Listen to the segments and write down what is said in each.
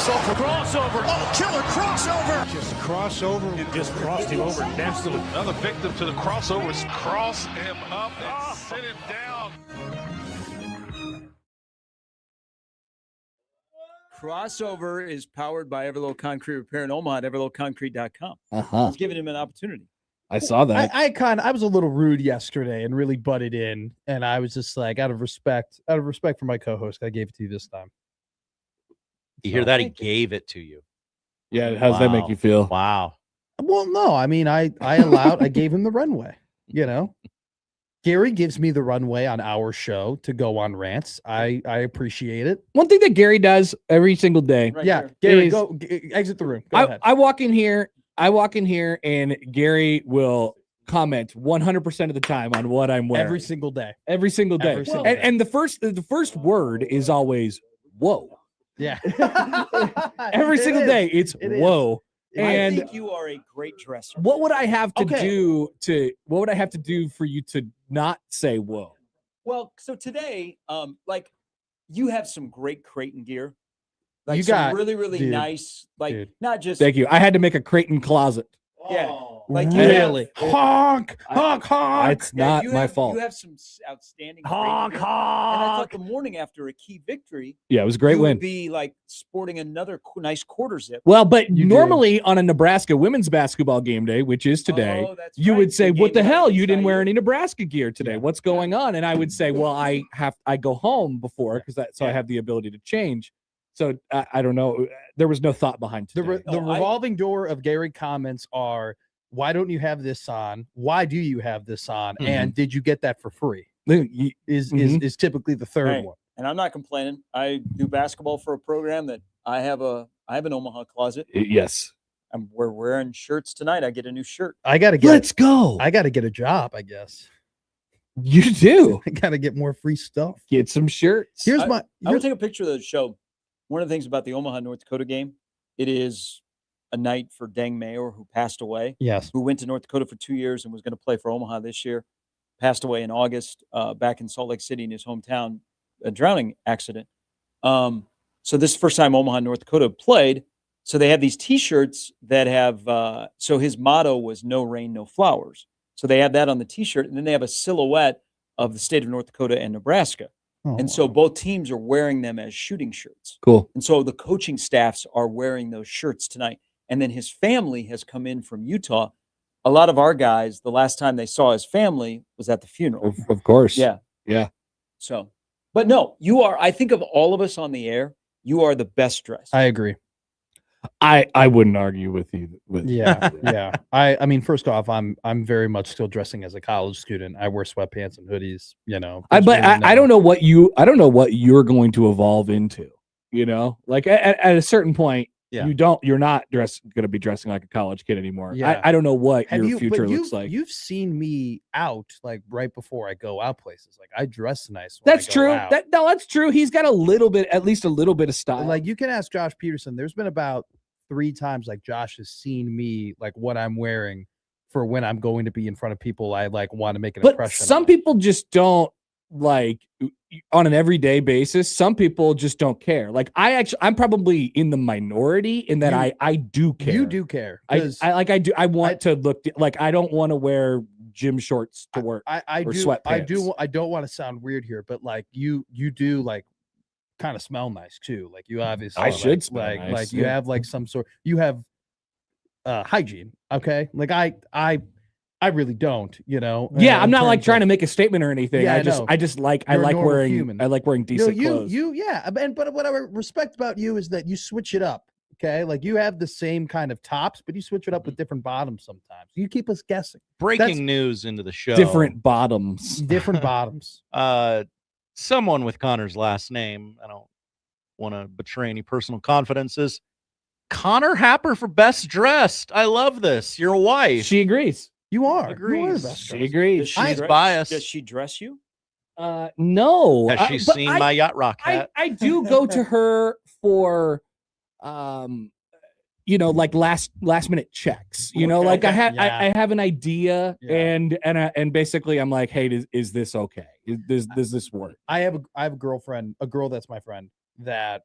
himself a crossover. Oh, killer crossover. Just crossover. It just crossed him over nastily. Another victim to the crossovers. Cross him up and sit him down. Crossover is powered by Everlow Concrete Repair in Omaha at everlowconcrete.com. He's giving him an opportunity. I saw that. I was a little rude yesterday and really butted in, and I was just like, out of respect for my co-host, I gave it to you this time. You hear that? He gave it to you. Yeah, how does that make you feel? Wow. Well, no, I mean, I gave him the runway, you know. Gary gives me the runway on our show to go on rants. I appreciate it. One thing that Gary does every single day. Right Yeah, here. Gary, is- go exit the room. Go ahead. I walk in here and Gary will comment 100% of the time on what I'm wearing. Every single day. Every single day. Every single day. And the first word is always whoa. Yeah. Every single day it's It is. whoa. I And think you are a great dresser. what would I have to Okay. do for you to not say whoa? Well, so today, like you have some great Creighton gear. Like You some got- really, really dude, nice, like dude. not just Thank you. I had to make a Creighton closet. yeah, like you have- Really? Honk, honk, honk. It's yeah, not you my have- fault. You have some outstanding Honk, Creighton gear. And I thought honk. the morning after a key victory, Yeah, it was a great you win. would be like sporting another nice quarter zip. Well, but You do. normally on a Nebraska women's basketball game day, which is today, Oh, that's you right. would say, The "What game the hell? night You is didn't not wear you." any Nebraska gear today. Yeah. What's going on?" And I would say, "Well, I go home before because I have the ability to change." So I don't know. There was no thought behind The, today. the No, I- revolving door of Gary comments are, why don't you have this on? Why do you have this on? Mhm. And did you get that for free? Is Mhm. typically the third Hey, one. And I'm not complaining. I do basketball for a program that I have an Omaha closet. Yes. And we're wearing shirts tonight. I get a new shirt. I gotta get Let's go. I gotta get a job, I guess. You do I gotta get more free stuff. get some shirts. Here's I my will take a picture of the show. One of the things about the Omaha, North Dakota game, it is a night for Deng Mayor, who passed away, yes. who went to North Dakota for 2 years and was going to play for Omaha this year. Passed away in August, back in Salt Lake City in his hometown, a drowning accident. So this is the first time Omaha, North Dakota played. So they have these T-shirts that have. So his motto was "No rain, no flowers." So they have that on the T-shirt, and then they have a silhouette of the state of North Dakota and Nebraska. And so both teams are wearing them as shooting shirts. Cool. And so the coaching staffs are wearing those shirts tonight. And then his family has come in from Utah. A lot of our guys, the last time they saw his family was at the funeral. Of course. Yeah. Yeah. So, but no, you are, I think of all of us on the air, you are the best dressed. I agree. I wouldn't argue with you. Yeah, yeah. I mean, first off, I'm very much still dressing as a college student. I wear sweatpants and hoodies, you know. I don't know what you're going to evolve into, you know, like at a certain point, Yeah. you're not going to be dressing like a college kid anymore. Yeah. I don't know what Have your you, future but looks like. You've seen me out like right before I go out places. Like I dress nice. When That's I go true. out. That's true. He's got at least a little bit of style. Like you can ask Josh Peterson. There's been about 3 times like Josh has seen me like what I'm wearing for when I'm going to be in front of people. I like want to make an but impression. some on. people just don't like on an everyday basis. Some people just don't care. Like I'm probably in the minority in that I do care. You do care. I 'cause do. I want to look like I don't want to wear gym shorts to work. I or do. sweatpants. I don't want to sound weird here, but like you do like kind of smell nice too. Like you obviously I should like, smell nice, like you yeah. have like some sort. You have hygiene. Okay. Like I really don't. You know. Yeah, I'm in not like terms trying of- to make a statement or anything. Yeah, I I know. like You're a normal human. I like wearing decent clothes. Yeah. But what I respect about you is that you switch it up. Okay. Like you have the same kind of tops, but you switch it up with different bottoms sometimes. You keep us guessing. Breaking news into the show. Different bottoms. Different bottoms. Someone with Connor's last name, I don't want to betray any personal confidences. Connor Happer for best dressed. I love this. Your wife. She agrees. You are. You are Agrees. the best She dressed. agrees. She's biased. Does she dress you? No. Has she but seen my yacht rock hat? I do go to her for like last minute checks. You know, Okay. like Yeah. I have an idea Yeah. and basically I'm like, hey, is this okay? Does this work? I have a girlfriend, a girl that's my friend that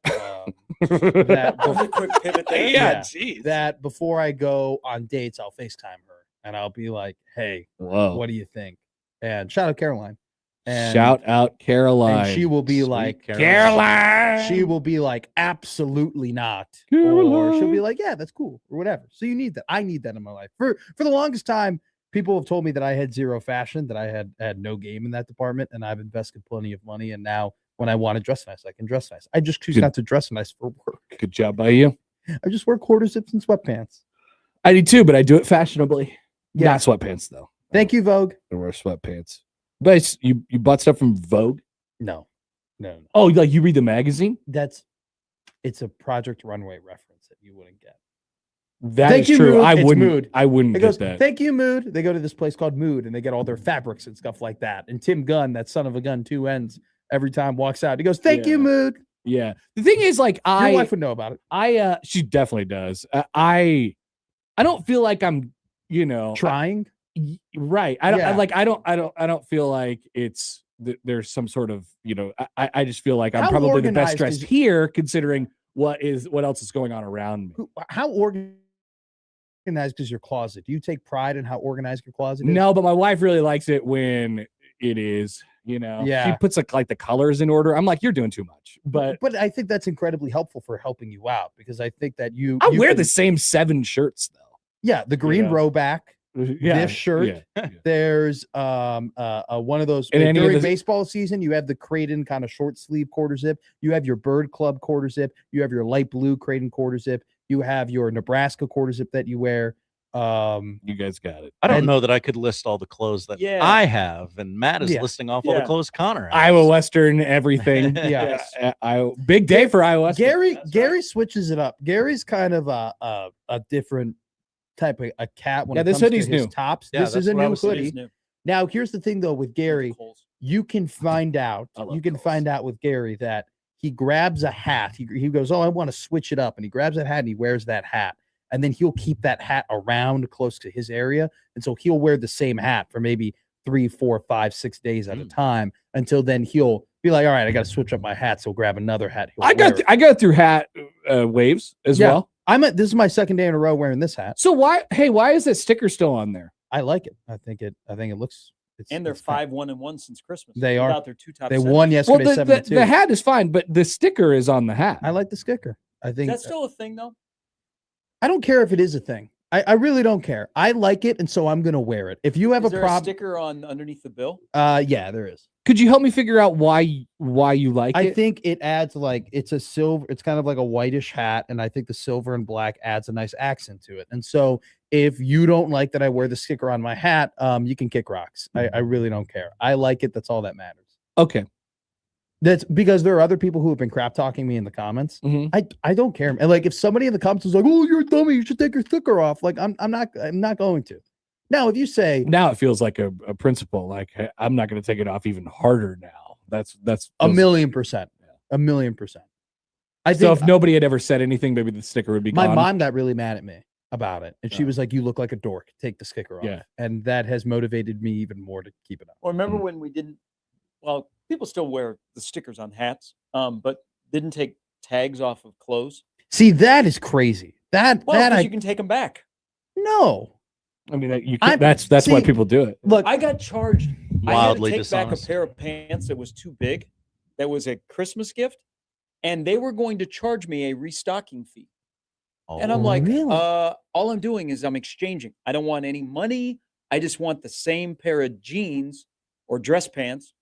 that Just a quick pivot there. Yeah. geez. that before I go on dates, I'll FaceTime her and I'll be like, "Hey, Whoa. what do you think?" And shout out Caroline. And Shout out Caroline. and she will be Sweet like, Caroline. she will be like, absolutely not. Or Caroline. she'll be like, yeah, that's cool, or whatever. So you need that. I need that in my life. For the longest time, people have told me that I had zero fashion, that I had no game in that department, and I've invested plenty of money. And now when I want to dress nice, I can dress nice. I just choose Good. not to dress nice for work. Good job by you. I just wear quarter zips and sweatpants. I do too, but I do it fashionably. Yeah. Not sweatpants though. Thank you, Vogue. I wear sweatpants. But you bought stuff from Vogue? No. Oh, like you read the magazine? It's a Project Runway reference that you wouldn't get. That Thank is you, true. Mood. I It's wouldn't. Mood. I wouldn't It get goes, that. thank you, Mood. They go to this place called Mood and they get all their fabrics and stuff like that. And Tim Gunn, that son of a gun, 2 ends, every time walks out. He goes, thank you, Yeah. Mood. Yeah. The thing is, like, Your wife would know about it. she definitely does. I don't feel like I'm, Trying. right. I don't Yeah. I don't feel like it's there's some sort of, I just feel like I'm How probably the best organized dressed is- here considering what else is going on around me. How organized is your closet? Do you take pride in how organized your closet is? No, but my wife really likes it when it is, she Yeah. puts like the colors in order. I'm like, you're doing too much. But But I think that's incredibly helpful for helping you out, because I think that you I you wear can- the same 7 shirts though. Yeah, the green Yeah. row back. Yeah, This shirt. yeah. There's one of those And any of during the- baseball season. You have the Creighton kind of short sleeve quarter zip. You have your Bird Club quarter zip. You have your light blue Creighton quarter zip. You have your Nebraska quarter zip that you wear. You guys got it. I don't And- know that I could list all the clothes that Yeah. I have, and Matt is Yeah. listing off all the Yeah. clothes Connor has. Iowa Western, everything. Yes. Big day for Iowa Western. Gary switches it up. Gary's kind of a different type of a cat when Yeah, it this comes to hoodie's his new. tops. Yeah, This is that's a what I new was saying. hoodie. It's new. Now, here's the thing though with Gary, Coles. you can find out. I love You can Coles. find out with Gary that he grabs a hat. He goes, "Oh, I want to switch it up," and he grabs that hat and he wears that hat, and then he'll keep that hat around close to his area, and so he'll wear the same hat for maybe 3, 4, 5, 6 days at a time until then he'll be like, "All right, I got to switch up my hat," so grab another hat. He'll I wear it. got through hat waves as Yeah. well. This is my second day in a row wearing this hat. So why is that sticker still on there? I like it. I think it looks. And they're it's kind- 5-1-1 since Christmas. They are. Without their 2 top They centers. won Well, yesterday, the 7-2. hat is fine, but the sticker is on the hat. I like the sticker. I Is think that still a thing though? I don't care if it is a thing. I really don't care. I like it, and so I'm gonna wear it. If you have Is a there a problem, sticker on underneath the bill? yeah, there is. Could you help me figure out why you like I it? think it adds it's a silver. It's kind of like a whitish hat, and I think the silver and black adds a nice accent to it. And so, if you don't like that I wear the sticker on my hat, you can kick rocks. I really don't care. I like it. That's all that matters. Okay. That's because there are other people who have been crap talking me in the comments. Mhm. I don't care. And like if somebody in the comments is like, "Oh, you're a dummy, you should take your sticker off," like I'm not going to. Now, if you say Now it feels like a principle. Like, hey, I'm not going to take it off even harder now. That's a million percent, a million percent. I So think if nobody had ever said anything, maybe the sticker would be my gone. mom got really mad at me about it, and she Oh. was like, "You look like a dork. Take the sticker off." Yeah. And that has motivated me even more to keep it up. Or remember Mm. when we didn't? Well, people still wear the stickers on hats, but didn't take tags off of clothes. See, that is crazy. That Well, that 'cause I you can take them back. no. I mean, I'm- that's why see, people do it. Look, I got charged. Wildly I had to take back a dishonest. pair of pants that was too big. That was a Christmas gift, and they were going to charge me a restocking fee. And I'm Oh, like, really? all I'm doing is I'm exchanging. I don't want any money. I just want the same pair of jeans or dress pants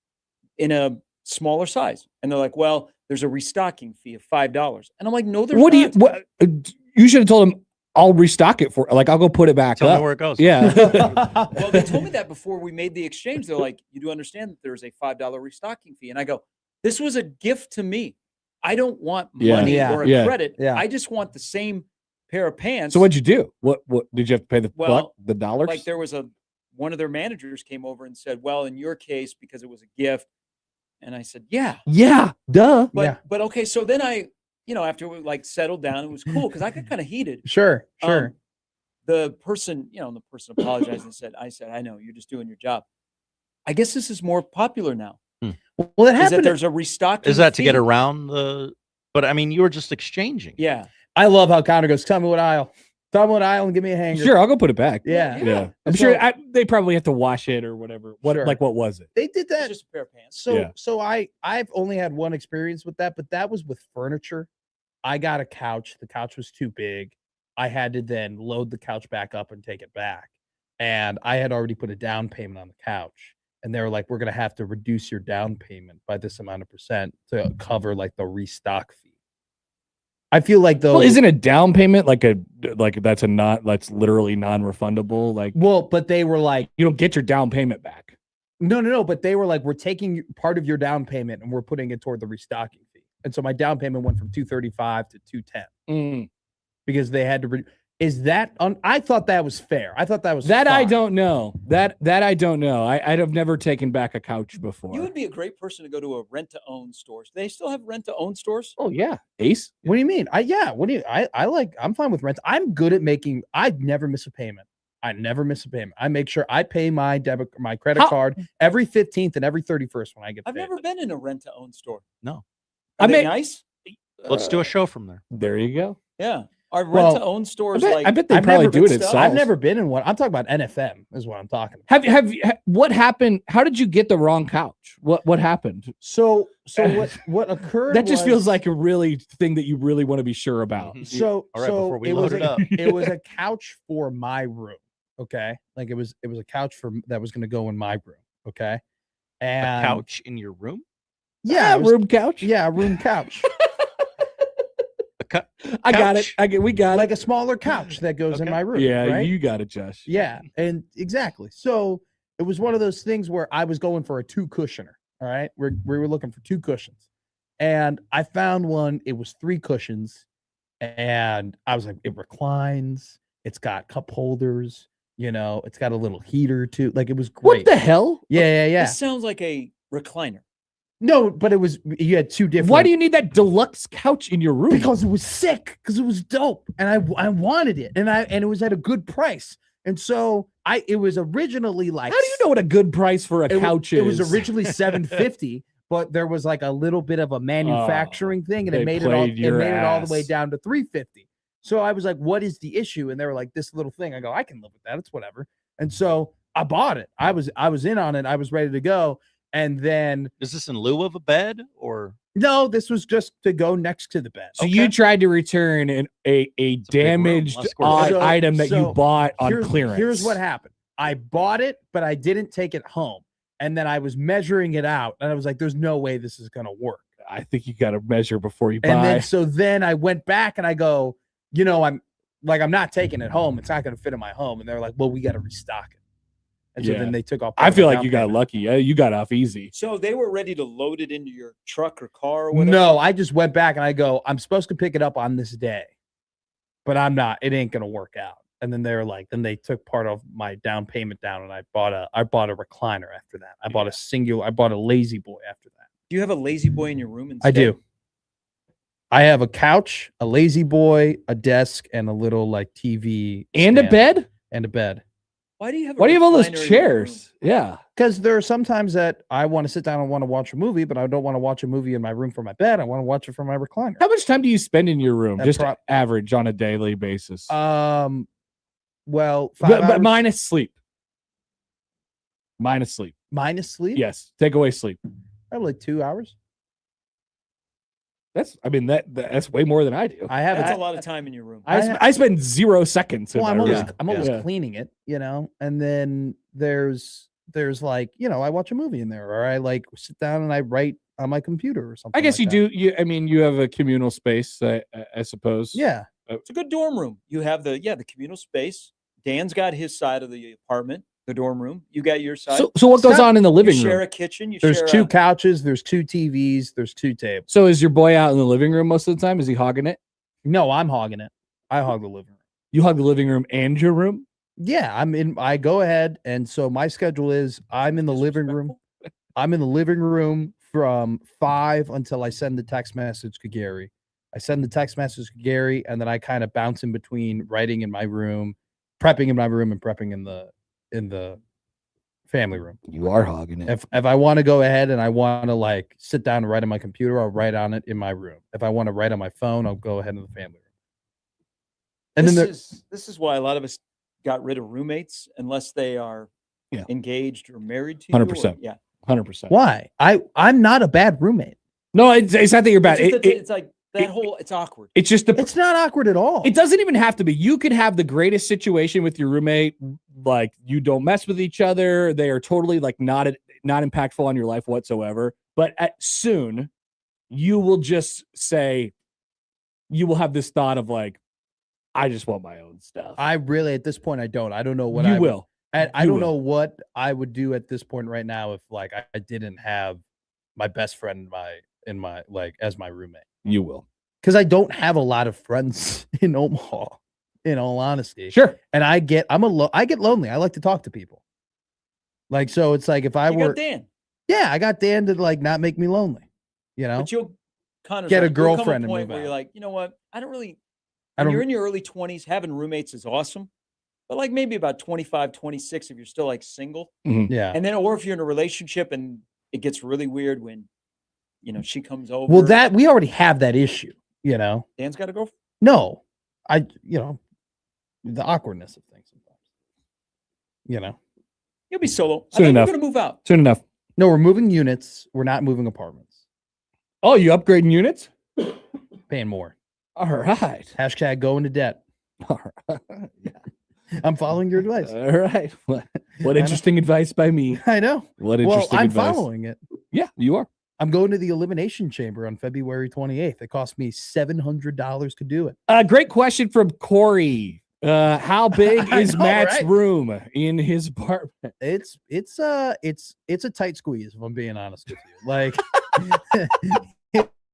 in a smaller size. And they're like, well, there's a restocking fee of $5. And I'm like, no, there's What do you? not. What you should have told him? I'll restock it for. Like, I'll go put it back Tell me up. where it goes. Yeah. Well, they told me that before we made the exchange. They're like, you do understand that there's a $5 restocking fee. And I go, this was a gift to me. I don't want Yeah. money Yeah. or a Yeah. credit. Yeah. I just want the same pair of pants. So what'd you do? What did you have to pay the Well, the dollars? like there was one of their managers came over and said, well, in your case, because it was a gift. And I said, yeah, yeah, duh. but, Yeah. but okay. So then after we like settled down, it was cool. Cause I got kind of heated. Sure. The person apologized and said, I know you're just doing your job. I guess this is more popular now. Well, it Is that happened. there's a restocking. Is that to get fee. around the But I mean, you were just exchanging. Yeah. I love how Connor goes, tell me what aisle. Tell me what aisle and give me a hanger. Sure, I'll go put it back. Yeah. Yeah. I'm So- sure they probably have to wash it or whatever. What Sure. what was it? They did It's that. just a pair of pants. So Yeah. so I've only had one experience with that, but that was with furniture. I got a couch. The couch was too big. I had to then load the couch back up and take it back. And I had already put a down payment on the couch. And they were like, we're gonna have to reduce your down payment by this amount of percent to cover like the restock fee. I feel like though Well, isn't a down payment like that's literally non-refundable? Like well, but they were like, you don't get your down payment back. no, but they were like, we're taking part of your down payment and we're putting it toward the restocking fee. And so my down payment went from $235 to $210 because they had to. Is that? I thought that was fair. I thought that was That I fine. don't know. That I don't know. I'd have never taken back a couch before. You would be a great person to go to a rent-to-own store. Do they still have rent-to-own stores? Oh yeah, Ace. What do you mean? I'm fine with rent. I'm good at making. I never miss a payment. I make sure I pay my credit card every 15th and every 31st when I get. I've paid. never been in a rent-to-own store. No. Are they nice? Let's do a show from there. There you go. Yeah. Are Well, rent-to-own stores I bet they I've probably never do been it at stuff. Sal's. I've never been in one. I'm talking about NFM is what I'm talking about. What happened? How did you get the wrong couch? What happened? So what occurred? That just was- feels like a really thing that you really want to be sure about. Mhm. So All right, so before we it was load it a, up. it was a couch for my room. Okay, like it was a couch that was going to go in my room. Okay, and A couch in your room? Yeah, it was- room couch. yeah, a room couch, I got it. couch? We got like it. a smaller couch that goes in Okay. my room. Yeah, right? you got it, Josh. Yeah, and exactly. So it was one of those things where I was going for a 2 cushioner. All right, we were looking for 2 cushions, and I found one. It was 3 cushions, and I was like, it reclines. It's got cup holders. You know, it's got a little heater too. Like it was What great. the hell? Yeah. This sounds like a recliner. No, but it was. You had 2 different. Why do you need that deluxe couch in your room? Because it was sick. Because it was dope, and I wanted it, and it was at a good price, and so it was originally like. How do you know what a good price for a it, couch It is? was originally $750, but there was like a little bit of a manufacturing thing, and they it made played your it all the way ass. down to $350. So I was like, "What is the issue?" And they were like, "This little thing." I go, "I can live with that. It's whatever." And so I bought it. I was in on it. I was ready to go. And then Is this in lieu of a bed or? no, this was just to go next to the bed. So you tried to return a big room, damaged less square footage. item that you So bought on clearance. Here's what happened. I bought it, but I didn't take it home. And then I was measuring it out, and I was like, "There's no way this is gonna work." I think you got to measure before you buy. And then I went back and I go, I'm not taking it home. It's not gonna fit in my home. And they're like, "Well, we got to restock it." And so Yeah. then they took off. I part of feel the like down you got payment. lucky. Yeah, you got off easy. So they were ready to load it into your truck or car or whatever? No, I just went back and I go, "I'm supposed to pick it up on this day, but I'm not. It ain't gonna work out." And then they're like, then they took part of my down payment down, and I bought a recliner after that. I bought a lazy boy after that. Do you have a lazy boy in your room instead? I do. I have a couch, a lazy boy, a desk, and a little like TV And a stand bed? and a bed. Why do you have? Why do you have all those recliner in your room? chairs? Yeah. Because there are some times that I want to sit down and want to watch a movie, but I don't want to watch a movie in my room from my bed. I want to watch it from my recliner. How much time do you spend in your room? That Just prob- average on a daily basis. Well, 5 but hours minus sleep. Minus sleep. minus sleep. Yes. Take away sleep. Probably like 2 hours. That's way more than I do. I have That's it. a lot of time in your room. I spend 0 seconds in Well, my I'm room. always Yeah. cleaning it, and then there's like, I watch a movie in there, or I like sit down and I write on my computer or something. I guess like you that. do. You have a communal space, I suppose. Yeah. It's a good dorm room. You have the communal space. Dan's got his side of the apartment, the dorm room. You got your side. So what goes on in the you living share room? a kitchen. You There's share 2 a- couches, there's 2 TVs, there's 2 tables. So is your boy out in the living room most of the time? Is he hogging it? No, I'm hogging it. I hog the living room. You hog the living room and your room? Yeah, I go ahead, and so my schedule is I'm in the living room. I'm in the living room from 5 until I send the text message to Gary. I send the text message to Gary, and then I kind of bounce in between writing in my room, prepping in my room, and prepping in the family room. You are hogging it. If I want to go ahead and I want to like sit down and write on my computer, I'll write on it in my room. If I want to write on my phone, I'll go ahead in the family room. And This is why a lot of us got rid of roommates unless they are engaged or married to you. 100%. Yeah. 100%. why? I'm not a bad roommate. No, it's not that you're bad. It's like that whole, it's awkward. It's just It's not awkward at all. It doesn't even have to be. You could have the greatest situation with your roommate, like you don't mess with each other. They are totally like not impactful on your life whatsoever. But soon, you will just say, you will have this thought of like, I just want my own stuff. I really, at this point, I don't know what you I will. I don't know what I would do at this point right now if like I didn't have my best friend in my like as my roommate. You will. Because I don't have a lot of friends in Omaha, in all honesty. Sure. And I get lonely. I like to talk to people. Like, so it's like if I You were got Dan. Yeah, I got Dan to like not make me lonely. You know? But you'll Connor's Get a right, there'll come girlfriend and point move where you're out. like, you know what? I don't really, I when don't you're in your early 20s, having roommates is awesome. But like maybe about 25, 26, if you're still like single. yeah. And then, or if you're in a relationship and it gets really weird when, you know, she comes over. Well, that we already have that issue, you know. Dan's got to go. No. The awkwardness of things sometimes. You know. You'll be solo. I Soon think enough. we're going to move out. Soon enough. No, we're moving units. We're not moving apartments. Oh, you upgrading units? Paying more. All right. Hashtag go into debt. All right. I'm following your advice. All right. What interesting advice by me. I know. What Well, interesting I'm advice. following it. Yeah, you are. I'm going to the Elimination Chamber on February 28th. It cost me $700 to do it. Great question from Corey. How big I is know, Matt's right? room in his apartment? It's a tight squeeze, if I'm being honest with you. Like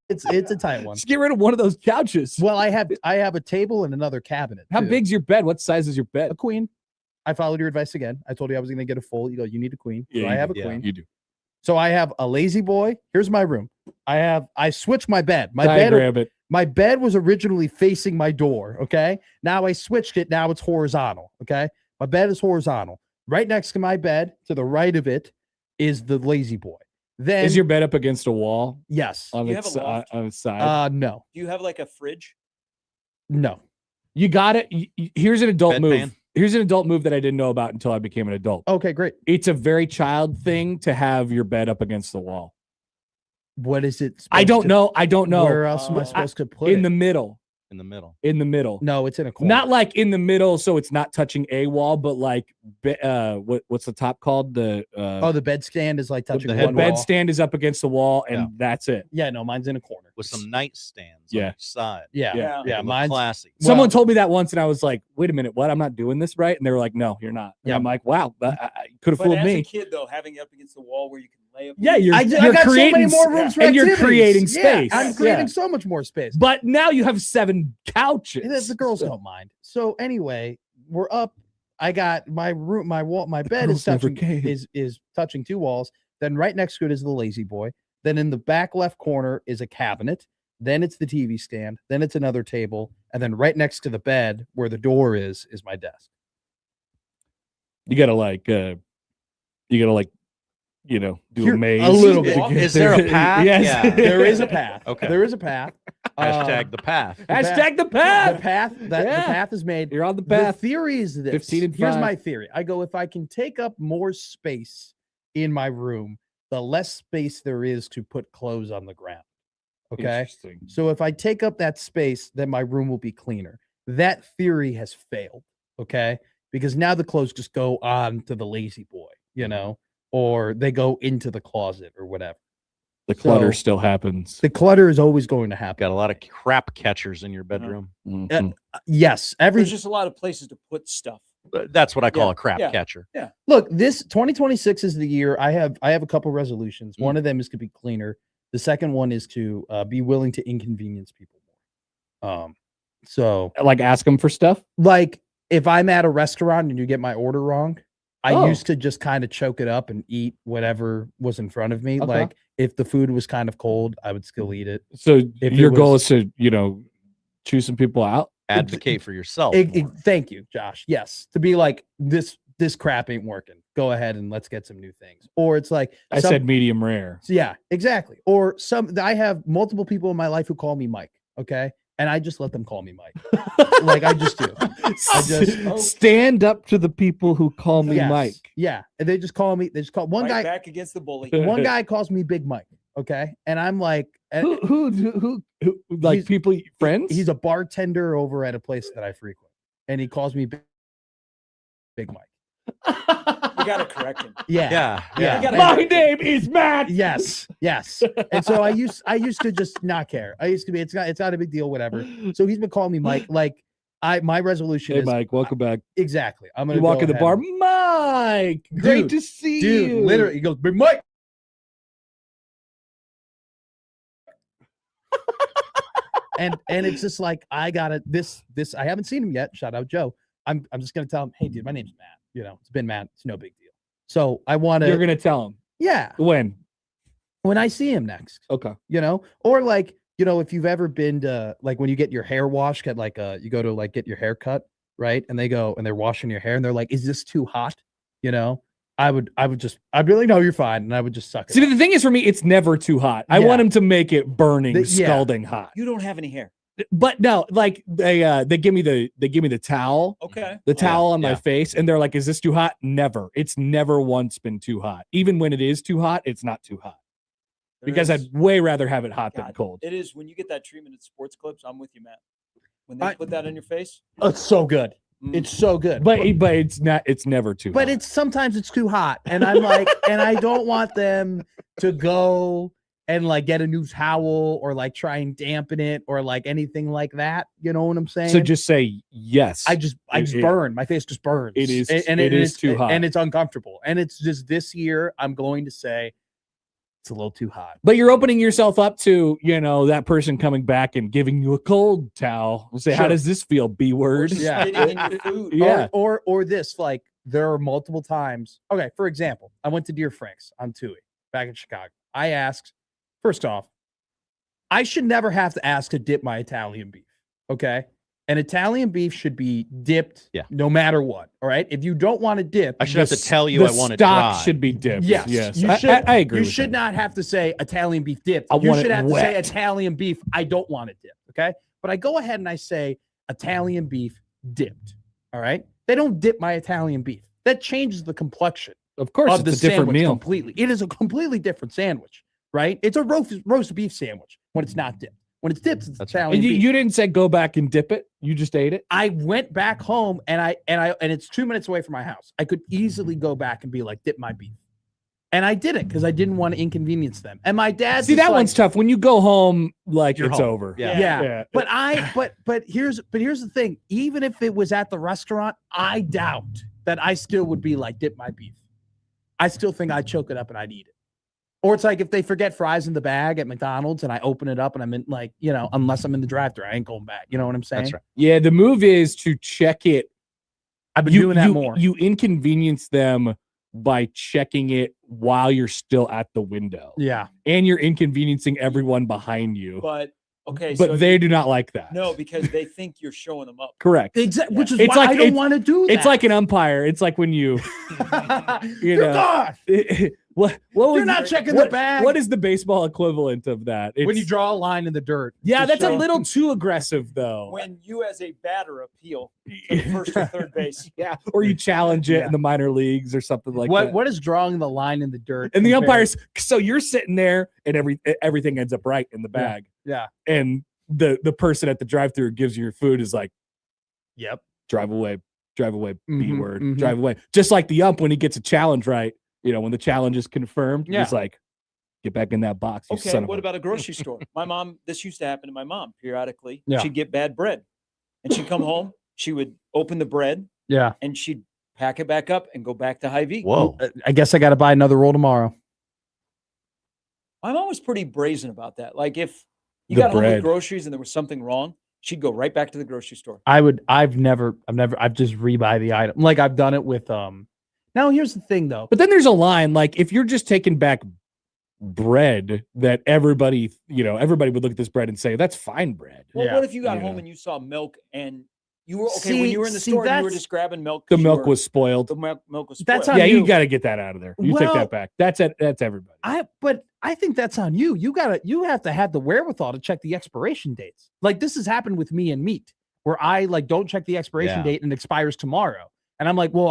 it's a tight one. Just get rid of one of those couches. Well, I have a table and another cabinet. How too. big's your bed? What size is your bed? A queen. I followed your advice again. I told you I was going to get a full. You go, you need a queen. So Yeah, I you have a do. queen. You do. So I have a lazy boy. Here's my room. I switched my bed. Diagram it. My bed was originally facing my door. Okay. Now I switched it. Now it's horizontal. Okay. My bed is horizontal. Right next to my bed, to the right of it, is the lazy boy. Then Is your bed up against a wall yes. on You its have a loft? on its side? No. Do you have like a fridge? No. You got it. Here's an adult move. Bedpan? Here's an adult move that I didn't know about until I became an adult. Okay, great. It's a very child thing to have your bed up against the wall. What is it? I supposed don't to- know. I don't know. Where else am I supposed to put in it? the middle. In the middle. In the middle. No, it's in a corner. Not like in the middle, so it's not touching a wall, but like what's the top called? The the bed stand is like touching the the one bed wall. stand is up against the wall, and Yeah. that's it. Yeah, no, mine's in a corner. With some nightstands Yeah. on each side. Yeah, Yeah. yeah, Look mine's classy. Someone Well- told me that once, and I was like, "Wait a minute, what? I'm not doing this right." And they were like, "No, you're not." And Yeah. I'm like, "Wow, you could have But fooled as a me." kid, though, having it up against the wall where you can lay up. Yeah, you're I you're got creating so many more rooms for and you're activities. creating Yeah, space. I'm creating Yeah. so much more space. But now you have 7 couches. The girls So- don't mind. So anyway, we're up. I got my room, my wall, my bed is girls never touching came. is touching 2 walls. Then right next to it is the lazy boy. Then in the back left corner is a cabinet. Then it's the TV stand. Then it's another table. And then right next to the bed where the door is my desk. You gotta like, do Here- a maze. a little to bit. get Is there a there. path? Yes. Yeah. There is a path. Okay. There is a path. Hashtag the path. Hashtag the The path. path that Yeah. the path is made. You're on the The path. theory is this. 15 and Here's 5. my theory. I go, if I can take up more space in my room, the less space there is to put clothes on the ground. Okay. Interesting. So if I take up that space, then my room will be cleaner. That theory has failed. Okay. Because now the clothes just go on to the lazy boy, or they go into the closet or whatever. The clutter So- still happens. The clutter is always going to happen. Got a lot of crap catchers in your bedroom. Mhm. Yes. There's just a lot of places to put stuff. That's what I call Yeah, a crap yeah. catcher. Look, this 2026 is the year. I have a couple resolutions. Mm. One of them is to be cleaner. The second one is to be willing to inconvenience people more. So Like ask them for stuff. like if I'm at a restaurant and you get my order wrong, I Oh. used to just kind of choke it up and eat whatever was in front of me. Okay. Like if the food was kind of cold, I would still eat it. So If it your goal was- is to, choose some people out. Advocate for yourself. more. Thank you, Josh. Yes, to be like this this crap ain't working. Go ahead and let's get some new things. Or it's like I said medium rare. yeah, exactly. Or I have multiple people in my life who call me Mike. Okay. And I just let them call me Mike. Like I just do. Stand up to the people who call me Yes. Mike. Yeah. And they just call one Right guy back against the bully. one guy calls me Big Mike. Okay. And I'm like, Who like He's- people friends? he's a bartender over at a place that I frequent. And he calls me Big Mike. You got to correct him. Yeah. Yeah. You gotta- My name is Matt. Yes. And so I used to just not care. I used to be, it's not a big deal, whatever. So he's been calling me Mike. Like my resolution Hey is Mike, welcome back. exactly. I'm gonna You walk go in the ahead bar, and- Mike. Great to see you, dude, literally, he goes, Big Mike. and it's just like I gotta this I haven't seen him yet. Shout out Joe. I'm just gonna tell him, hey dude, my name's Matt. You know, it's been Matt. It's no big deal. So I want You're to, gonna tell him yeah, when? when I see him next. Okay. You know, or like, you know, if you've ever been to like when you get your hair washed at like you go to like get your hair cut, right? And they go and they're washing your hair and they're like, is this too hot? You know, I'd really know you're fine, and I would just suck it. See, up. the thing is for me, it's never too hot. I Yeah. want him to make it burning, Yeah. scalding hot. You don't have any hair. But no, like they give me the towel, Okay. the towel on my yeah. face, and they're like, "Is this too hot?" Never. It's never once been too hot. Even when it is too hot, it's not too hot because There is- I'd way rather have it hot than God, cold. It is when you get that treatment at sports clips. I'm with you, Matt. When they put that on your face, Oh, it's so good. mm, It's so good. But it's not. It's never too. But hot. it's sometimes it's too hot, and I'm like, and I don't want them to go and like get a new towel or like try and dampen it or like anything like that. You know what I'm saying? so. Just say yes. I just It- burn. My face just burns. It is- and it is it's- too hot. and it's uncomfortable. And it's just this year. I'm going to say it's a little too hot. But you're opening yourself up to, that person coming back and giving you a cold towel. And say, how Sure. does this feel? B or word. Yeah. spitting in your food. Yeah. Or this, like there are multiple times. Okay, for example, I went to Deer Frank's on Tui back in Chicago. I asked, first off, I should never have to ask to dip my Italian beef. Okay. An Italian beef should be dipped Yeah. no matter what. All right. If you don't want to dip, I should have to The tell you the I want it stock dry. should be dipped. yes, Yes. you I- should. I agree. You with should that. not have to say Italian beef dipped. I You want should it have to say wet. Italian beef. I don't want it dipped. Okay. But I go ahead and I say Italian beef dipped. All right. They don't dip my Italian beef. That changes the complexion Of course, of it's the a different sandwich meal. completely. It is a completely different sandwich, right? It's a roast beef sandwich when it's not dipped. When it's dipped, it's That's right. Italian And you, beef. you didn't say go back and dip it. You just ate it. I went back home and it's 2 minutes away from my house. I could easily go back and be like, dip my beef. And I didn't because I didn't want to inconvenience them. And my dad See, that one's tough. When you go home, like You're it's home. over. Yeah. Yeah. But here's the thing. Even if it was at the restaurant, I doubt that I still would be like, dip my beef. I still think I'd choke it up and I'd eat it. Or it's like if they forget fries in the bag at McDonald's and I open it up and I'm in like, unless I'm in the drive-thru, I ain't going back. You know what I'm saying? That's right. Yeah. The move is to check it. I've been doing that more. You inconvenience them by checking it while you're still at the window. Yeah. And you're inconveniencing everyone behind you. But okay, But so they do not like that. no, because they think you're showing them up. Correct. Exactly. Which is It's why like- I don't want to do that. It's like an umpire. It's like when you You're know, gone. what You're was- not checking what- the bag. What is the baseball equivalent of that? when you It's- draw a line in the dirt. yeah, to that's a show- little too aggressive though. When you, as a batter, appeal to the first or third base. Yeah, or you challenge it Yeah. in the minor leagues or something like that. What is drawing the line in the dirt? And the compared- umpires, so you're sitting there and everything ends up right in the bag. Yeah. And the person at the drive-thru gives you your food is like, Yep. drive away, B Mhm, word, mhm. drive away. Just like the ump when he gets a challenge right, when the challenge is confirmed, Yeah. he's like, get back in that box. You Okay, son of what a-" about a grocery store? My mom, this used to happen to my mom periodically. Yeah. She'd get bad bread and she'd come home, she would open the bread Yeah. and she'd pack it back up and go back to Hy-Vee. Whoa. I guess I got to buy another roll tomorrow. My mom was pretty brazen about that. Like if you The got home bread. with groceries and there was something wrong, she'd go right back to the grocery store. I've just rebuy the item. Like I've done it with Now here's the thing though. But then there's a line, like if you're just taking back bread that everybody would look at this bread and say, that's fine bread. Well, Yeah, what if you got yeah. home and you saw milk and You were okay when you were in the store. You were just grabbing milk. The milk was spoiled. The milk was spoiled. That's on Yeah, you you. got to get that out of there. You take Well, that back. That's everybody. But I think that's on you. You have to have the wherewithal to check the expiration dates. Like this has happened with me and meat, where I like don't check the expiration date and it expires tomorrow. And I'm like, well,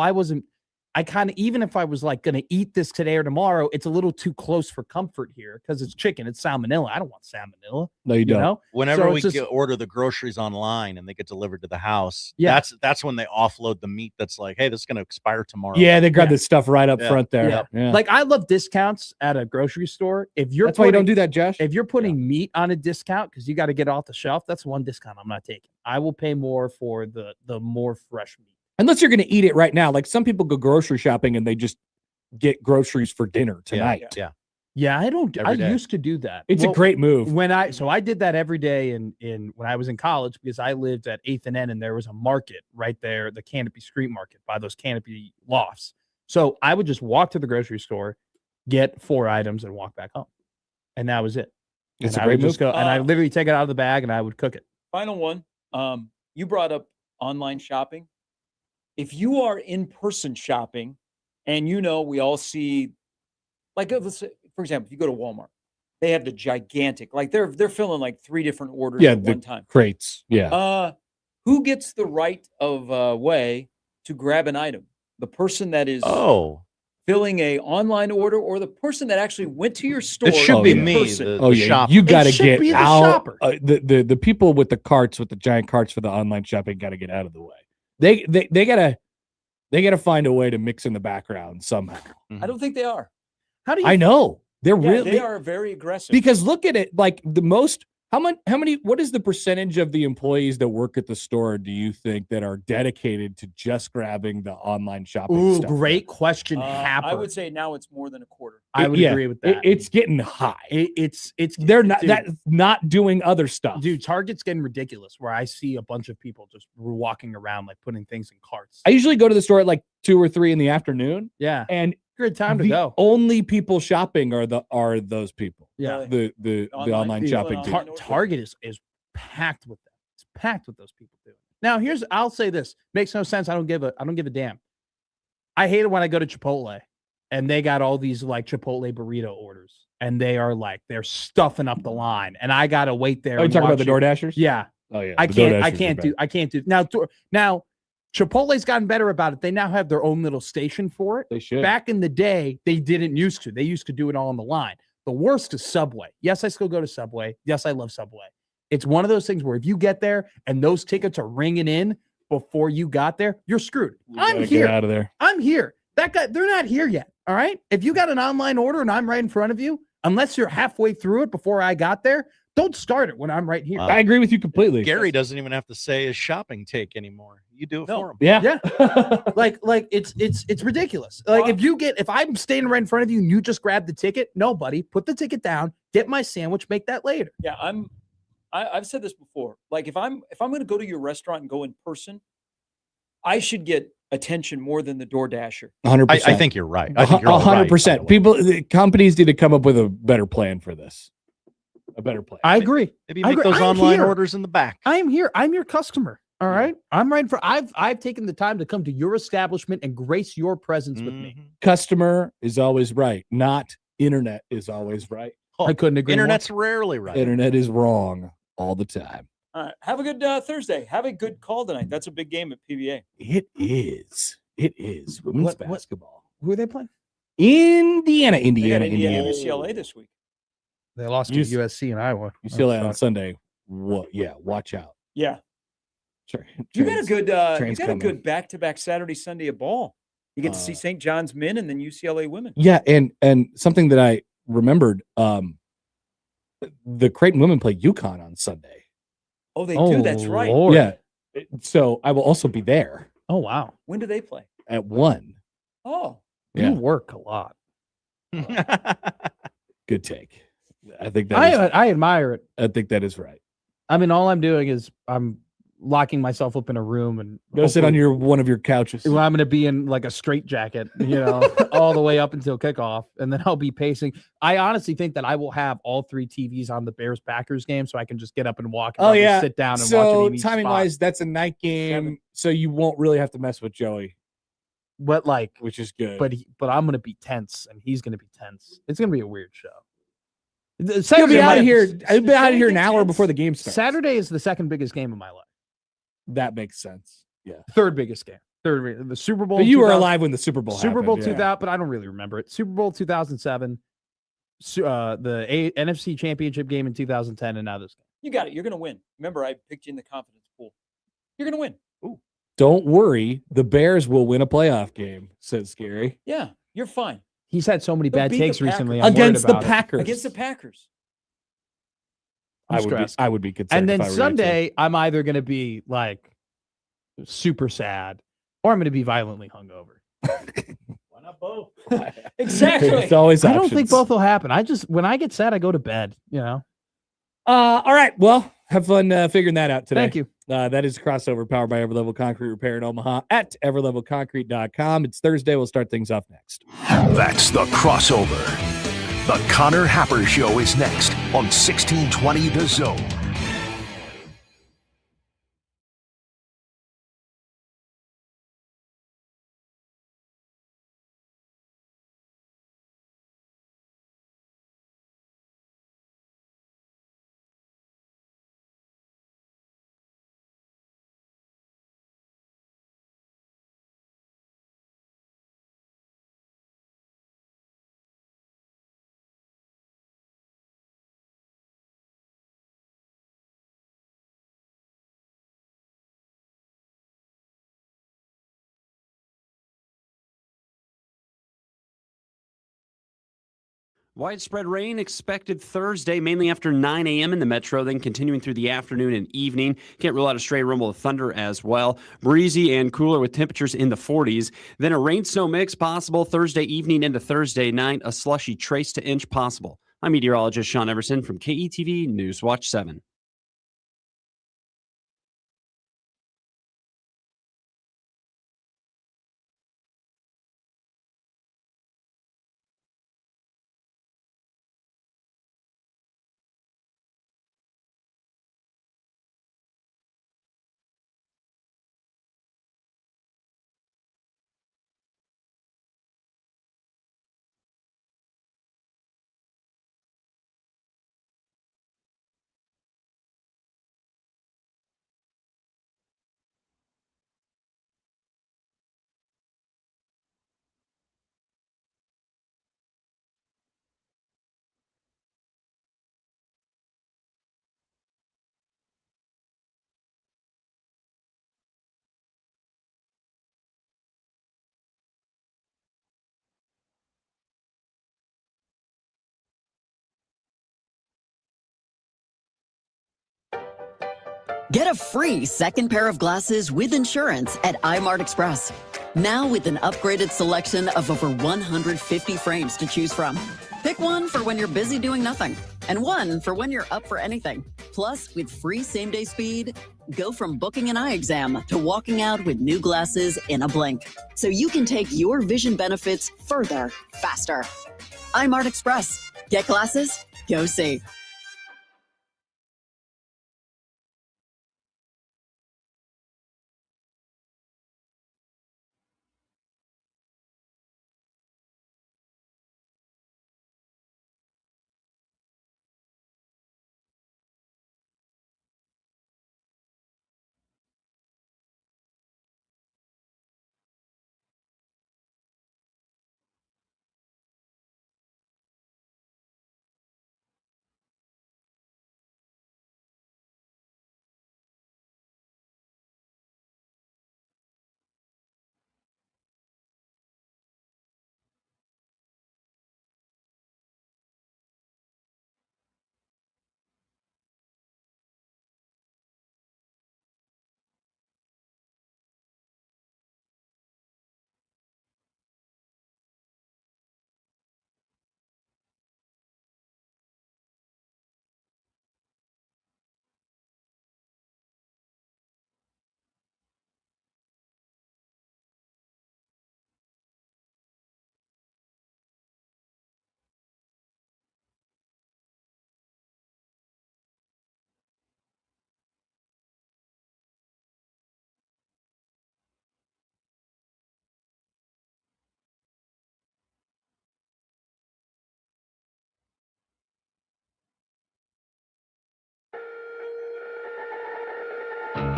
I kind of, even if I was like going to eat this today or tomorrow, it's a little too close for comfort here because it's chicken. It's salmonella. I don't want salmonella. No, you don't. Know? Whenever So we it's just- order the groceries online and they get delivered to the house, Yeah. that's when they offload the meat that's like, hey, this is going to expire tomorrow. Yeah, they grab Yeah. this stuff right up Yeah. front there. Yeah. Yeah. Like I love discounts at a grocery store. If you're That's why you don't do that, Josh. If you're putting meat on a discount because you got to get off the shelf, that's one discount I'm not taking. I will pay more for the more fresh meat. Unless you're going to eat it right now. Like some people go grocery shopping and they just get groceries for dinner tonight. Yeah. Yeah, I don't. Every I day. used to do that. It's a great move. So I did that every day in when I was in college because I lived at 8th and N and there was a market right there, the Canopy Street Market by those Canopy lofts. So I would just walk to the grocery store, get 4 items, and walk back home, and that was it. It's And a I great would just move. go, and I literally take it out of the bag and I would cook it. Final one. You brought up online shopping. If you are in-person shopping, and we all see, like, let's say, for example, if you go to Walmart, they have the gigantic, like they're filling like 3 different orders at one time. Crates. Yeah. Who gets the right of way to grab an item? The person that is filling a online order, or the person that actually went to your store? It should be in me, person? the shopper. You got to should get be the out. shopper. The people with the carts, with the giant carts for the online shopping, got to get out of the way. They gotta find a way to mix in the background somehow. I don't think they are. How do you? I know they're Yeah, really they are very aggressive. because look at it. Like the most, how many? What is the percentage of the employees that work at the store? Do you think that are dedicated to just grabbing the online shopping? Ooh, stuff? great question, Happer. I would say now it's more than a quarter. I would Yeah, agree with that. It's getting high. It's They're not dude, not doing other stuff. Dude, Target's getting ridiculous where I see a bunch of people just walking around like putting things in carts. I usually go to the store at like 2 or 3 in the afternoon, Yeah. and Good time to the go. only people shopping are those people. Yeah. The online Dude, shopping. online dude. ordering. Target is packed with them. It's packed with those people doing it. Now, I'll say this. Makes no sense. I don't give a damn. I hate it when I go to Chipotle and they got all these like Chipotle burrito orders and they're stuffing up the line and I gotta wait there. Oh, you and talking about watch the it. DoorDashers? Yeah. Oh yeah. I the can't DoorDashers are do bad. now Chipotle's gotten better about it. They now have their own little station for it. They should. Back in the day, they didn't used to. They used to do it all on the line. The worst is Subway. Yes, I still go to Subway. Yes, I love Subway. It's one of those things where if you get there and those tickets are ringing in before you got there, you're screwed. I'm Gotta here. Get out of there. I'm here. That guy, they're not here yet. All right. If you got an online order and I'm right in front of you, unless you're halfway through it before I got there, don't start it when I'm right here. I agree with you completely. Gary doesn't even have to say his shopping take anymore. You do it for him. Yeah. Yeah. like it's ridiculous. Like if I'm standing right in front of you and you just grab the ticket, no, buddy, put the ticket down, get my sandwich, make that later. Yeah, I've said this before. Like if I'm going to go to your restaurant and go in person, I should get attention more than the DoorDasher. 100%. I think you're right. I think you're all right, 100%. by the way. The companies need to come up with a better plan for this. A better plan. I agree. Maybe I make agree. those I'm online here. orders in the back. I'm here. I'm your customer. All right. I'm right for I've taken the time to come to your establishment and grace your presence with me. Mhm. Customer is always right, not internet is always right. Oh, I couldn't agree more. Internet's rarely right. Internet is wrong all the time. All right. Have a good Thursday. Have a good call tonight. That's a big game at PBA. It is. It is. Women's What- basketball. Who are they playing? Indiana. They got Indiana UCLA this week. They lost to USC and Iowa. UCLA on Sunday. What? Yeah, watch out. Yeah. Sure. You got a good trains you got a coming. good back-to-back Saturday Sunday of ball. You get to see St. John's men and then UCLA women. Yeah, and something that I remembered, the Creighton women play UConn on Sunday. Oh, they do. That's right. Lord. Yeah. So I will also be there Oh wow. When do they play? at 1. Oh, Yeah. You work a lot. Good take. I think that is, I admire it. I think that is right. I mean, all I'm doing is I'm locking myself up in a room and Go sit on hopefully- one of your couches. Well, I'm going to be in like a straitjacket, all the way up until kickoff, and then I'll be pacing. I honestly think that I will have all 3 TVs on the Bears-Packers game, so I can just get up and walk. And sit down and watch it. So in each timing spot. wise, that's a night game, so you won't really have to mess with Joey, But which is good. but I'm going to be tense, and he's going to be tense. It's going to be a weird show. He'll be out of here. I'll be out of here an hour before the game starts. Saturday is the second biggest game of my life. That makes sense. Yeah. Third biggest game. The Super Bowl. But you were 2000 alive when the Super Bowl Super Bowl happened, 2000, but I don't really remember it. Super Bowl 2007, the NFC Championship game in 2010, and now this game. You got it. You're going to win. Remember, I picked you in the confidence pool. You're going to win. Ooh. Don't worry. The Bears will win a playoff game, said Scary. Yeah, you're fine. He's had so many They'll bad beat the takes recently. Packers. I'm worried Against the about it. Packers. Against the Packers. I would be concerned. And then if I were you, Sunday, I'm either going to be like super sad or I'm going to be violently hungover. Why not both? Exactly. It's always I don't options. think both will happen. When I get sad, I go to bed, All right. Well, have fun figuring that out today. Thank you. That is Crossover powered by Everlevel Concrete Repair in Omaha at everlevelconcrete.com. It's Thursday. We'll start things off next. That's the Crossover. The Connor Happer Show is next on 1620 The Zone. Widespread rain expected Thursday, mainly after 9 a.m. in the metro, then continuing through the afternoon and evening. Can't rule out a stray rumble of thunder as well. Breezy and cooler with temperatures in the 40s. Then a rain-snow mix possible Thursday evening into Thursday night. A slushy trace to inch possible. I'm meteorologist Sean Everson from KETV Newswatch 7. Get a free second pair of glasses with insurance at iMart Express. Now with an upgraded selection of over 150 frames to choose from. Pick one for when you're busy doing nothing, and one for when you're up for anything. Plus, with free same-day speed, go from booking an eye exam to walking out with new glasses in a blink. So you can take your vision benefits further, faster. iMart Express. Get glasses? Go see.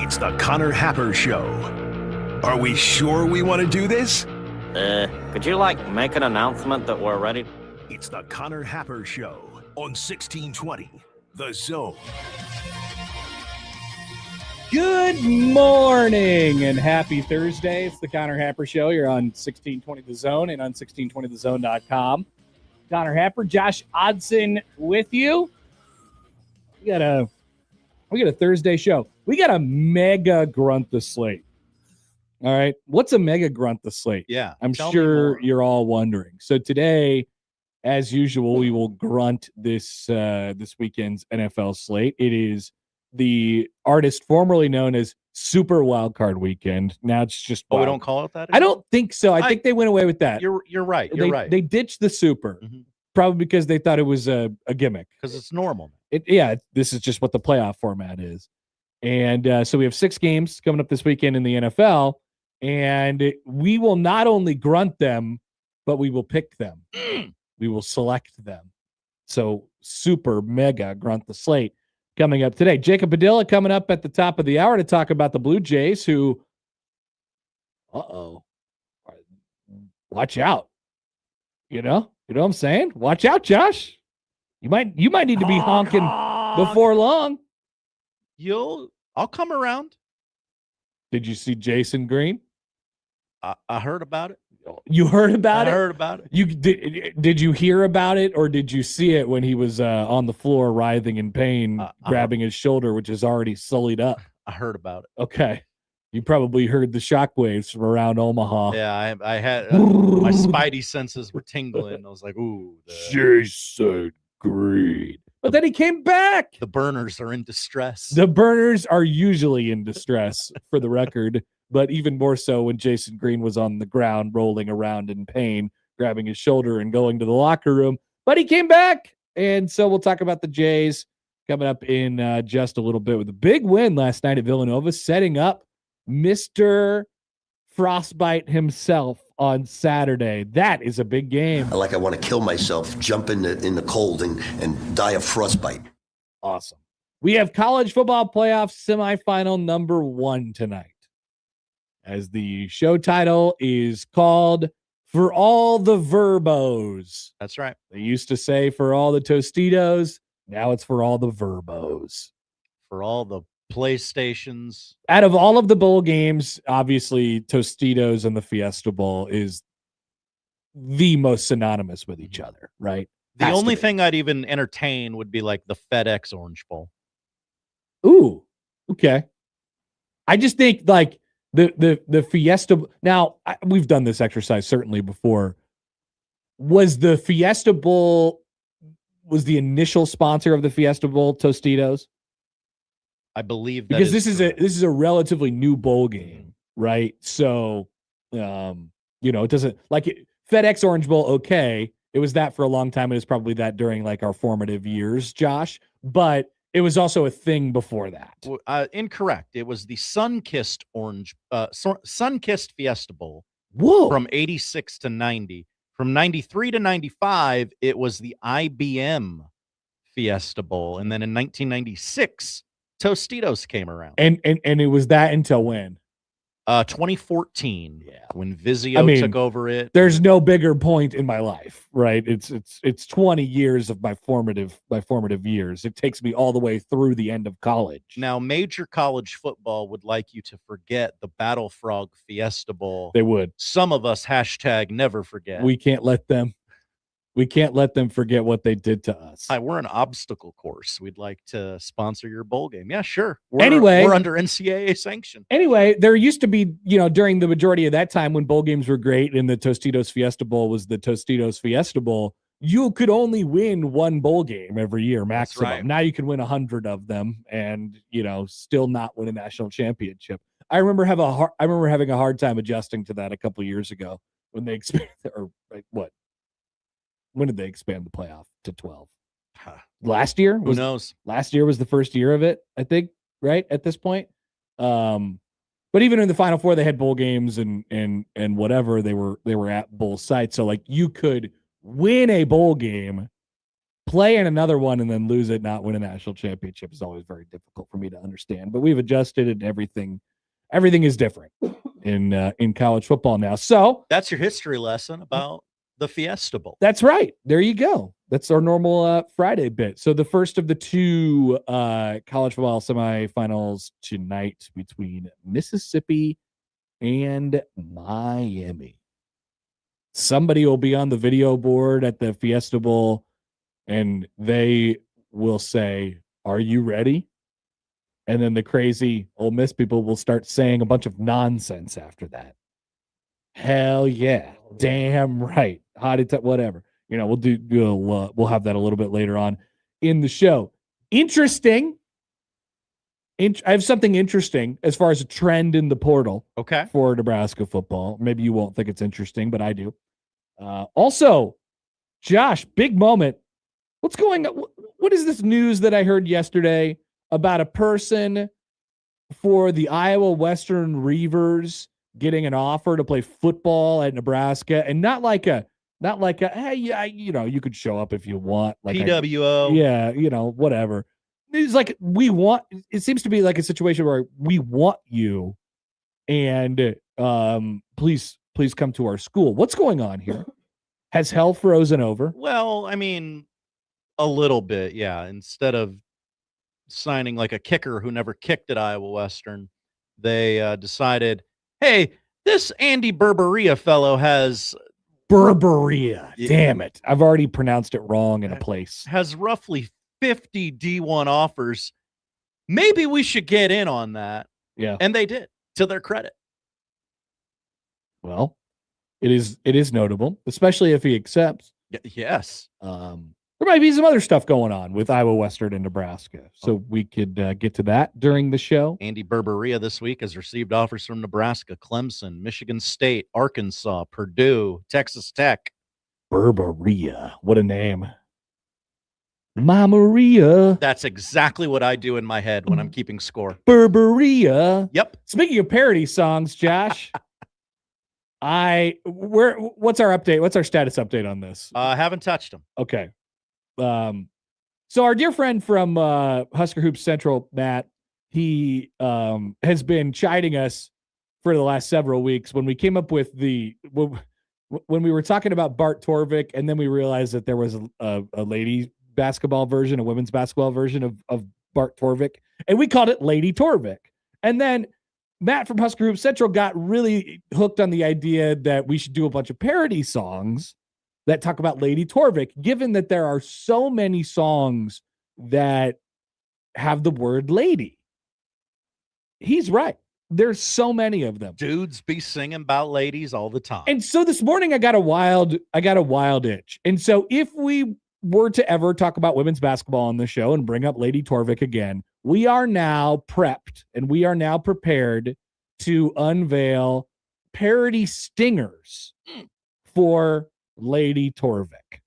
It's the Connor Happer Show. Are we sure we want to do this? Could you, make an announcement that we're ready? It's the Connor Happer Show on 1620, The Zone. Good morning and happy Thursday. It's the Connor Happer Show. You're on 1620 The Zone and on 1620thezone.com. Connor Happer, Josh Odson with you. We got a Thursday show. We got a mega grunt the slate. All right. What's a mega grunt the slate? Yeah. I'm sure you're all wondering. So today, as usual, we will grunt this weekend's NFL slate. It is the artist formerly known as Super Wildcard Weekend. Now it's just we don't call it that anymore? I don't think so. I think they went away with that. You're right. You're right. They ditched the Super, probably because they thought it was a gimmick. Because it's normal. This is just what the playoff format is. And so we have 6 games coming up this weekend in the NFL, and we will not only grunt them, but we will pick them. We will select them. So super mega grunt the slate coming up today. Jacob Padilla coming up at the top of the hour to talk about the Blue Jays, who, watch out. You know what I'm saying? Watch out, Josh. You might need to be honking before long. I'll come around. Did you see Jason Green? I heard about it. You heard about it? I heard about it. You did you hear about it, or did you see it when he was on the floor writhing in pain, grabbing his shoulder, which is already sullied up? I heard about it. Okay. You probably heard the shockwaves from around Omaha. Yeah, I had my spidey senses were tingling. I was like, ooh. Jason Green. But then he came back. The burners are in distress. The burners are usually in distress, for the record, but even more so when Jason Green was on the ground rolling around in pain, grabbing his shoulder and going to the locker room. But he came back. And so we'll talk about the Jays coming up in just a little bit with a big win last night at Villanova, setting up Mr. Frostbite himself on Saturday. That is a big game. I want to kill myself, jump in the cold and die of frostbite. Awesome. We have college football playoff semifinal number 1 tonight, as the show title is called For All the VRBOs. That's right. They used to say for all the Tostitos. Now it's for all the VRBOs. For all the PlayStations. Out of all of the bowl games, obviously Tostitos and the Fiesta Bowl is the most synonymous with each other, right? The only thing I'd even entertain would be like the FedEx Orange Bowl. Ooh, okay. I just think like the Fiesta. Now we've done this exercise certainly before. Was the Fiesta Bowl the initial sponsor of the Fiesta Bowl Tostitos? I believe that because this is a relatively new bowl game, right? So, it doesn't FedEx Orange Bowl. Okay, it was that for a long time. It was probably that during our formative years, Josh. But it was also a thing before that. Incorrect. It was the Sun-Kissed Sun-Kissed Fiesta Bowl. Whoa! From 86 to 90. From 93 to 95, it was the IBM Fiesta Bowl, and then in 1996. Tostitos came around. And it was that until when? 2014. Yeah. When Vizio took over it. There's no bigger point in my life, right? It's 20 years of my formative years. It takes me all the way through the end of college. Now, major college football would like you to forget the Battle Frog Fiesta Bowl. They would. Some of us #never forget. We can't let them. We can't let them forget what they did to us. Hi, we're an obstacle course. We'd like to sponsor your bowl game. Yeah, sure. Anyway, we're under NCAA sanction. Anyway, there used to be, during the majority of that time when bowl games were great and the Tostitos Fiesta Bowl was the Tostitos Fiesta Bowl, you could only win 1 bowl game every year, maximum. Right. Now you can win 100 of them and, still not win a national championship. I remember having a hard time adjusting to that a couple of years ago when they expanded, when did they expand the playoff to 12? Last year? Who knows? Last year was the first year of it, I think, right? At this point. But even in the Final Four, they had bowl games and whatever. They were at bowl sites. So you could win a bowl game play in another one and then lose it, not win a national championship is always very difficult for me to understand. But we've adjusted, and everything is different in college football now. So that's your history lesson about the Fiesta Bowl. That's right. There you go. That's our normal Friday bit. So the first of the two college football semifinals tonight between Mississippi and Miami. Somebody will be on the video board at the Fiesta Bowl, and they will say, "Are you ready?" And then the crazy Ole Miss people will start saying a bunch of nonsense after that. Hell yeah. Damn right. Whatever. We'll have that a little bit later on in the show. Interesting. I have something interesting as far as a trend in the portal. Okay. For Nebraska football. Maybe you won't think it's interesting, but I do. Also, Josh, big moment. What's going on? What is this news that I heard yesterday about a person for the Iowa Western Reavers getting an offer to play football at Nebraska, and not like a hey, you could show up if you want, like PWO, whatever. It's like it seems to be like a situation where we want you, and please come to our school. What's going on here? Has hell frozen over? Well, I mean, a little bit, yeah. Instead of signing like a kicker who never kicked at Iowa Western, they decided, hey, this Andy Berberia fellow has Berberia. Damn it. I've already pronounced it wrong in a place. Has roughly 50 D1 offers. Maybe we should get in on that. Yeah. And they did, to their credit. Well, it is notable, especially if he accepts. Yes. There might be some other stuff going on with Iowa Western and Nebraska, so we could get to that during the show. Andy Berberia this week has received offers from Nebraska, Clemson, Michigan State, Arkansas, Purdue, Texas Tech. Berberia. What a name. Mamaria. That's exactly what I do in my head when I'm keeping score. Berberia. Yep. Speaking of parody songs, Josh, what's our update? What's our status update on this? Haven't touched them. Okay. So our dear friend from Husker Hoops Central, Matt, he has been chiding us for the last several weeks when we came up with when we were talking about Bart Torvik, and then we realized that there was a lady basketball version, a women's basketball version of Bart Torvik, and we called it Lady Torvik. And then Matt from Husker Hoops Central got really hooked on the idea that we should do a bunch of parody songs that talk about Lady Torvik, given that there are so many songs that have the word lady. He's right. There's so many of them. Dudes be singing about ladies all the time. And so this morning I got a wild itch. And so if we were to ever talk about women's basketball on the show and bring up Lady Torvik again, we are now prepped and we are now prepared to unveil parody stingers for Lady Torvik.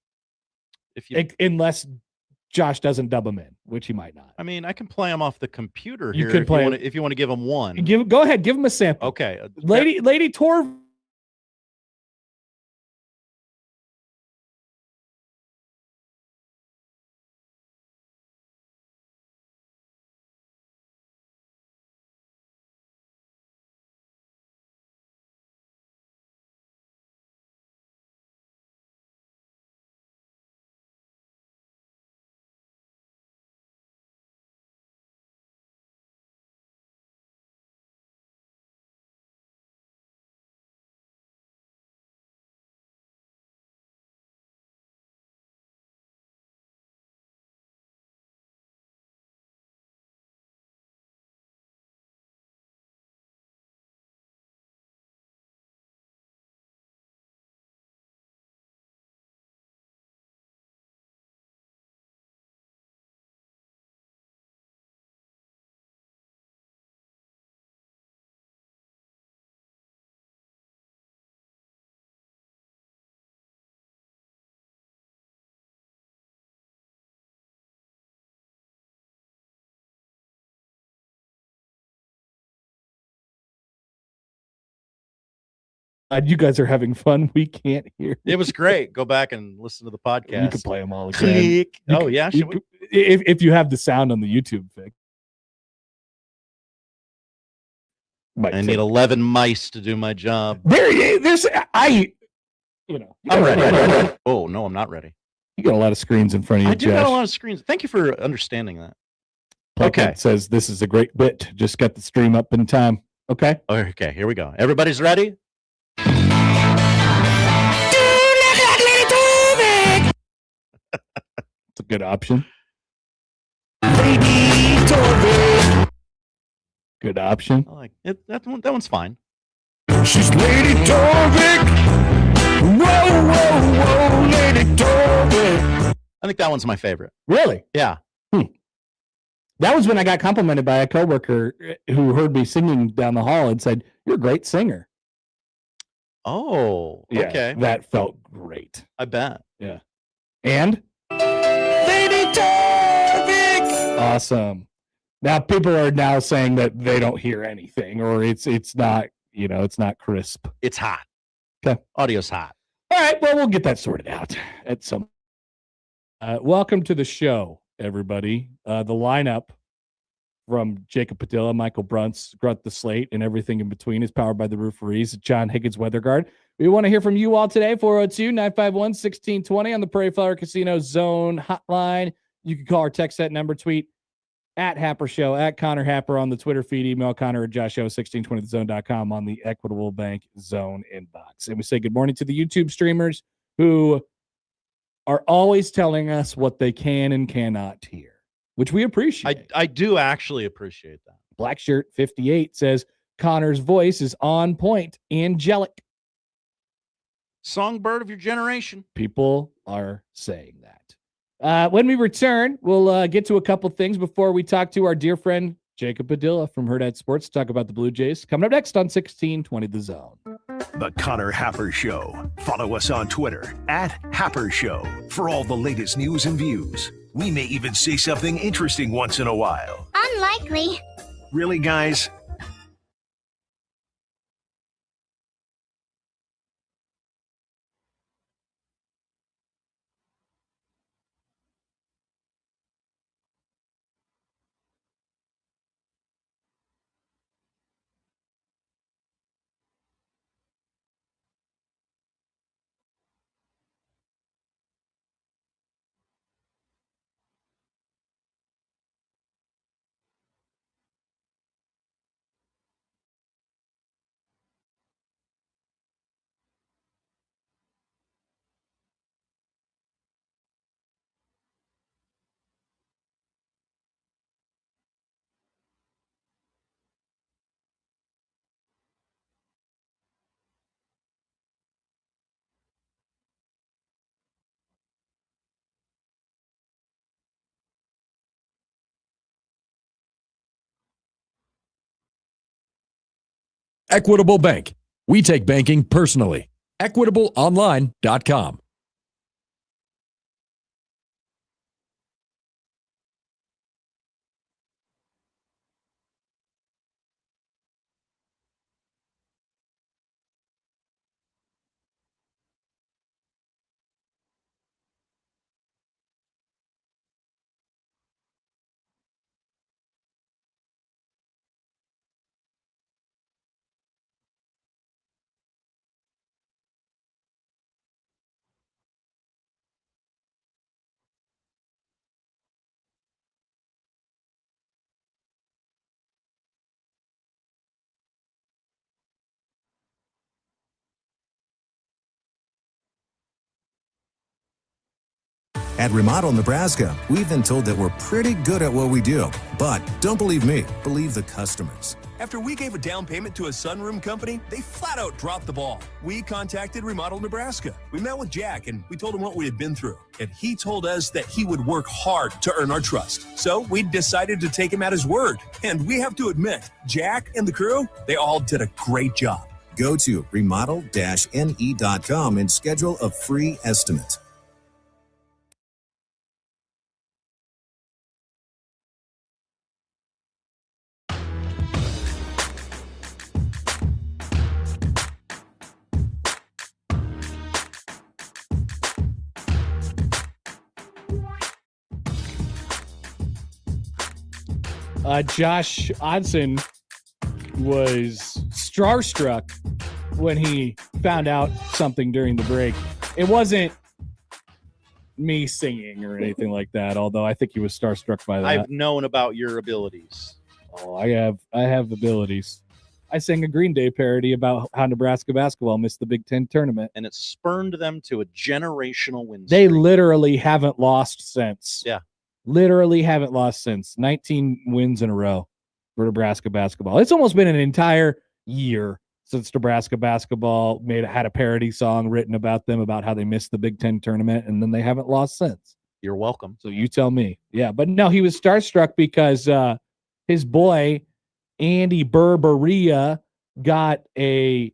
Unless Josh doesn't dub them in, which he might not. I mean, I can play them off the computer here. You could play if you want to give them one. Go ahead, give them a sample. Okay. Lady Torvik. You guys are having fun. We can't hear. It was great. Go back and listen to the podcast. You can play them all again. Click. You Oh, can- yeah. you Should we? can- if you have the sound on the YouTube fix. I need 11 mice to do my job. There's I'm ready. Oh, no, I'm not ready. You got a lot of screens in front of you, I do got Josh. a lot of screens. Thank you for understanding that. Placket Okay. says this is a great bit. Just got the stream up in time. Okay. Okay, here we go. Everybody's ready? It's a good option. Good option. I like it. That one's fine. She's Lady Torvik. Whoa, whoa, whoa, Lady Torvik. I think that one's my favorite. Really? Yeah. That was when I got complimented by a coworker who heard me singing down the hall and said, "You're a great singer." Oh, Yeah, okay. that felt great. I bet. Yeah. And Lady Torvik. awesome. Now people are now saying that they don't hear anything, or it's not, it's not crisp. It's hot. Okay. Audio's hot. All right, well, we'll get that sorted out at some. Welcome to the show, everybody. The lineup from Jacob Padilla, Michael Bruntz, Grunt the Slate, and everything in between is powered by the Rooferees, John Higgins Weather Guard. We want to hear from you all today, 402-951-1620 on the Prairie Flower Casino Zone hotline. You can call or text that number, tweet at Happer Show, at Connor Happer on the Twitter feed, email Connor at joshshow1620thezone.com on the Equitable Bank Zone inbox. And we say good morning to the YouTube streamers who are always telling us what they can and cannot hear, which we appreciate. I do actually appreciate that. Black Shirt 58 says Connor's voice is on point, angelic. Songbird of your generation. People are saying that. When we return, we'll get to a couple things before we talk to our dear friend Jacob Padilla from Herd Ed Sports to talk about the Blue Jays. Coming up next on 1620 The Zone. The Connor Happer Show. Follow us on Twitter at Happer Show for all the latest news and views. We may even say something interesting once in a while. Unlikely. Really, guys? Equitable Bank. We take banking personally. EquitableOnline.com. At Remodel Nebraska, we've been told that we're pretty good at what we do. But don't believe me, believe the customers. After we gave a down payment to a sunroom company, they flat out dropped the ball. We contacted Remodel Nebraska. We met with Jack and we told him what we had been through. And he told us that he would work hard to earn our trust. So we decided to take him at his word. And we have to admit, Jack and the crew, they all did a great job. Go to remodel-ne.com and schedule a free estimate. Josh Odson was starstruck when he found out something during the break. It wasn't me singing or anything like that, although I think he was starstruck by that. I've known about your abilities. Oh, I have abilities. I sang a Green Day parody about how Nebraska basketball missed the Big Ten tournament. And it spurned them to a generational win streak. They literally haven't lost since. Yeah. Literally haven't lost since. 19 wins in a row for Nebraska basketball. It's almost been an entire year since Nebraska basketball had a parody song written about them, about how they missed the Big Ten tournament, and then they haven't lost since. You're welcome. So you tell me. Yeah, but no, he was starstruck because his boy, Andy Berberia, got a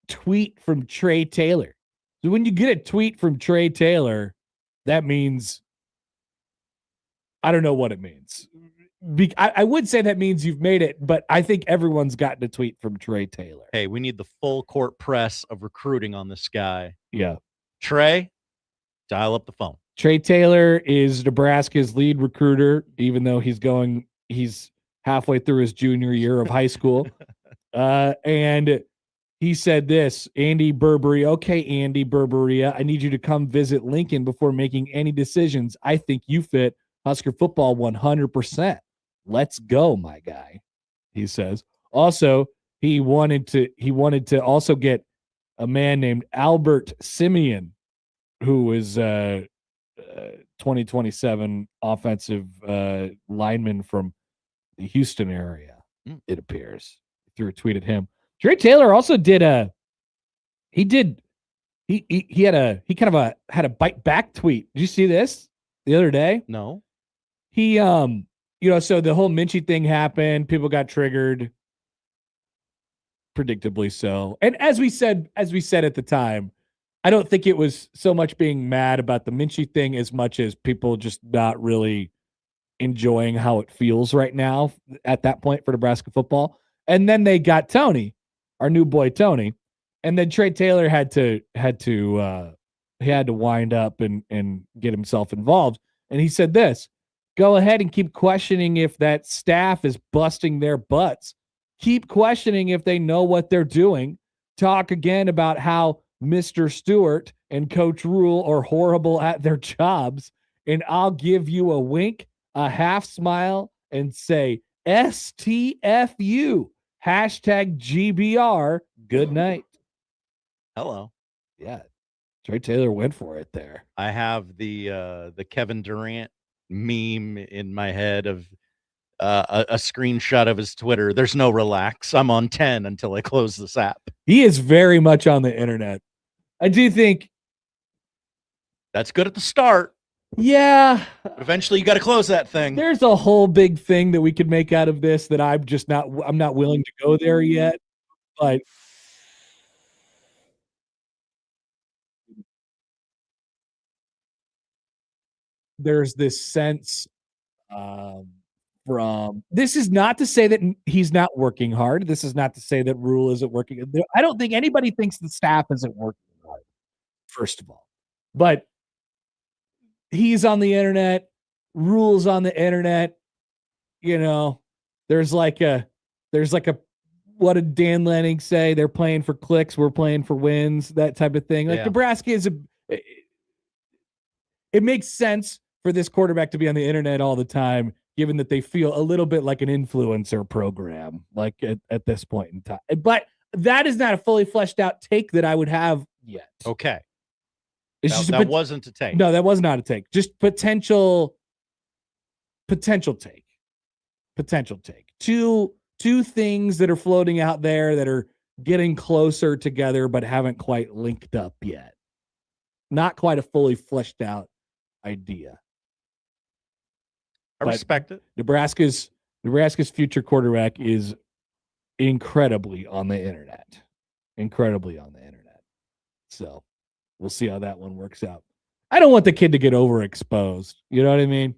tweet from Trey Taylor. So when you get a tweet from Trey Taylor, that means, I don't know what it means. I would say that means you've made it, but I think everyone's gotten a tweet from Trey Taylor. Hey, we need the full court press of recruiting on this guy. Yeah. Trey, dial up the phone. Trey Taylor is Nebraska's lead recruiter, even though he's halfway through his junior year of high school. And he said this, Andy Berberia. Okay, Andy Berberia, I need you to come visit Lincoln before making any decisions. I think you fit Husker football 100%. Let's go, my guy, he says. Also, he wanted to also get a man named Albert Simeon, who is 2027 offensive lineman from the Houston area, it appears. Threw a tweet at him. Trey Taylor also had a bite back tweet. Did you see this the other day? No. He so the whole Minchie thing happened, people got triggered, predictably so. And as we said at the time, I don't think it was so much being mad about the Minchie thing as much as people just not really enjoying how it feels right now at that point for Nebraska football. And then they got Tony, our new boy Tony, and then Trey Taylor had to wind up and get himself involved. And he said this: go ahead and keep questioning if that staff is busting their butts. Keep questioning if they know what they're doing. Talk again about how Mr. Stewart and Coach Rule are horrible at their jobs, and I'll give you a wink, a half smile, and say STFU, #GBR, good night. Hello. Yeah, Trey Taylor went for it there. I have the Kevin Durant meme in my head of a screenshot of his Twitter. There's no relax. I'm on 10 until I close this app. He is very much on the internet. I do think that's good at the start. Yeah. But eventually you got to close that thing. There's a whole big thing that we could make out of this that I'm not willing to go there yet. But there's this sense from, this is not to say that he's not working hard. This is not to say that Rule isn't working. I don't think anybody thinks the staff isn't working hard, first of all. But he's on the internet, Rule's on the internet. You know, there's like a what did Dan Lanning say? They're playing for clicks, we're playing for wins, that type of thing. Like, Nebraska is it makes sense for this quarterback to be on the internet all the time, given that they feel a little bit like an influencer program, like at this point in time. But that is not a fully fleshed out take that I would have yet. Okay. That wasn't a take. No, that was not a take. Just potential take. Two things that are floating out there that are getting closer together but haven't quite linked up yet. Not quite a fully fleshed out idea. I respect it. Nebraska's future quarterback is incredibly on the internet. So we'll see how that one works out. I don't want the kid to get overexposed. You know what I mean?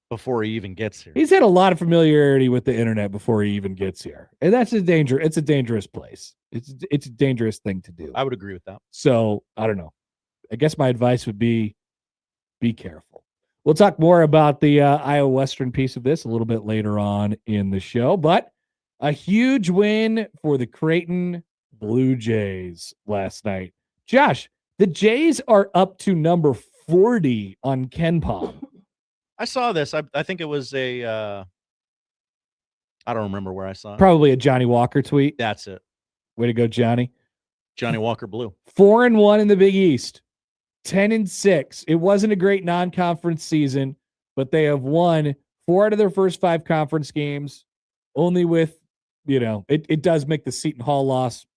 Before he even gets here. He's had a lot of familiarity with the internet before he even gets here. And that's a danger. It's a dangerous place. It's a dangerous thing to do. I would agree with that. So I don't know. I guess my advice would be careful. We'll talk more about the Iowa Western piece of this a little bit later on in the show, but a huge win for the Creighton Blue Jays last night. Josh, the Jays are up to number 40 on KenPom. I saw this. I think it was a I don't remember where I saw it. Probably a Johnny Walker tweet. That's it. Way to go, Johnny. Johnny Walker Blue. 4-1 in the Big East. 10-6. It wasn't a great non-conference season, but they have won 4 out of their first 5 conference games, only with, it does make the Seton Hall loss,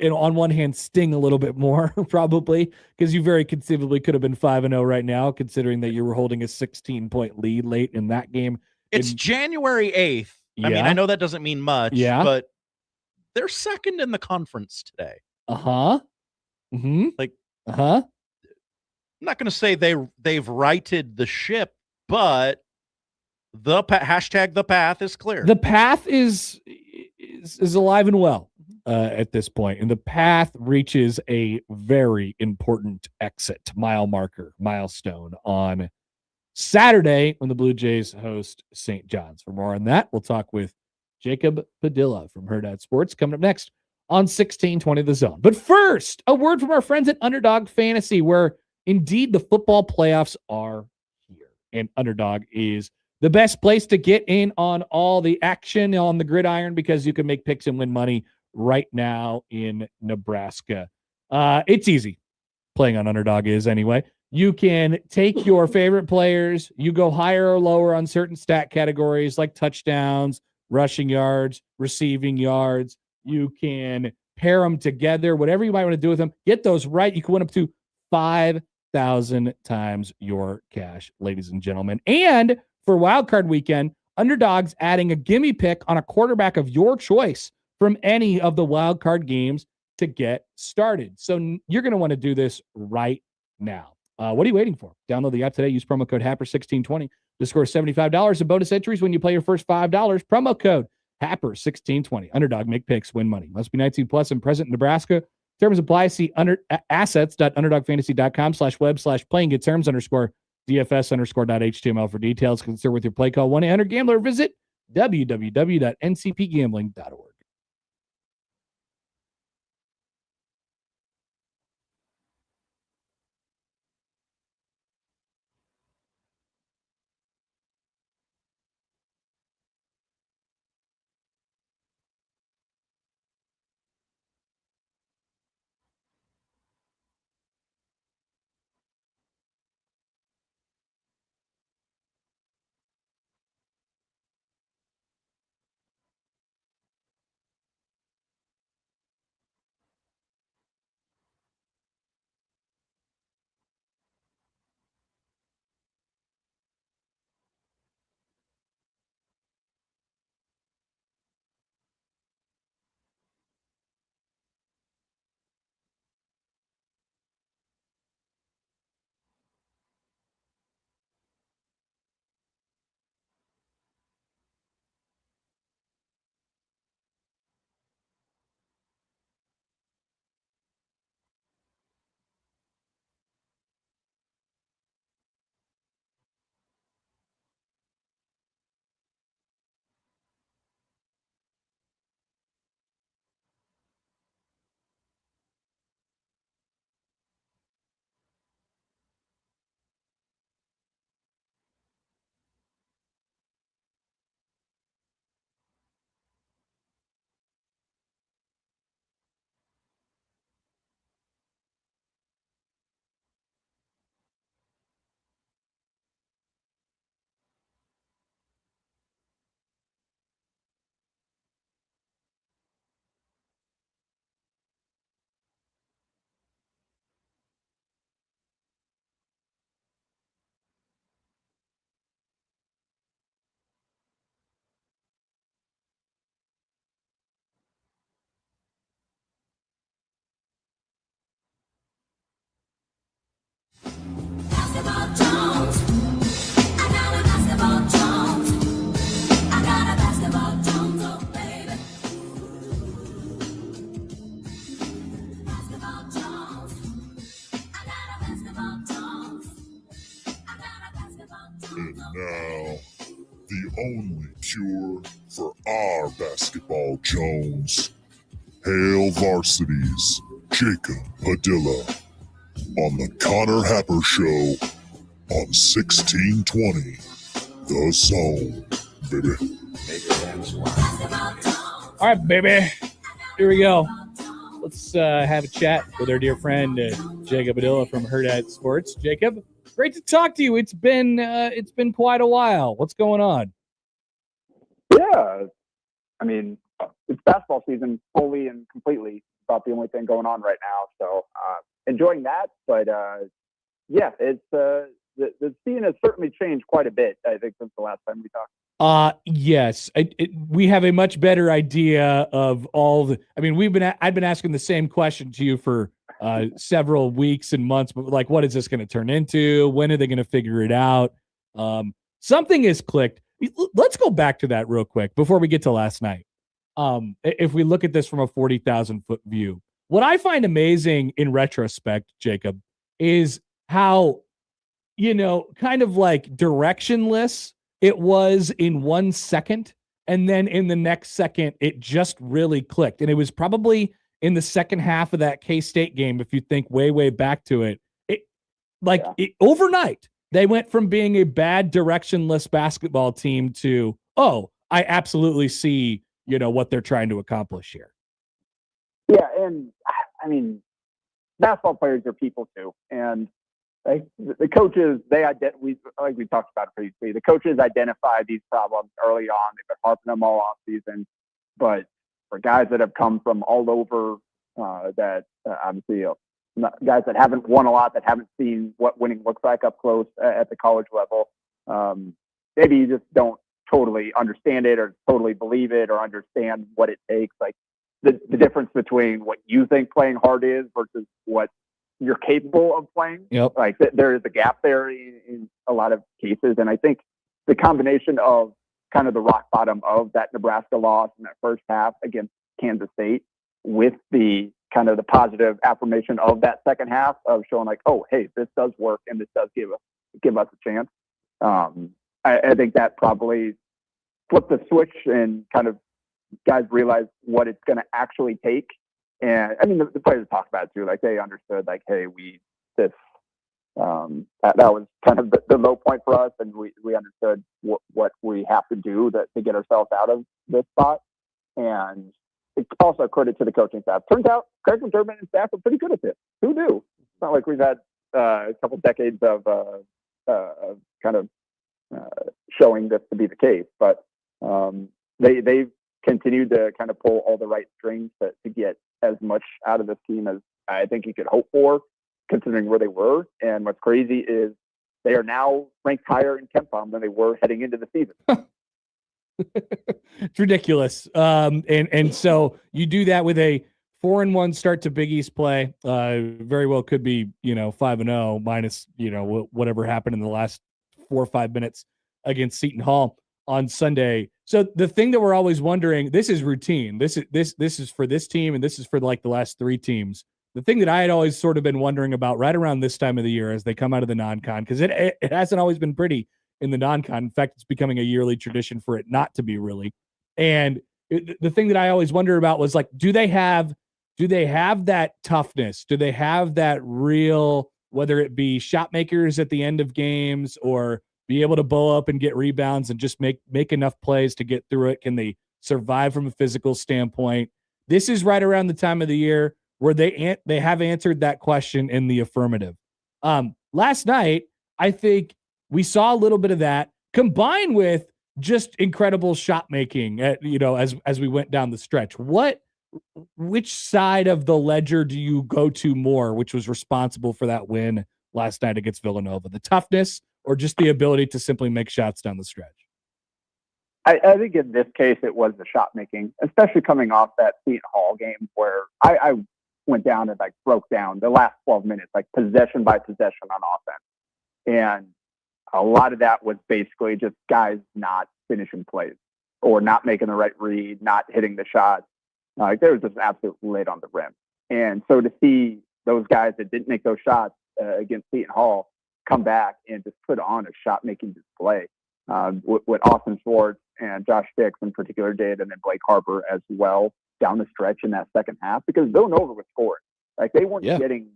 on one hand, sting a little bit more, probably, because you very conceivably could have been 5-0 right now, considering that you were holding a 16-point lead late in that game. It's January 8th. Yeah. I mean, I know that doesn't mean much, but they're second in the conference today. Uh-huh. Mm-hmm. I'm not going to say they've righted the ship, but the path is clear. The path is alive and well at this point, and the path reaches a very important exit milestone on Saturday when the Blue Jays host St. John's. For more on that, we'll talk with Jacob Padilla from Herd at Sports coming up next on 1620 The Zone. But first, a word from our friends at Underdog Fantasy, where indeed the football playoffs are here. And Underdog is the best place to get in on all the action on the gridiron, because you can make picks and win money right now in Nebraska. It's easy. Playing on Underdog is anyway. You can take your favorite players. You go higher or lower on certain stat categories like touchdowns, rushing yards, receiving yards. You can pair them together, whatever you might want to do with them. Get those right. You can win up to 5,000 times your cash, ladies and gentlemen. And for wildcard weekend, Underdog's adding a gimme pick on a quarterback of your choice from any of the wildcard games to get started. So you're going to want to do this right now. What are you waiting for? Download the app today. Use promo code Happer1620 to score $75 in bonus entries when you play your first $5. Promo code Happer1620. Underdog, make picks, win money. Must be 19 plus and present in Nebraska. Terms apply. See assets.underdogfantasy.com/web/playing. Get terms _DFS_.html for details. Consider with your play call 1-800-GAMBLER. Visit www.ncpgambling.org. only cure for our basketball Jones. Hail Varsity's Jacob Padilla on the Connor Happer Show on 1620 The Zone, baby. All right, baby. Here we go. Let's have a chat with our dear friend Jacob Padilla from Herd Sports. Jacob, great to talk to you. It's been quite a while. What's going on? Yeah, I mean, it's basketball season fully and completely. About the only thing going on right now. So enjoying that, but yeah, it's the scene has certainly changed quite a bit. I think since the last time we talked. Yes, we have a much better idea of all the. I mean, I've been asking the same question to you for several weeks and months, but like, what is this going to turn into? When are they going to figure it out? Something has clicked. Let's go back to that real quick before we get to last night. If we look at this from a 40,000-foot view, what I find amazing in retrospect, Jacob, is how, kind of like directionless it was in 1 second. And then in the next second, it just really clicked. And it was probably in the second half of that K-State game, if you think way, way back to it, overnight, they went from being a bad directionless basketball team to, oh, I absolutely see what they're trying to accomplish here. Yeah, and I mean, basketball players are people too, and the coaches we talked about previously. The coaches identify these problems early on. They've been harping them all off season, but for guys that have come from all over, obviously guys that haven't won a lot, that haven't seen what winning looks like up close at the college level, maybe you just don't totally understand it or totally believe it or understand what it takes. Like the difference between what you think playing hard is versus what you're capable of playing. Yep. Like there is a gap there in a lot of cases. And I think the combination of kind of the rock bottom of that Nebraska loss in that first half against Kansas State with the kind of the positive affirmation of that second half of showing like, oh, hey, this does work and this does give us a chance. I think that probably flipped the switch and kind of guys realized what it's going to actually take. And I mean, the players talk about it too. Like they understood, like, hey, that was kind of the low point for us, and we understood what we have to do to get ourselves out of this spot. And it's also a credit to the coaching staff. Turns out Craig McDermott and staff are pretty good at this. Who knew? It's not like we've had a couple decades of kind of showing this to be the case, but they've continued to kind of pull all the right strings to get as much out of this team as I think you could hope for, considering where they were. And what's crazy is they are now ranked higher in KenPom than they were heading into the season. It's ridiculous. And so you do that with a 4-1 start to Big East play. Very well could be 5-0 minus whatever happened in the last 4 or 5 minutes against Seton Hall on Sunday. So the thing that we're always wondering, this is routine. This is for this team, and this is for like the last 3 teams. The thing that I had always sort of been wondering about right around this time of the year as they come out of the non-con, because it hasn't always been pretty in the non-con. In fact, it's becoming a yearly tradition for it not to be really. And the thing that I always wonder about was like, do they have that toughness? Do they have that real, whether it be shot makers at the end of games or be able to bow up and get rebounds and just make enough plays to get through it? Can they survive from a physical standpoint? This is right around the time of the year where they have answered that question in the affirmative. Last night, I think we saw a little bit of that combined with just incredible shot making, as we went down the stretch. Which side of the ledger do you go to more, which was responsible for that win last night against Villanova? The toughness or just the ability to simply make shots down the stretch? I think in this case, it was the shot making, especially coming off that Seton Hall game where I went down and broke down the last 12 minutes, possession by possession on offense. And a lot of that was basically just guys not finishing plays or not making the right read, not hitting the shot. There was just an absolute lid on the rim. And so to see those guys that didn't make those shots against Seton Hall come back and just put on a shot-making display, what Austin Schwartz and Josh Dix in particular did, and then Blake Harper as well down the stretch in that second half, because Villanova was scoring. Like, they weren't getting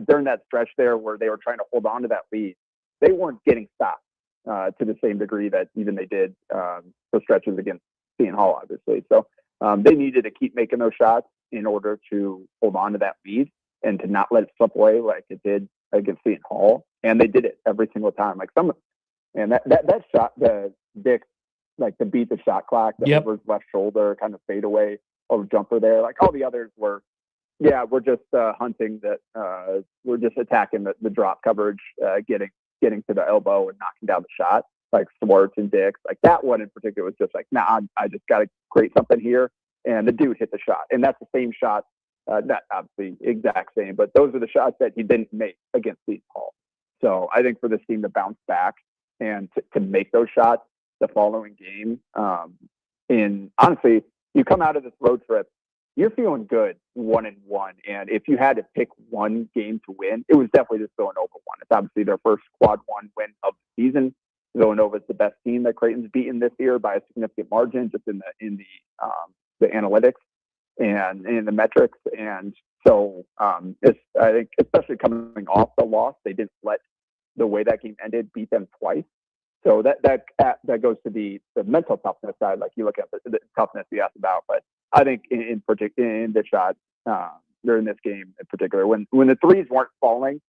during that stretch there where they were trying to hold on to that lead, they weren't getting stopped to the same degree that even they did for stretches against Seton Hall, obviously. So they needed to keep making those shots in order to hold on to that lead and to not let it slip away like it did against Seton Hall. And they did it every single time. Like, and that shot, the Dix, like, to beat the shot clock, over his left shoulder, kind of fade away over jumper there. Like, all the others were, we're just hunting that. We're just attacking the drop coverage, getting to the elbow and knocking down the shot, like Schwartz and Dix. Like, that one in particular was just like, nah, I just got to create something here. And the dude hit the shot. And that's the same shot, not obviously exact same, but those are the shots that he didn't make against Seton Hall. So I think for this team to bounce back and to make those shots the following game, and honestly, you come out of this road trip, you're feeling good 1-1. And if you had to pick one game to win, it was definitely this Villanova one. It's obviously their first quad one win of the season. Villanova is the best team that Creighton's beaten this year by a significant margin, just in the analytics and in the metrics. And so I think, especially coming off the loss, they didn't let the way that game ended beat them twice. So that goes to the mental toughness side. Like, you look at the toughness you asked about, but I think in this shot, during this game in particular, when the threes weren't falling,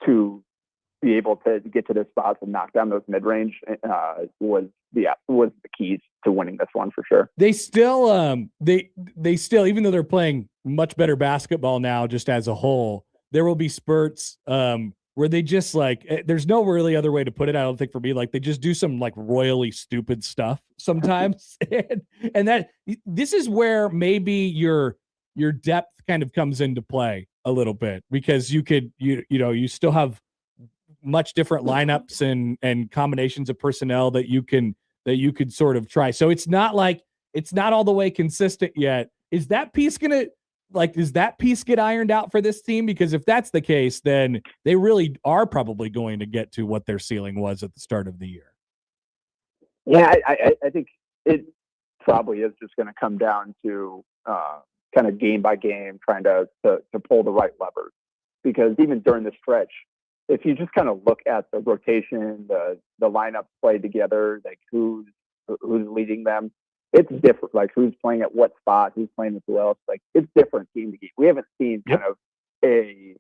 to be able to get to their spots and knock down those mid-range was the keys to winning this one for sure. They still they still, even though they're playing much better basketball now, just as a whole, there will be spurts where they just, like, there's no really other way to put it, I don't think, for me. Like, they just do some, like, royally stupid stuff sometimes. and that this is where maybe your depth kind of comes into play a little bit, because you still have much different lineups and combinations of personnel that you could sort of try. So it's not all the way consistent yet. Is that piece does that piece get ironed out for this team? Because if that's the case, then they really are probably going to get to what their ceiling was at the start of the year. Yeah, I think it probably is just going to come down to kind of game by game, trying to pull the right levers. Because even during the stretch, if you just kind of look at the rotation, the lineups played together, like who's leading them, it's different. Like, who's playing at what spot, who's playing with who else. Like, it's different game to game. We haven't seen kind of a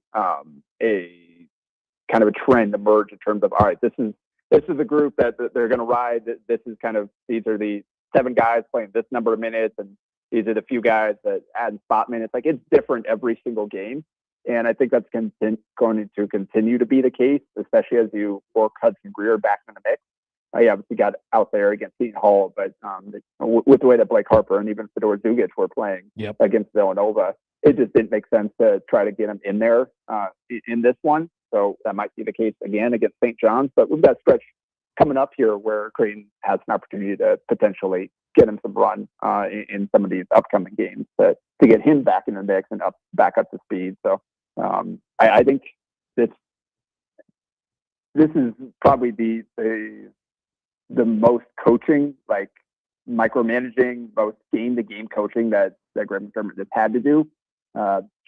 kind of a trend emerge in terms of, all right, this is a group that they're going to ride. This is kind of, these are the 7 guys playing this number of minutes, and these are the few guys that add spot minutes. Like, it's different every single game. And I think that's going to continue to be the case, especially as you work Hudson Greer back in the mix. He obviously got out there against Seton Hall, but with the way that Blake Harper and even Fedor Zugic were playing against Villanova, it just didn't make sense to try to get him in there in this one. So that might be the case again against St. John's. But we've got a stretch coming up here where Creighton has an opportunity to potentially get him some run in some of these upcoming games to get him back in the mix and back up to speed. So I think this is probably the most coaching, like micromanaging, most game-to-game coaching that Greg McDermott has had to do,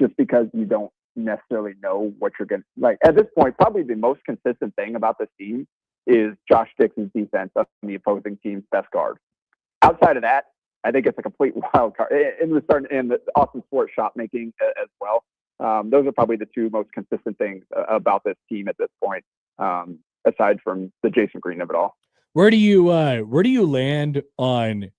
just because you don't necessarily know what you're going to, like, at this point, probably the most consistent thing about this team is Josh Dixon's defense of the opposing team's best guard. Outside of that, I think it's a complete wild card. And the Austin Sports shot making as well. Those are probably the two most consistent things about this team at this point, aside from the Jason Green of it all. Where do you land on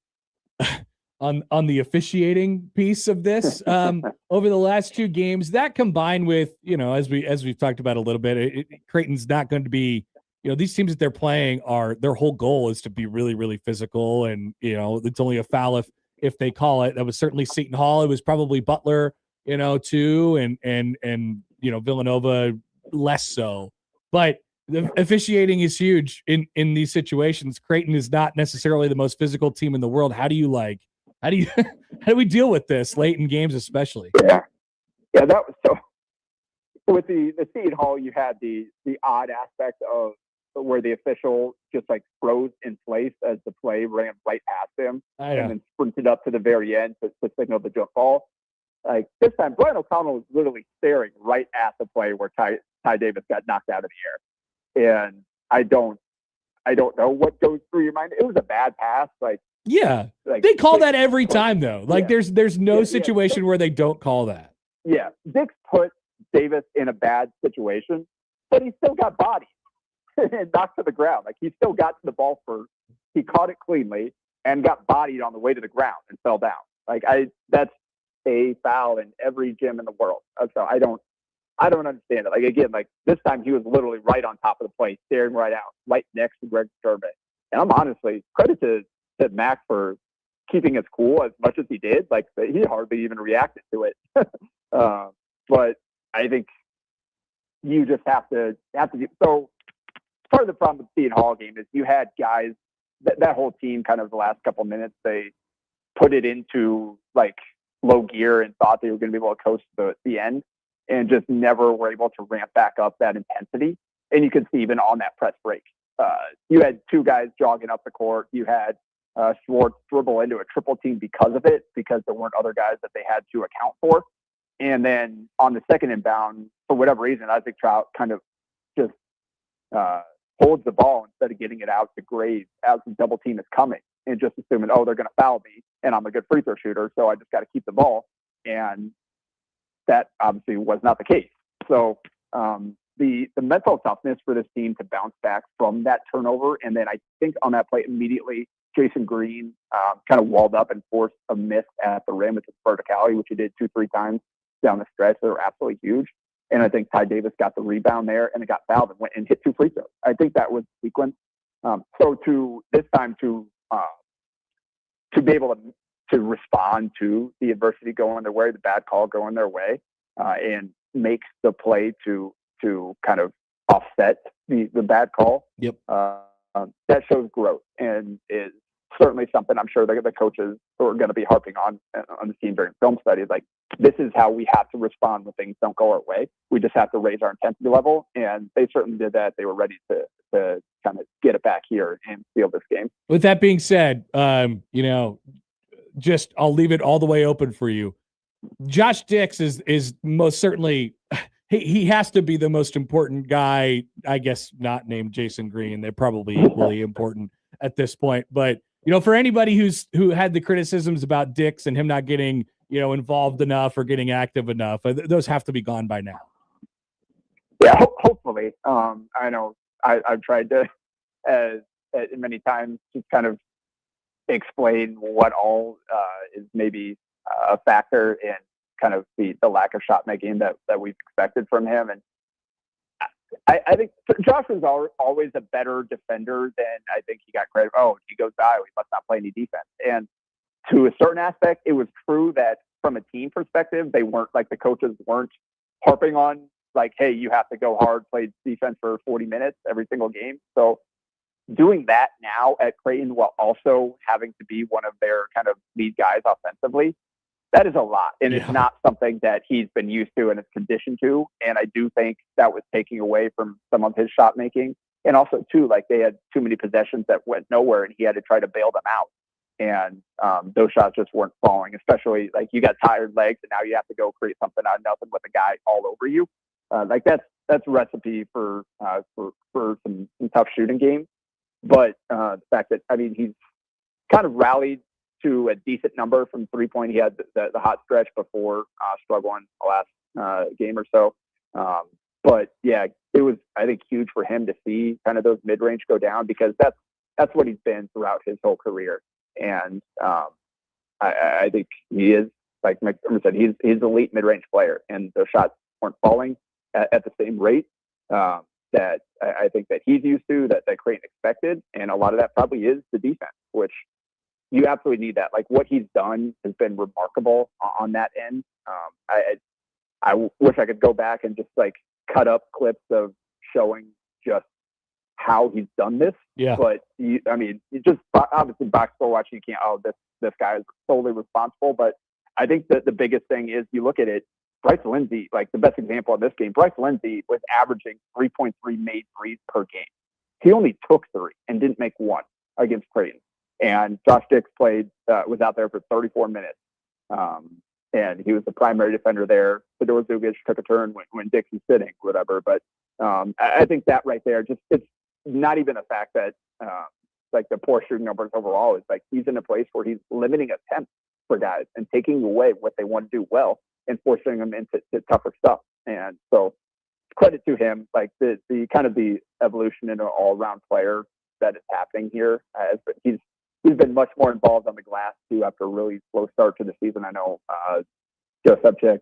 the officiating piece of this over the last 2 games? That combined with, as we've talked about a little bit, Creighton's not going to be, these teams that they're playing their whole goal is to be really, really physical, and it's only a foul if they call it. That was certainly Seton Hall. It was probably Butler, too, and Villanova less so, but the officiating is huge in these situations. Creighton is not necessarily the most physical team in the world. How do we deal with this late in games, especially? Yeah, that was so. With the Seton Hall, you had the odd aspect of where the official just like froze in place as the play ran right past him and then sprinted up to the very end to signal the jump ball. Like this time, Brian O'Connell was literally staring right at the play where Ty Davis got knocked out of the air. And I don't know what goes through your mind. It was a bad pass. Like they call that every time though. Like there's no situation where they don't call that. Yeah, Dix put Davis in a bad situation, but he still got bodied and knocked to the ground. Like he still got to the ball first. He caught it cleanly and got bodied on the way to the ground and fell down. Like that's a foul in every gym in the world. So I don't understand it. Like again, like this time he was literally right on top of the plate, staring right out, right next to Greg Sturbe. And I'm honestly credit to Mac for keeping his cool as much as he did. Like he hardly even reacted to it. But I think you just have to do. So part of the problem with the Seton Hall game is you had guys that whole team kind of the last couple of minutes, they put it into like low gear and thought they were going to be able to coast the end and just never were able to ramp back up that intensity. And you could see even on that press break, you had two guys jogging up the court. You had Schwartz dribble into a triple team because of it, because there weren't other guys that they had to account for. And then on the second inbound, for whatever reason, Isaac Trout kind of just holds the ball instead of getting it out to Graves as the double team is coming and just assuming, oh, they're going to foul me and I'm a good free throw shooter, so I just got to keep the ball. And that obviously was not the case. So the mental toughness for this team to bounce back from that turnover, and then I think on that play immediately, Jason Green kind of walled up and forced a miss at the rim with his verticality, which he did 2-3 times down the stretch. They were absolutely huge. And I think Ty Davis got the rebound there and it got fouled and went and hit 2 free throws. I think that was the sequence. So to this time to be able to respond to the adversity going their way, the bad call going their way, and make the play to kind of offset the bad call. Yep. That shows growth and is certainly something I'm sure the coaches are going to be harping on the team during film studies. Like, this is how we have to respond when things don't go our way. We just have to raise our intensity level, and they certainly did that. They were ready to kind of get it back here and seal this game. With that being said, just I'll leave it all the way open for you. Josh Dix is most certainly he has to be the most important guy, I guess, not named Jason Green. They're probably equally important at this point. But for anybody who had the criticisms about Dix and him not getting involved enough or getting active enough, those have to be gone by now. Yeah, hopefully. I know I've tried to many times to kind of explain what all is maybe a factor in kind of the lack of shot making that we've expected from him. And I think Josh was always a better defender than I think he got credit. Oh, he goes to Iowa, he must not play any defense. And to a certain aspect, it was true that from a team perspective, they weren't like the coaches weren't harping on like, hey, you have to go hard, play defense for 40 minutes every single game. So doing that now at Creighton while also having to be one of their kind of lead guys offensively, that is a lot. And it's not something that he's been used to and is conditioned to. And I do think that was taking away from some of his shot making. And also, too, like they had too many possessions that went nowhere and he had to try to bail them out. And those shots just weren't falling, especially like you got tired legs and now you have to go create something out of nothing with a guy all over you. Like that's a recipe for some tough shooting games. But the fact that, I mean, he's kind of rallied to a decent number from 3-point. He had the hot stretch before struggling the last game or so. But yeah, it was, I think, huge for him to see kind of those mid-range go down because that's what he's been throughout his whole career. And I think he is, like Mike said, he's elite mid-range player, and those shots weren't falling at the same rate that I think that he's used to, that Creighton expected. And a lot of that probably is the defense, which you absolutely need that. Like what he's done has been remarkable on that end. I wish I could go back and just like cut up clips of showing just how he's done this. Yeah. But you just obviously box score watching, you can't, this guy is solely responsible. But I think that the biggest thing is you look at it, Bryce Lindsey, like the best example of this game, Bryce Lindsey was averaging 3.3 made threes per game. he only took 3 and didn't make 1 against Creighton. And Josh Dix was out there for 34 minutes. And he was the primary defender there. Fedor Zugic took a turn when Dix was sitting, whatever. But I think that right there, it's not even the fact that like the poor shooting numbers overall. It's like he's in a place where he's limiting attempts for guys and taking away what they want to do well and forcing them into tougher stuff. And so credit to him, like the kind of the evolution into an all-around player that is happening here. But he's been much more involved on the glass too after a really slow start to the season. I know Joe Subcheck,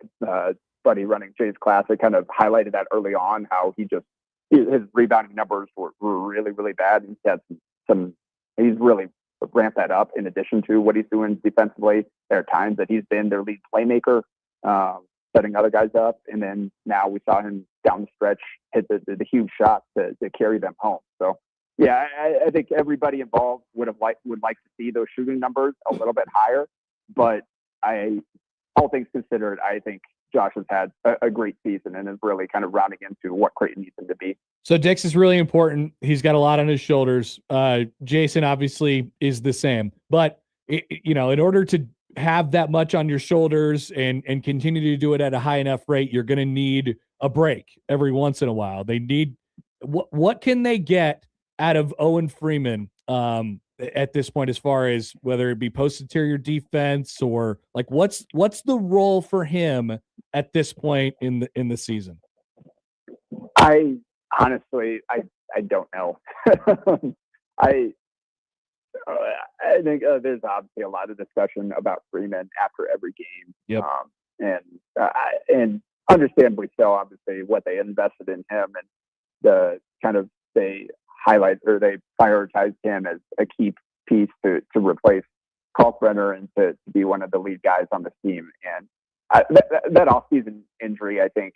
buddy running Jay's Classic, kind of highlighted that early on, how his rebounding numbers were really, really bad. He's had he's really ramped that up in addition to what he's doing defensively. There are times that he's been their lead playmaker, setting other guys up. And then now we saw him down the stretch hit the huge shot to carry them home. So yeah, I think everybody involved would like to see those shooting numbers a little bit higher, but all things considered, I think Josh has had a great season and is really kind of rounding into what Creighton needs him to be. So Dix is really important. He's got a lot on his shoulders. Jason obviously is the same, but in order to have that much on your shoulders and continue to do it at a high enough rate, you're going to need a break every once in a while. They need what can they get out of Owen Freeman at this point, as far as whether it be post-interior defense or like what's the role for him at this point in the season? I honestly don't know. I think there's obviously a lot of discussion about Freeman after every game. Yep. And understandably so, obviously what they invested in him and the kind of they prioritized him as a key piece to replace Kalkbrenner and to be one of the lead guys on the team. And that off-season injury, I think,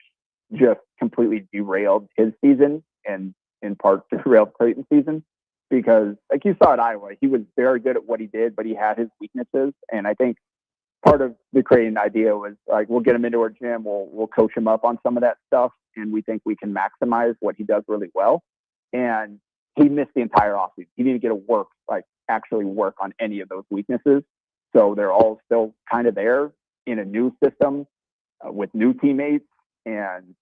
just completely derailed his season and in part derailed Creighton's season, because like you saw at Iowa, he was very good at what he did, but he had his weaknesses. And I think part of the Creighton idea was like, we'll get him into our gym, we'll coach him up on some of that stuff, and we think we can maximize what he does really well. And he missed the entire offseason. He didn't get to actually work on any of those weaknesses. So they're all still kind of there in a new system with new teammates and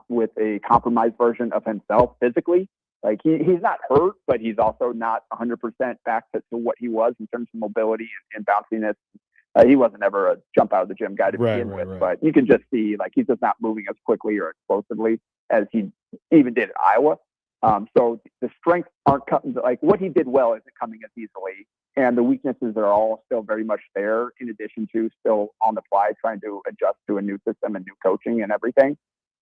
with a compromised version of himself physically. Like he's not hurt, but he's also not 100% back to what he was in terms of mobility and bounciness. He wasn't ever a jump out of the gym guy to begin with, but you can just see like he's just not moving as quickly or explosively as he even did at Iowa. So the strengths aren't coming, like what he did well isn't coming as easily. And the weaknesses are all still very much there, in addition to still on the fly, trying to adjust to a new system and new coaching and everything.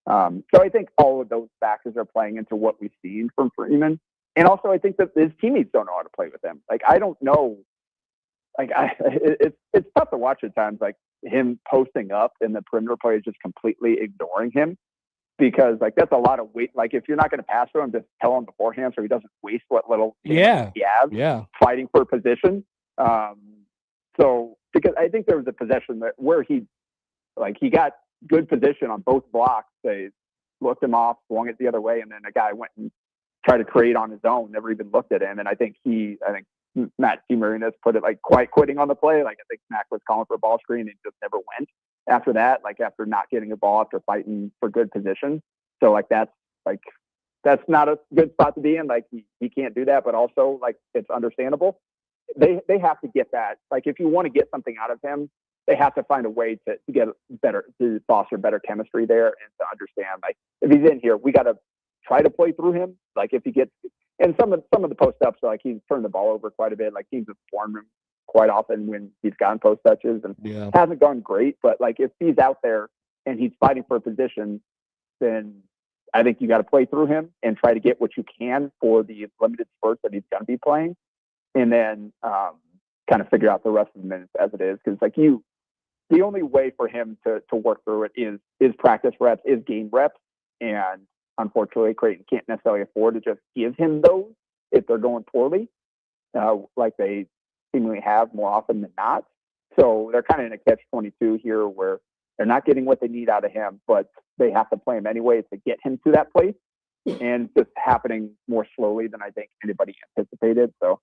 So I think all of those factors are playing into what we've seen from Freeman. And also I think that his teammates don't know how to play with him. Like, I don't know, like it's tough to watch at times, like him posting up and the perimeter players just completely ignoring him. Because like that's a lot of weight. Like if you're not going to pass to him, just tell him beforehand so he doesn't waste what little he has fighting for position. So because I think there was a possession where he got good position on both blocks. They looked him off, swung it the other way, and then a guy went and tried to create on his own, never even looked at him. And I think Matt DeMarinis put it like quiet quitting on the play. Like I think Mac was calling for a ball screen and just never went after that, like after not getting a ball after fighting for good position. So that's not a good spot to be in. Like he can't do that, but also like it's understandable. They have to get that. Like if you want to get something out of him, they have to find a way to get better, to foster better chemistry there and to understand like if he's in here, we got to try to play through him. Like if he gets, and some of the post ups, like he's turned the ball over quite a bit. Like teams have swarmed him quite often when he's gotten post touches and hasn't gone great. But like if he's out there and he's fighting for a position, then I think you got to play through him and try to get what you can for the limited spurts that he's going to be playing, and then kind of figure out the rest of the minutes as it is. Because like the only way for him to work through it is practice reps, is game reps, and unfortunately Creighton can't necessarily afford to just give him those if they're going poorly, like they seemingly have more often than not. So they're kind of in a catch-22 here where they're not getting what they need out of him, but they have to play him anyway to get him to that place. and it's just happening more slowly than I think anybody anticipated. So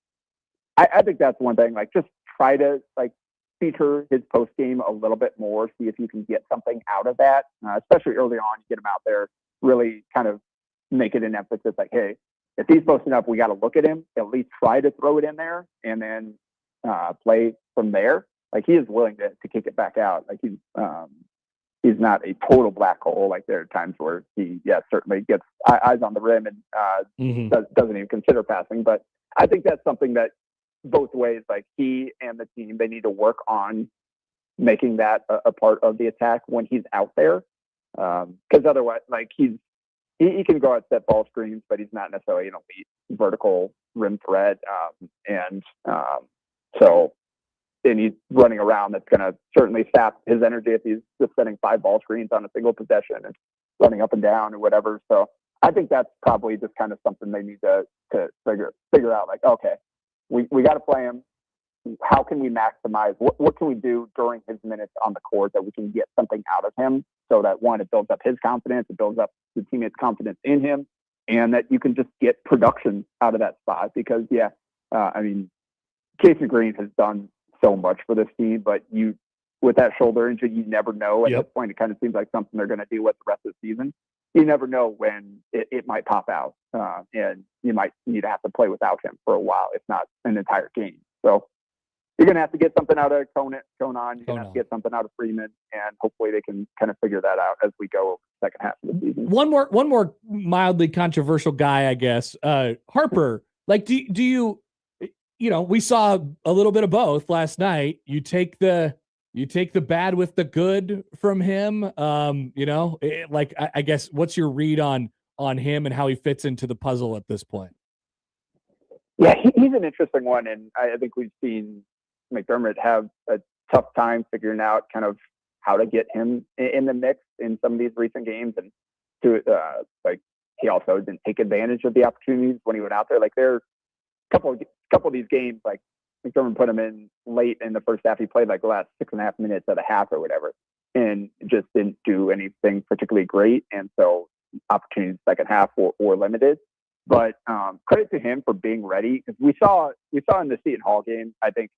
I think that's one thing. Like, just try to feature his post game a little bit more. See if you can get something out of that, especially early on. Get him out there, really kind of make it an emphasis. Like, hey, if he's posting up, we got to look at him. At least try to throw it in there, and then play from there. Like, he is willing to kick it back out. Like, he's not a total black hole. Like, there are times where he, certainly gets eyes on the rim and doesn't even consider passing. But I think that's something that both ways, like, he and the team, they need to work on making that a part of the attack when he's out there. Because otherwise, like, he can go out set ball screens, but he's not necessarily an elite vertical rim threat. So and he's running around, that's going to certainly sap his energy if he's just setting 5 ball screens on a single possession and running up and down or whatever. So I think that's probably just kind of something they need to figure out. Like, okay, we got to play him. How can we maximize? What can we do during his minutes on the court that we can get something out of him, so that, one, it builds up his confidence, it builds up the teammates' confidence in him, and that you can just get production out of that spot. Because, I mean, Jason Green has done so much for this team, but with that shoulder injury, you never know. At this point, it kind of seems like something they're going to deal with the rest of the season. You never know when it might pop out, and you might need to have to play without him for a while, if not an entire game. So you're going to have to get something out of Conan. You're going to have to get something out of Freeman, and hopefully they can kind of figure that out as we go second half of the season. One more mildly controversial guy, I guess. Harper, like, do you, we saw a little bit of both last night. You take the bad with the good from him. I guess, what's your read on him and how he fits into the puzzle at this point? Yeah, he's an interesting one, and I think we've seen McDermott have a tough time figuring out kind of how to get him in the mix in some of these recent games, and he also didn't take advantage of the opportunities when he went out there. Like, there are a couple of these games, like, McDermott put him in late in the first half. He played like the last 6.5 minutes of the half or whatever, and just didn't do anything particularly great. And so opportunities second half were limited. But credit to him for being ready, because we saw in the Seton Hall game, I think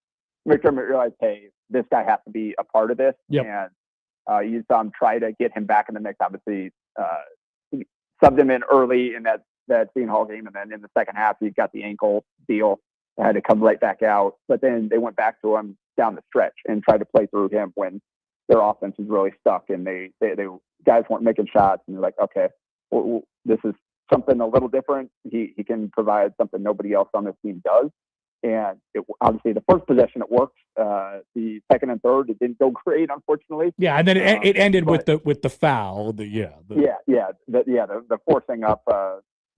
McDermott realized, hey, this guy has to be a part of this. Yep. And you saw him try to get him back in the mix. Obviously, he subbed him in early in that Seton Hall game, and then in the second half, he got the ankle deal. Had to come right back out, but then they went back to him down the stretch and tried to play through him when their offense was really stuck and they guys weren't making shots, and they're like, okay, well, this is something a little different. He can provide something nobody else on this team does, and obviously the first possession it worked. The second and third, it didn't go great, unfortunately. Yeah, and then it ended with the foul. The forcing up.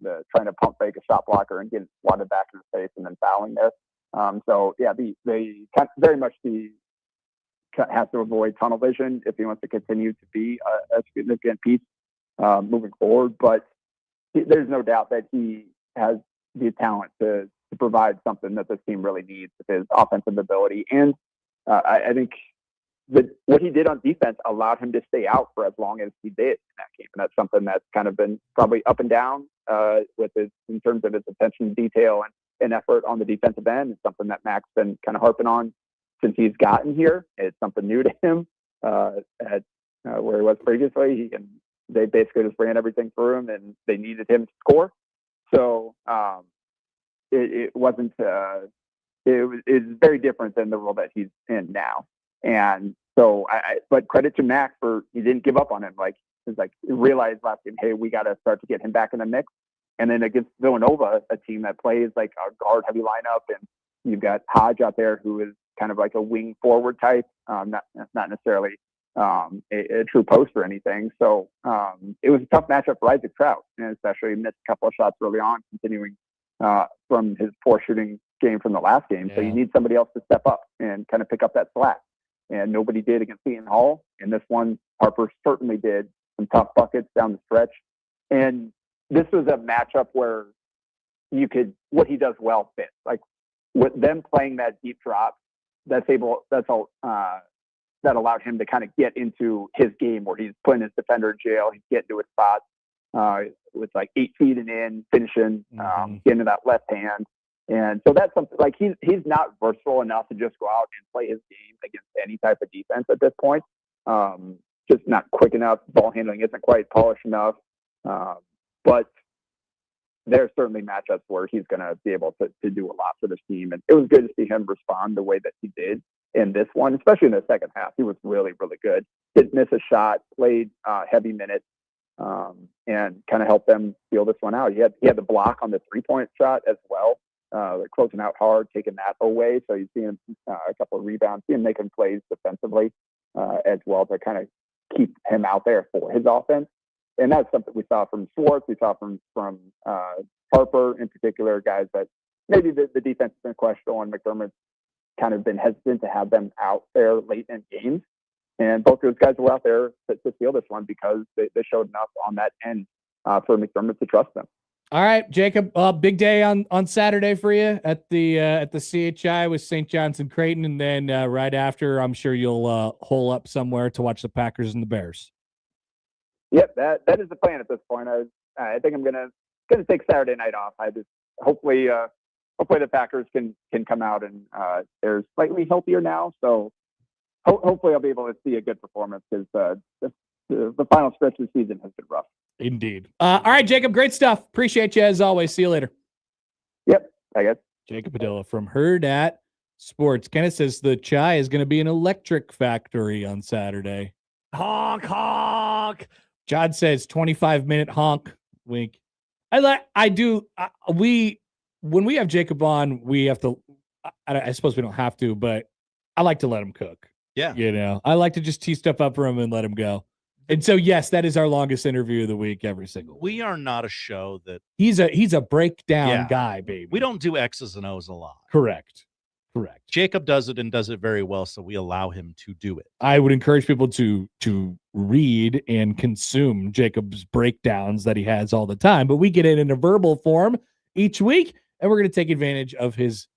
The trying to pump fake a shot blocker and get swatted back in the face and then fouling there. Very much has to avoid tunnel vision if he wants to continue to be a significant piece moving forward. But there's no doubt that he has the talent to provide something that this team really needs with his offensive ability. And I think what he did on defense allowed him to stay out for as long as he did in that game. And that's something that's kind of been probably up and down in terms of his attention to detail and effort on the defensive end. It's something that Mac's been kind of harping on since he's gotten here. It's something new to him where he was previously. They basically just ran everything through him, and they needed him to score. So it wasn't. It's very different than the role that he's in now. And so, but credit to Mac for he didn't give up on him. Like, he realized last game, hey, we got to start to get him back in the mix. And then against Villanova, a team that plays like a guard heavy lineup, and you've got Hodge out there who is kind of like a wing forward type, not necessarily a true post or anything. So it was a tough matchup for Isaac Trout, and especially missed a couple of shots early on, continuing from his poor shooting game from the last game. Yeah. So you need somebody else to step up and kind of pick up that slack. And nobody did against Seton Hall. And this one, Harper certainly did some tough buckets down the stretch. And this was a matchup where what he does well fits. Like, with them playing that deep drop, that allowed him to kind of get into his game where he's putting his defender in jail. He's getting to his spots. with like 8 feet and in, finishing, getting to that left hand. And so that's something like he's not versatile enough to just go out and play his game against any type of defense at this point. Just not quick enough. Ball handling isn't quite polished enough. But there are certainly matchups where he's going to be able to do a lot for this team. And it was good to see him respond the way that he did in this one, especially in the second half. He was really, really good. Didn't miss a shot, played heavy minutes, and kind of helped them feel this one out. He had the block on the 3-point shot as well, closing out hard, taking that away. So you see him a couple of rebounds, see him making plays defensively as well to kind of keep him out there for his offense. And that's something we saw from Schwartz. We saw from Harper in particular, guys that maybe the defense has been questionable, and McDermott's kind of been hesitant to have them out there late in games. And both those guys were out there to steal this one because they showed enough on that end for McDermott to trust them. All right, Jacob, big day on Saturday for you at the CHI with St. John's and Creighton. And then right after, I'm sure you'll hole up somewhere to watch the Packers and the Bears. Yep, that is the plan at this point. I think I'm gonna take Saturday night off. I just hopefully the Packers can come out and they're slightly healthier now, so hopefully I'll be able to see a good performance because the final stretch of the season has been rough. Indeed. All right, Jacob, great stuff. Appreciate you as always. See you later. Yep, I guess. Jacob Padilla from Herd at Sports. Kenneth says the Chai is going to be an electric factory on Saturday. Honk, honk. John says 25-minute honk. Wink. When we have Jacob on, we have to, I suppose we don't have to, but I like to let him cook. Yeah. You know, I like to just tee stuff up for him and let him go. And so, yes, that is our longest interview of the week every single week. We are not a show that he's a breakdown guy, baby. We don't do X's and O's a lot. Correct. Jacob does it and does it very well, so we allow him to do it. I would encourage people to read and consume Jacob's breakdowns that he has all the time, but we get it in a verbal form each week, and we're going to take advantage of his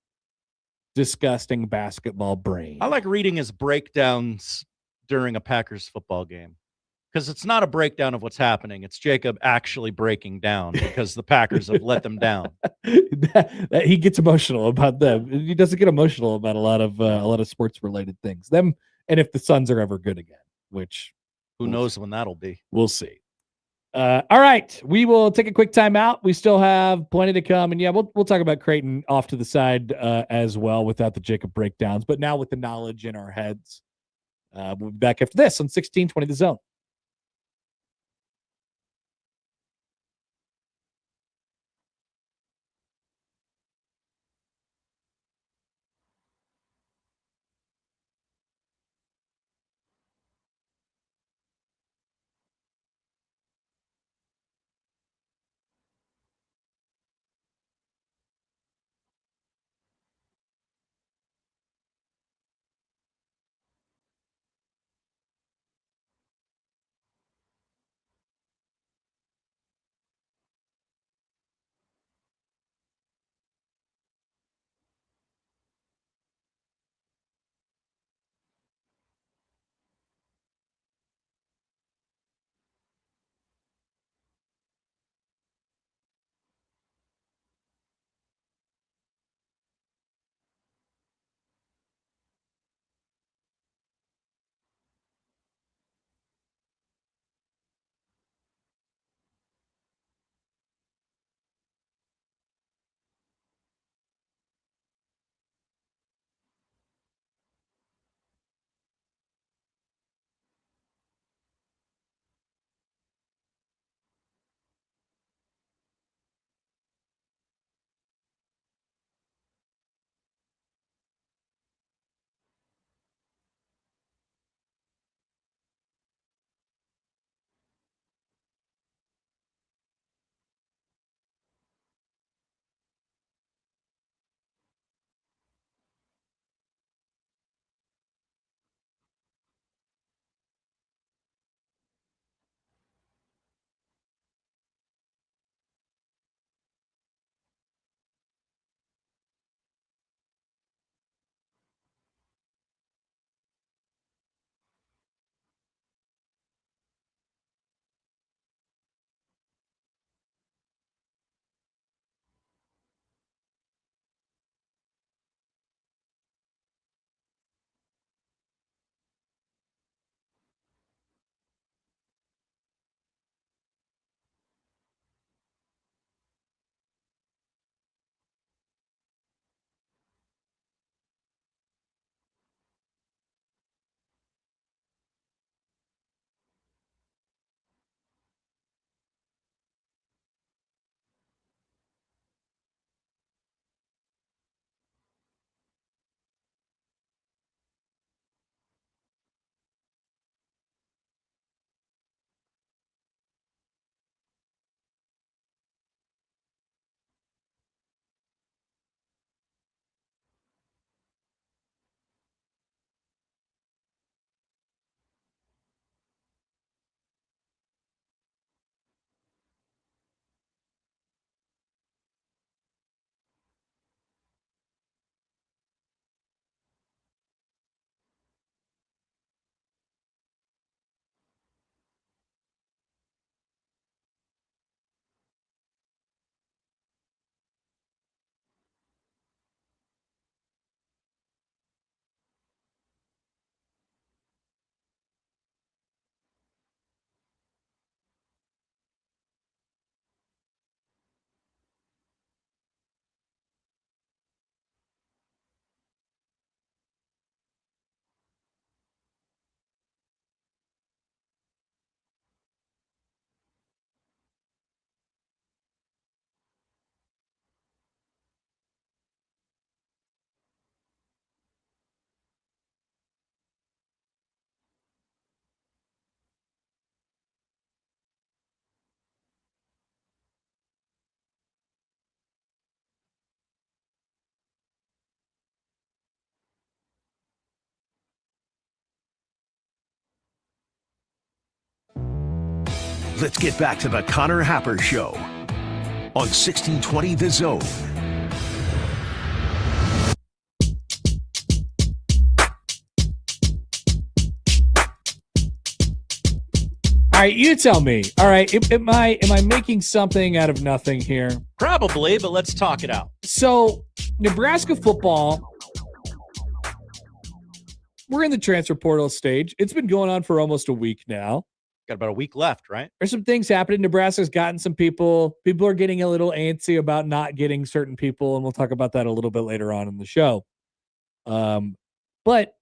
disgusting basketball brain. I like reading his breakdowns during a Packers football game because it's not a breakdown of what's happening. It's Jacob actually breaking down because the Packers have let them down. He gets emotional about them. He doesn't get emotional about a lot of sports related things. Them, and if the Suns are ever good again, which who knows when that'll be. We'll see. All right, we will take a quick time out. We still have plenty to come, and we'll talk about Creighton off to the side as well without the Jacob breakdowns, but now with the knowledge in our heads. We'll be back after this on 1620 The Zone. Let's get back to the Connor Happer Show on 1620 The Zone. All right, you tell me. All right, am I making something out of nothing here? Probably, but let's talk it out. So, Nebraska football, we're in the transfer portal stage. It's been going on for almost a week now. Got about a week left, right? There's some things happening. Nebraska's gotten some people. People are getting a little antsy about not getting certain people, and we'll talk about that a little bit later on in the show. But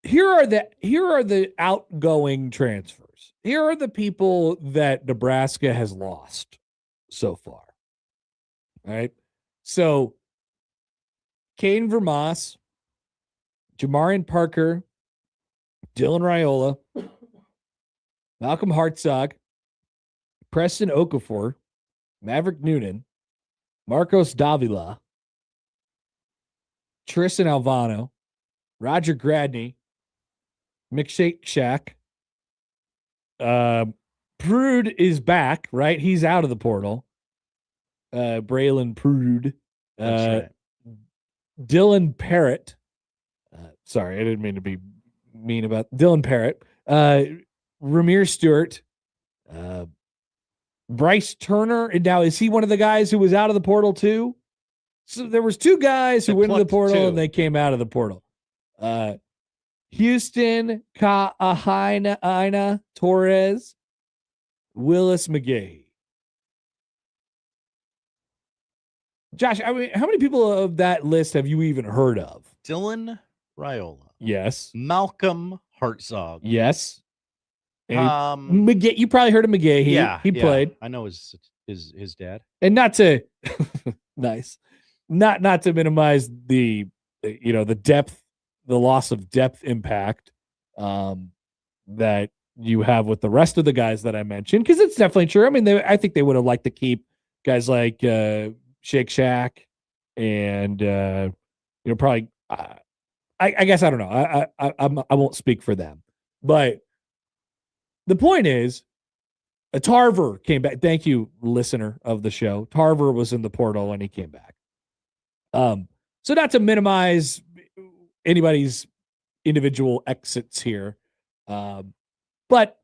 here are the outgoing transfers. Here are the people that Nebraska has lost so far. All right. So Caden Vermas, Jamarian Parker, Dylan Raiola, Malcolm Hartzog, Preston Okafor, Maverick Noonan, Marcos Davila, Tristan Alvano, Roger Gradney, McShake Shack. Prude is back, right? He's out of the portal. Braylon Prude. That's right. Dylan Parrott. Sorry, I didn't mean to be mean about Dylan Parrott. Ramir Stewart. Bryce Turner. And now, is he one of the guys who was out of the portal too? So there was two guys who went into the portal and they came out of the portal. Houston Ka'aina Torres, Willis McGahee. Josh, I mean, how many people of that list have you even heard of? Dylan Raiola. Yes. Malcolm Hartzog. Yes. McGahee, you probably heard of McGahee. He played. I know his dad. And not to nice. Not to minimize the depth, the loss of depth impact that you have with the rest of the guys that I mentioned, because it's definitely true. I mean, I think they would have liked to keep guys like Shake Shack and probably I guess I don't know. I won't speak for them, but the point is, Tarver came back. Thank you, listener of the show. Tarver was in the portal and he came back. So not to minimize anybody's individual exits here, but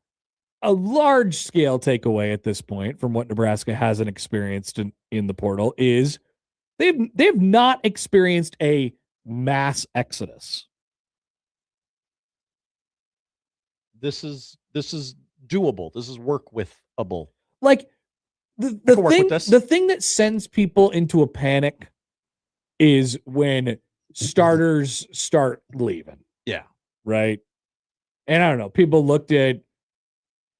a large scale takeaway at this point from what Nebraska hasn't experienced in the portal is they've not experienced a mass exodus. This is doable. This is work withable. Like the thing that sends people into a panic is when starters start leaving. Yeah. Right. And I don't know. People looked at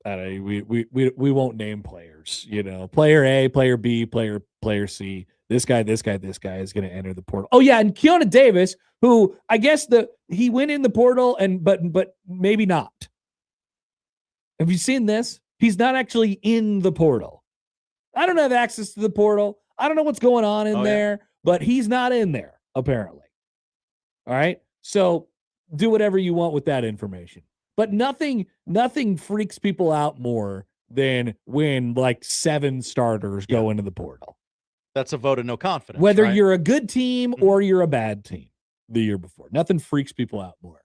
we won't name players, player A, player B, player C. This guy is going to enter the portal. Oh yeah, and Keona Davis, who I guess he went in the portal but maybe not. Have you seen this? He's not actually in the portal. I don't have access to the portal. I don't know what's going on in there, but he's not in there apparently. All right. So do whatever you want with that information. But nothing freaks people out more than when like 7 starters go into the portal. That's a vote of no confidence. Whether right? you're a good team or you're a bad team the year before. Nothing freaks people out more.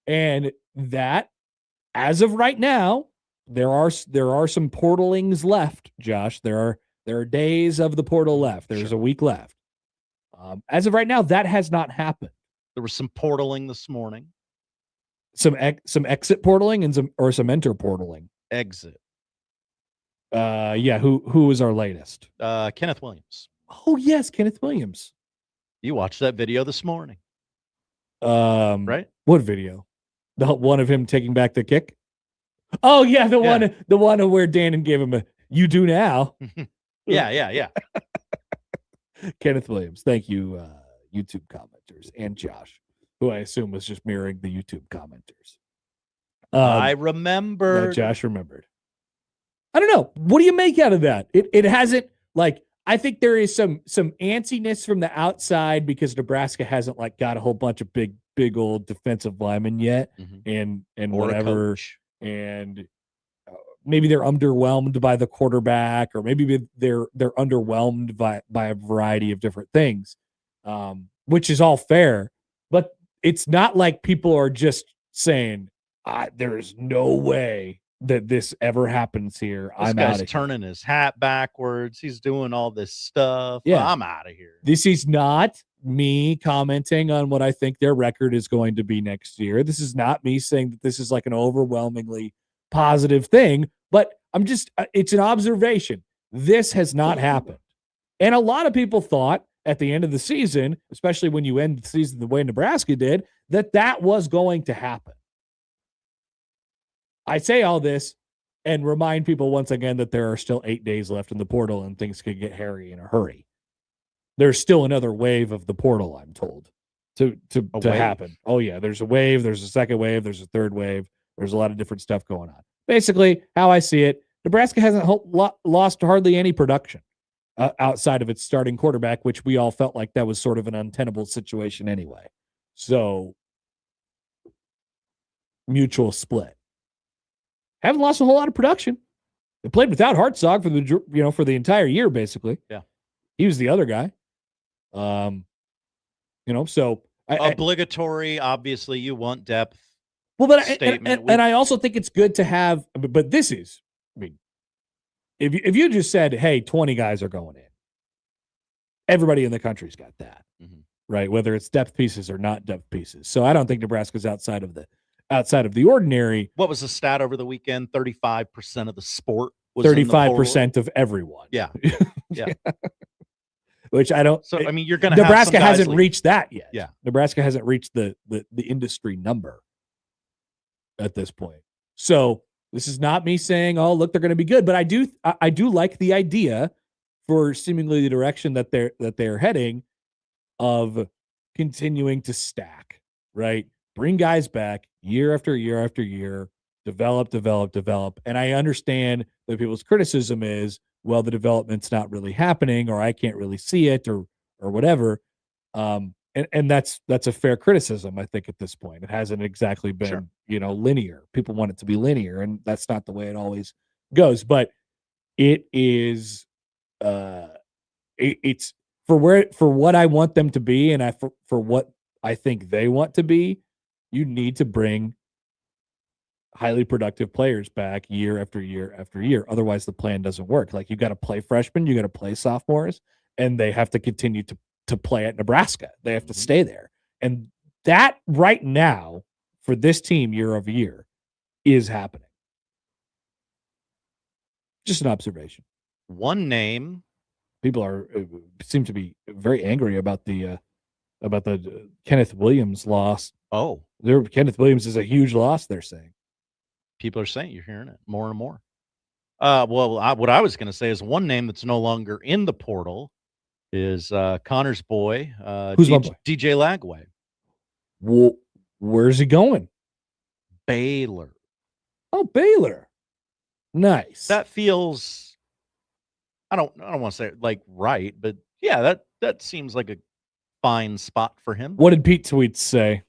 And that, as of right now, there are some portalings left, Josh. There are days of the portal left. There's a week left. As of right now, that has not happened. There was some portaling this morning. Some exit portaling and some enter portaling. Exit. Yeah. Who is our latest? Kenneth Williams. Oh yes, Kenneth Williams. You watched that video this morning. Right? What video? The one of him taking back the kick? Oh yeah, the one where Dannon gave him a "you do now." Yeah. Kenneth Williams. Thank you, YouTube commenters, and Josh, who I assume was just mirroring the YouTube commenters. I remember. No, Josh remembered. I don't know. What do you make out of that? It hasn't, like, I think there is some antsiness from the outside because Nebraska hasn't like got a whole bunch of big old defensive linemen yet, and or whatever. And maybe they're underwhelmed by the quarterback, or maybe they're underwhelmed by a variety of different things, which is all fair. But it's not like people are just saying, there's no way that this ever happens here. This I'm guy's out of turning his hat backwards. He's doing all this stuff. Yeah. I'm out of here. This is not me commenting on what I think their record is going to be next year. This is not me saying that this is like an overwhelmingly positive thing, but it's an observation. This has not happened. And a lot of people thought at the end of the season, especially when you end the season the way Nebraska did, that was going to happen. I say all this and remind people once again that there are still 8 days left in the portal and things could get hairy in a hurry. There's still another wave of the portal, I'm told, to happen. Oh, yeah. There's a wave. There's a second wave. There's a third wave. There's a lot of different stuff going on. Basically, how I see it, Nebraska hasn't lost hardly any production outside of its starting quarterback, which we all felt like that was sort of an untenable situation anyway. So, mutual split. Haven't lost a whole lot of production. They played without Hartzog for the entire year, basically. Yeah. He was the other guy. So obligatory. Obviously, you want depth. Well, but statement. And I also think it's good to have. But this is, if you just said, "Hey, 20 guys are going in," everybody in the country's got that, right? Whether it's depth pieces or not depth pieces. So I don't think Nebraska's outside of the ordinary. What was the stat over the weekend? 35% of the sport was 35% of everyone. Yeah. Yeah. Which I don't. So I mean, you're going to. Nebraska hasn't reached that yet. Yeah. Nebraska hasn't reached the industry number at this point. So this is not me saying, "Oh, look, they're going to be good," but I do like the idea for seemingly the direction that they're heading of continuing to stack, right? Bring guys back year after year after year, develop. And I understand that people's criticism is, well, the development's not really happening, or I can't really see it, or whatever. And that's a fair criticism, I think, at this point. It hasn't exactly been, linear. People want it to be linear, and that's not the way it always goes. But it is, it's for what I want them to be, and for what I think they want to be. You need to bring highly productive players back year after year after year. Otherwise, the plan doesn't work. Like, you got to play freshmen, you got to play sophomores, and they have to continue to play at Nebraska. They have to stay there. And that right now, for this team year over year, is happening. Just an observation. One name. People seem to be very angry about the Kenneth Williams loss. Oh, Kenneth Williams is a huge loss, they're saying. People are saying, you're hearing it more and more. What I was going to say is one name that's no longer in the portal is Connor's boy, Who's my boy? DJ Lagway. Well, where's he going? Baylor. Oh, Baylor. Nice. That feels, I don't want to say like right, but yeah, that seems like a fine spot for him. What did Pete Tweets say?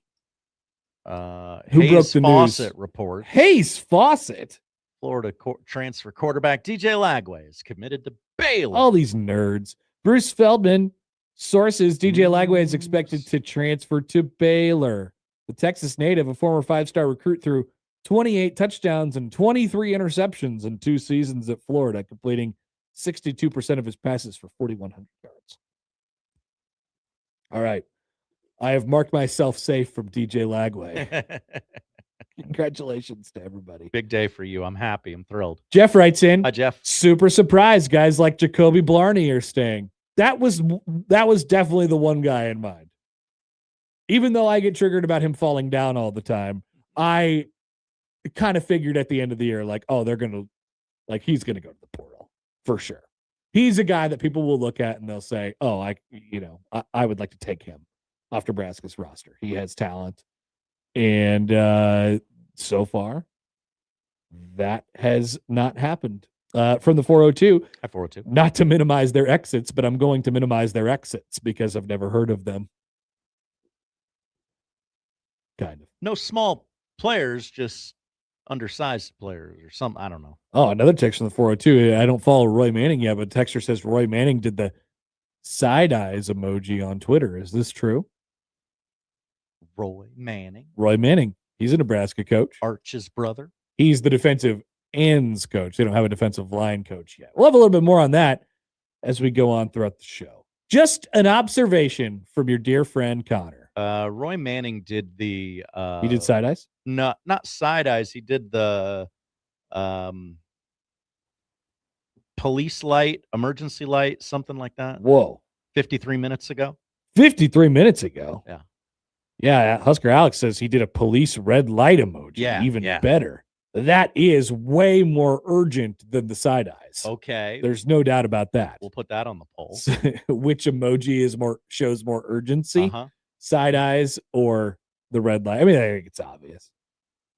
Who Hayes broke the Fawcett news? report. Hayes Fawcett. Florida transfer quarterback DJ Lagway is committed to Baylor. All these nerds. Bruce Feldman. Sources, DJ Lagway is expected to transfer to Baylor. The Texas native, a former 5-star recruit, threw 28 touchdowns and 23 interceptions in 2 seasons at Florida, completing 62% of his passes for 4,100 yards. All right. I have marked myself safe from DJ Lagway. Congratulations to everybody. Big day for you. I'm happy. I'm thrilled. Jeff writes in. Hi, Jeff. Super surprised guys like Jacoby Blarney are staying. That was definitely the one guy in mind. Even though I get triggered about him falling down all the time, I kind of figured at the end of the year, like, oh, he's going to go to the portal for sure. He's a guy that people will look at and they'll say, oh, I would like to take him off Nebraska's roster. He has talent. And so far, that has not happened. From the 402, not to minimize their exits, but I'm going to minimize their exits because I've never heard of them. Kind of. No small players, just undersized players or something. I don't know. Oh, another text from the 402. I don't follow Roy Manning yet, but texter says Roy Manning did the side eyes emoji on Twitter. Is this true? Roy Manning. Roy Manning. He's a Nebraska coach. Arch's brother. He's the defensive ends coach. They don't have a defensive line coach yet. We'll have a little bit more on that as we go on throughout the show. Just an observation from your dear friend Connor. Roy Manning did the He did side eyes? No, not side eyes. He did the police light, emergency light, something like that. Whoa. 53 minutes ago. 53 minutes ago. Yeah. Yeah, Husker Alex says he did a police red light emoji. Yeah, even yeah. better. That is way more urgent than the side eyes. Okay. There's no doubt about that. We'll put that on the poll. Which emoji shows more urgency? Uh-huh. Side eyes or the red light? I mean, I think it's obvious.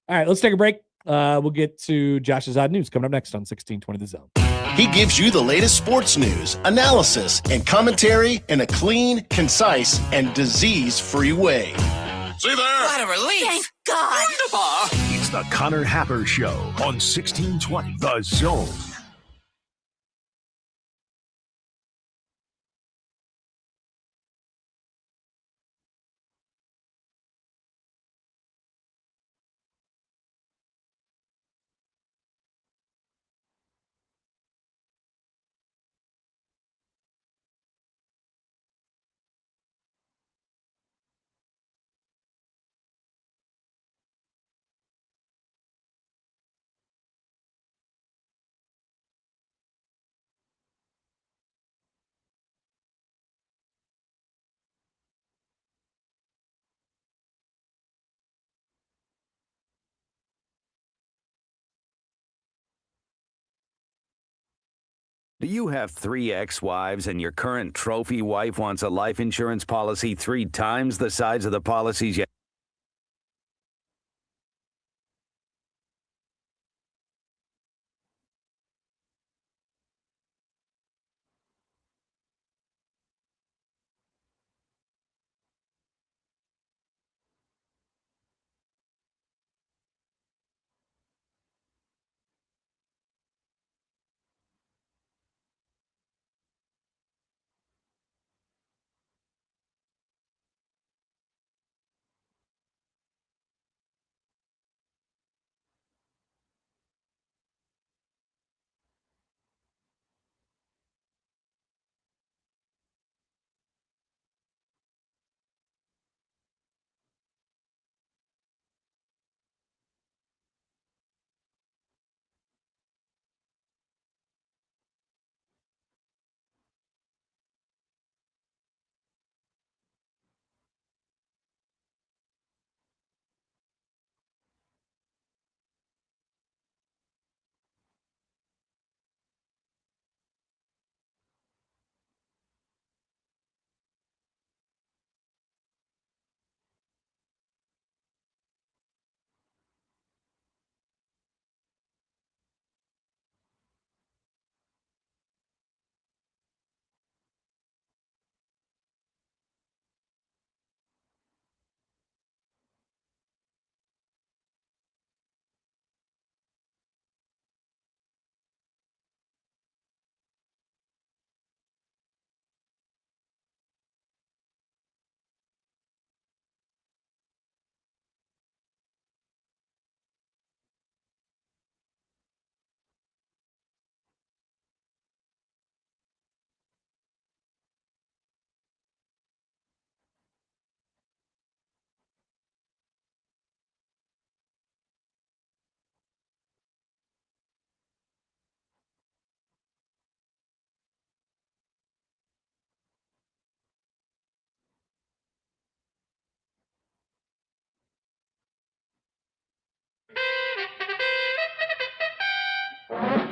All right, let's take a break. We'll get to Josh's Odd News coming up next on 1620 The Zone. He gives you the latest sports news, analysis, and commentary in a clean, concise, and disease-free way. See there? What a relief! Thank God! Wonderful! It's the Connor Happer Show on 1620 The Zone. Do you have 3 ex-wives and your current trophy wife wants a life insurance policy 3 times the size of the policies you...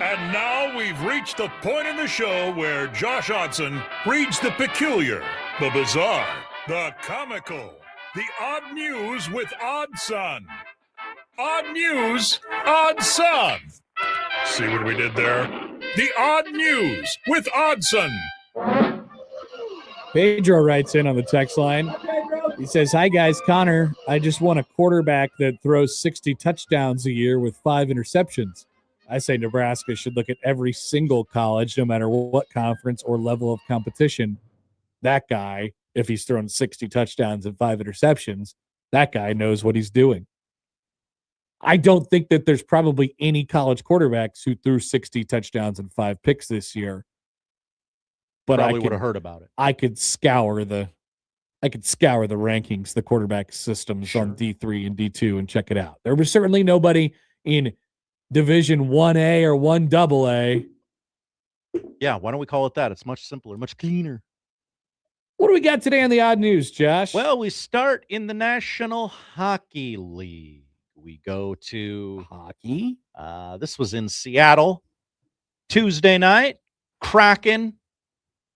And now we've reached the point in the show where Josh Odson reads the peculiar, the bizarre, the comical, the odd news with Odd Son. Odd news, Odd Son. See what we did there? The odd news with Odd Son. Pedro writes in on the text line. He says, "Hi guys, Connor. I just want a quarterback that throws 60 touchdowns a year with 5 interceptions. I say Nebraska should look at every single college, no matter what conference or level of competition. That guy, if he's thrown 60 touchdowns and 5 interceptions, that guy knows what he's doing." I don't think that there's probably any college quarterbacks who threw 60 touchdowns and 5 picks this year. But Probably would have heard about it. I could scour the rankings, the quarterback systems on D3 and D2 and check it out. There was certainly nobody in Division 1A or 1AA. Yeah, why don't we call it that? It's much simpler, much cleaner. What do we got today on the odd news, Josh? Well, we start in the National Hockey League. We go to hockey. This was in Seattle Tuesday night. Kraken.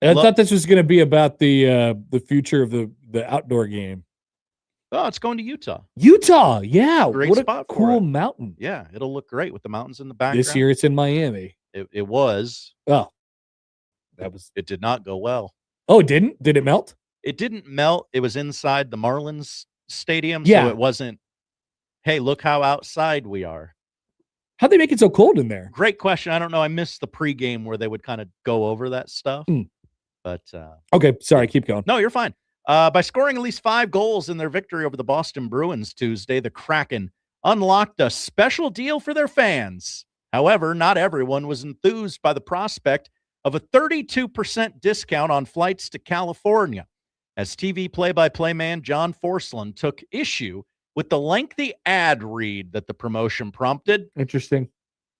I thought this was going to be about the future of the outdoor game. Oh, it's going to Utah. Utah, yeah. Great what spot a for cool it. mountain. Yeah, it'll look great with the mountains in the background. This year it's in Miami. It was. Oh. It did not go well. Oh, it didn't? Did it melt? It didn't melt. It was inside the Marlins stadium, Yeah. so it wasn't, hey, look how outside we are. How'd they make it so cold in there? Great question. I don't know. I missed the pregame where they would kind of go over that stuff. But okay, sorry, keep going. No, you're fine. By scoring at least 5 goals in their victory over the Boston Bruins Tuesday, the Kraken unlocked a special deal for their fans. However, not everyone was enthused by the prospect of a 32% discount on flights to California, as TV play-by-play man John Forsland took issue with the lengthy ad read that the promotion prompted. Interesting.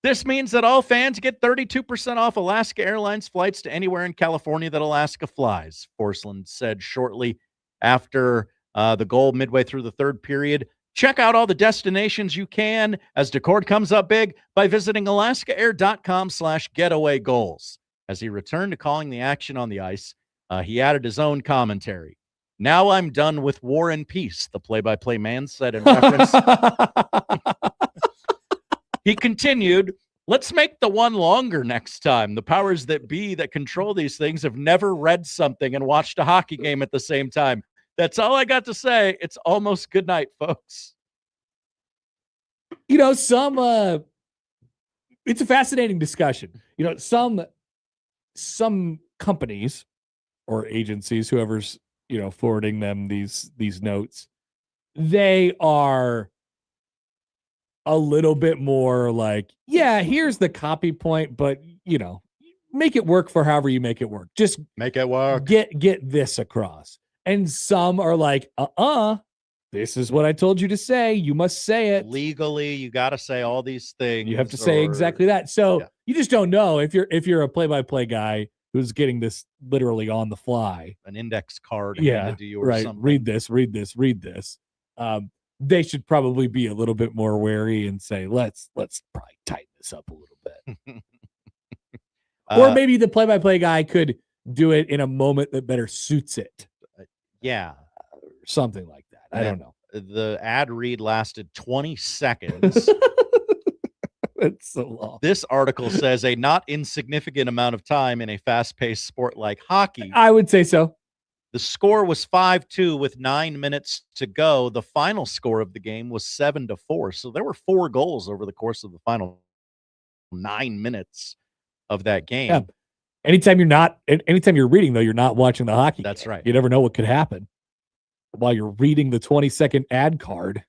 This means that all fans get 32% off Alaska Airlines flights to anywhere in California that Alaska flies, Forsland said shortly after the goal midway through the third period. Check out all the destinations you can as Decord comes up big by visiting alaskaair.com/getaway goals. As he returned to calling the action on the ice, he added his own commentary. "Now I'm done with war and peace," the play-by-play man said in reference. He continued, "Let's make the one longer next time. The powers that be that control these things have never read something and watched a hockey game at the same time. That's all I got to say. It's almost good night, folks." You know, it's a fascinating discussion. You know, some companies or agencies, whoever's, forwarding them these notes, they are a little bit more like, yeah, here's the copy point, but make it work for however you make it work. Just make it work. Get this across. And some are like, this is what I told you to say. You must say it. Legally, you got to say all these things. You have to say exactly that. So you just don't know if you're a play-by-play guy who's getting this literally on the fly. An index card. Yeah, to you or right. something. Read this. They should probably be a little bit more wary and say, let's probably tighten this up a little bit. Or maybe the play-by-play guy could do it in a moment that better suits it. Yeah. Something like that. I don't know. The ad read lasted 20 seconds. That's so long. This article says a not insignificant amount of time in a fast-paced sport like hockey. I would say so. The score was 5-2 with 9 minutes to go. The final score of the game was 7-4. So there were 4 goals over the course of the final 9 minutes of that game. Yeah. Anytime you're reading, though, you're not watching the hockey. That's game. right. You never know what could happen while you're reading the 20-second ad card.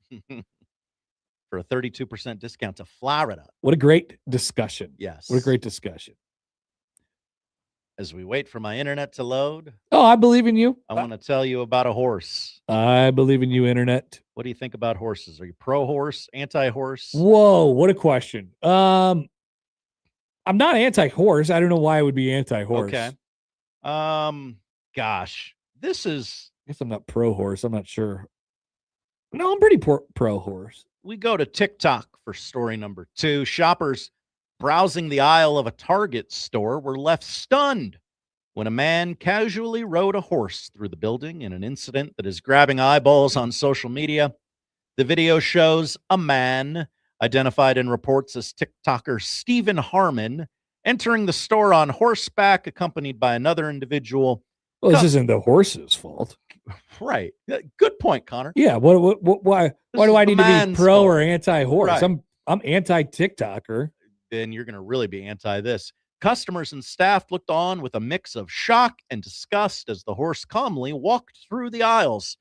For a 32% discount to Florida. What a great discussion. Yes. What a great discussion. As we wait for my internet to load. Oh, I believe in you. I want to tell you about a horse. I believe in you, internet. What do you think about horses? Are you pro horse, anti horse? Whoa, what a question. I'm not anti horse. I don't know why I would be anti horse. Okay. Gosh, this is. I guess I'm not pro horse. I'm not sure. No, I'm pretty pro horse. We go to TikTok for story number 2. Shoppers browsing the aisle of a Target store were left stunned when a man casually rode a horse through the building in an incident that is grabbing eyeballs on social media. The video shows a man, identified in reports as TikToker Stephen Harmon, entering the store on horseback, accompanied by another individual Well, this isn't the horse's fault. Right. Good point, Connor. Yeah. Why do I need to be pro or anti-horse? Right. I'm anti-TikToker. Then you're going to really be anti this. Customers and staff looked on with a mix of shock and disgust as the horse calmly walked through the aisles.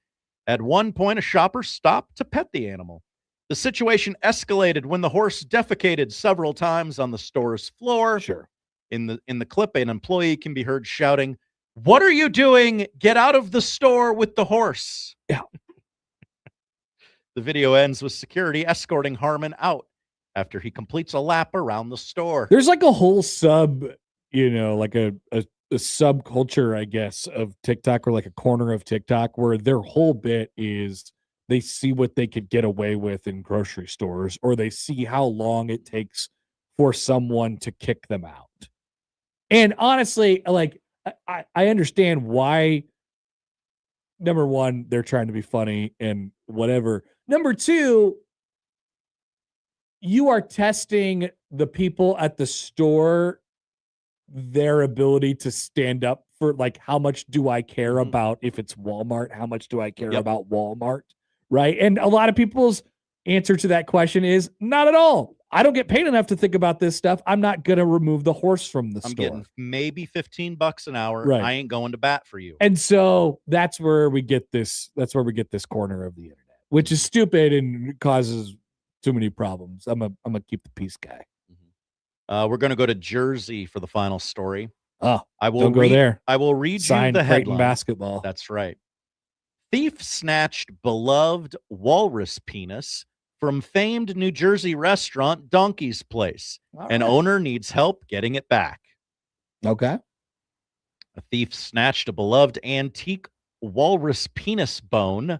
At one point, a shopper stopped to pet the animal. The situation escalated when the horse defecated several times on the store's floor. Sure. In the clip, an employee can be heard shouting, "What are you doing? Get out of the store with the horse." Yeah. The video ends with security escorting Harmon out after he completes a lap around the store. There's like a whole like a subculture, I guess, of TikTok, or like a corner of TikTok where their whole bit is they see what they could get away with in grocery stores, or they see how long it takes for someone to kick them out. And honestly, like, I understand why. Number one, they're trying to be funny and whatever. Number two, you are testing the people at the store, their ability to stand up for, like, how much do I care about if it's Walmart? How much do I care about Walmart? Right. And a lot of people's answer to that question is not at all. I don't get paid enough to think about this stuff. I'm not going to remove the horse from the store. I'm getting maybe $15 an hour. Right. I ain't going to bat for you. And so that's where we get this. That's where we get this corner of the internet, which is stupid and causes too many problems. I'm a keep the peace guy. We're going to go to Jersey for the final story. Oh, I will don't go read, there. I will read Sign you the Creighton headline. basketball. That's right. Thief snatched beloved walrus penis from famed New Jersey restaurant Donkey's Place. An owner needs help getting it back. Okay. A thief snatched a beloved antique walrus penis bone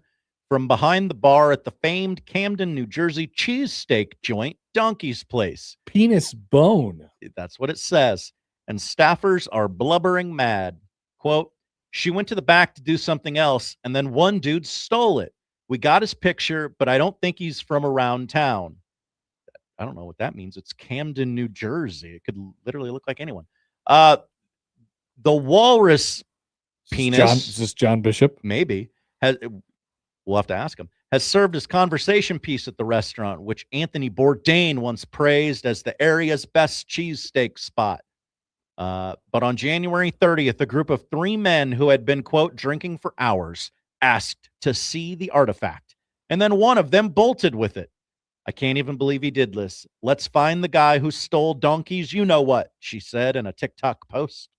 from behind the bar at the famed Camden, New Jersey cheesesteak joint Donkey's Place. Penis bone. That's what it says. And staffers are blubbering mad. Quote, "She went to the back to do something else, and then one dude stole it. We got his picture, but I don't think he's from around town." I don't know what that means. It's Camden, New Jersey. It could literally look like anyone. The walrus penis. Is this John Bishop? Maybe. We'll have to ask him. Has served as conversation piece at the restaurant, which Anthony Bourdain once praised as the area's best cheesesteak spot. But on January 30th, a group of 3 men who had been, quote, drinking for hours asked to see the artifact. And then one of them bolted with it. "I can't even believe he did this. Let's find the guy who stole Donkey's you know what," she said in a TikTok post.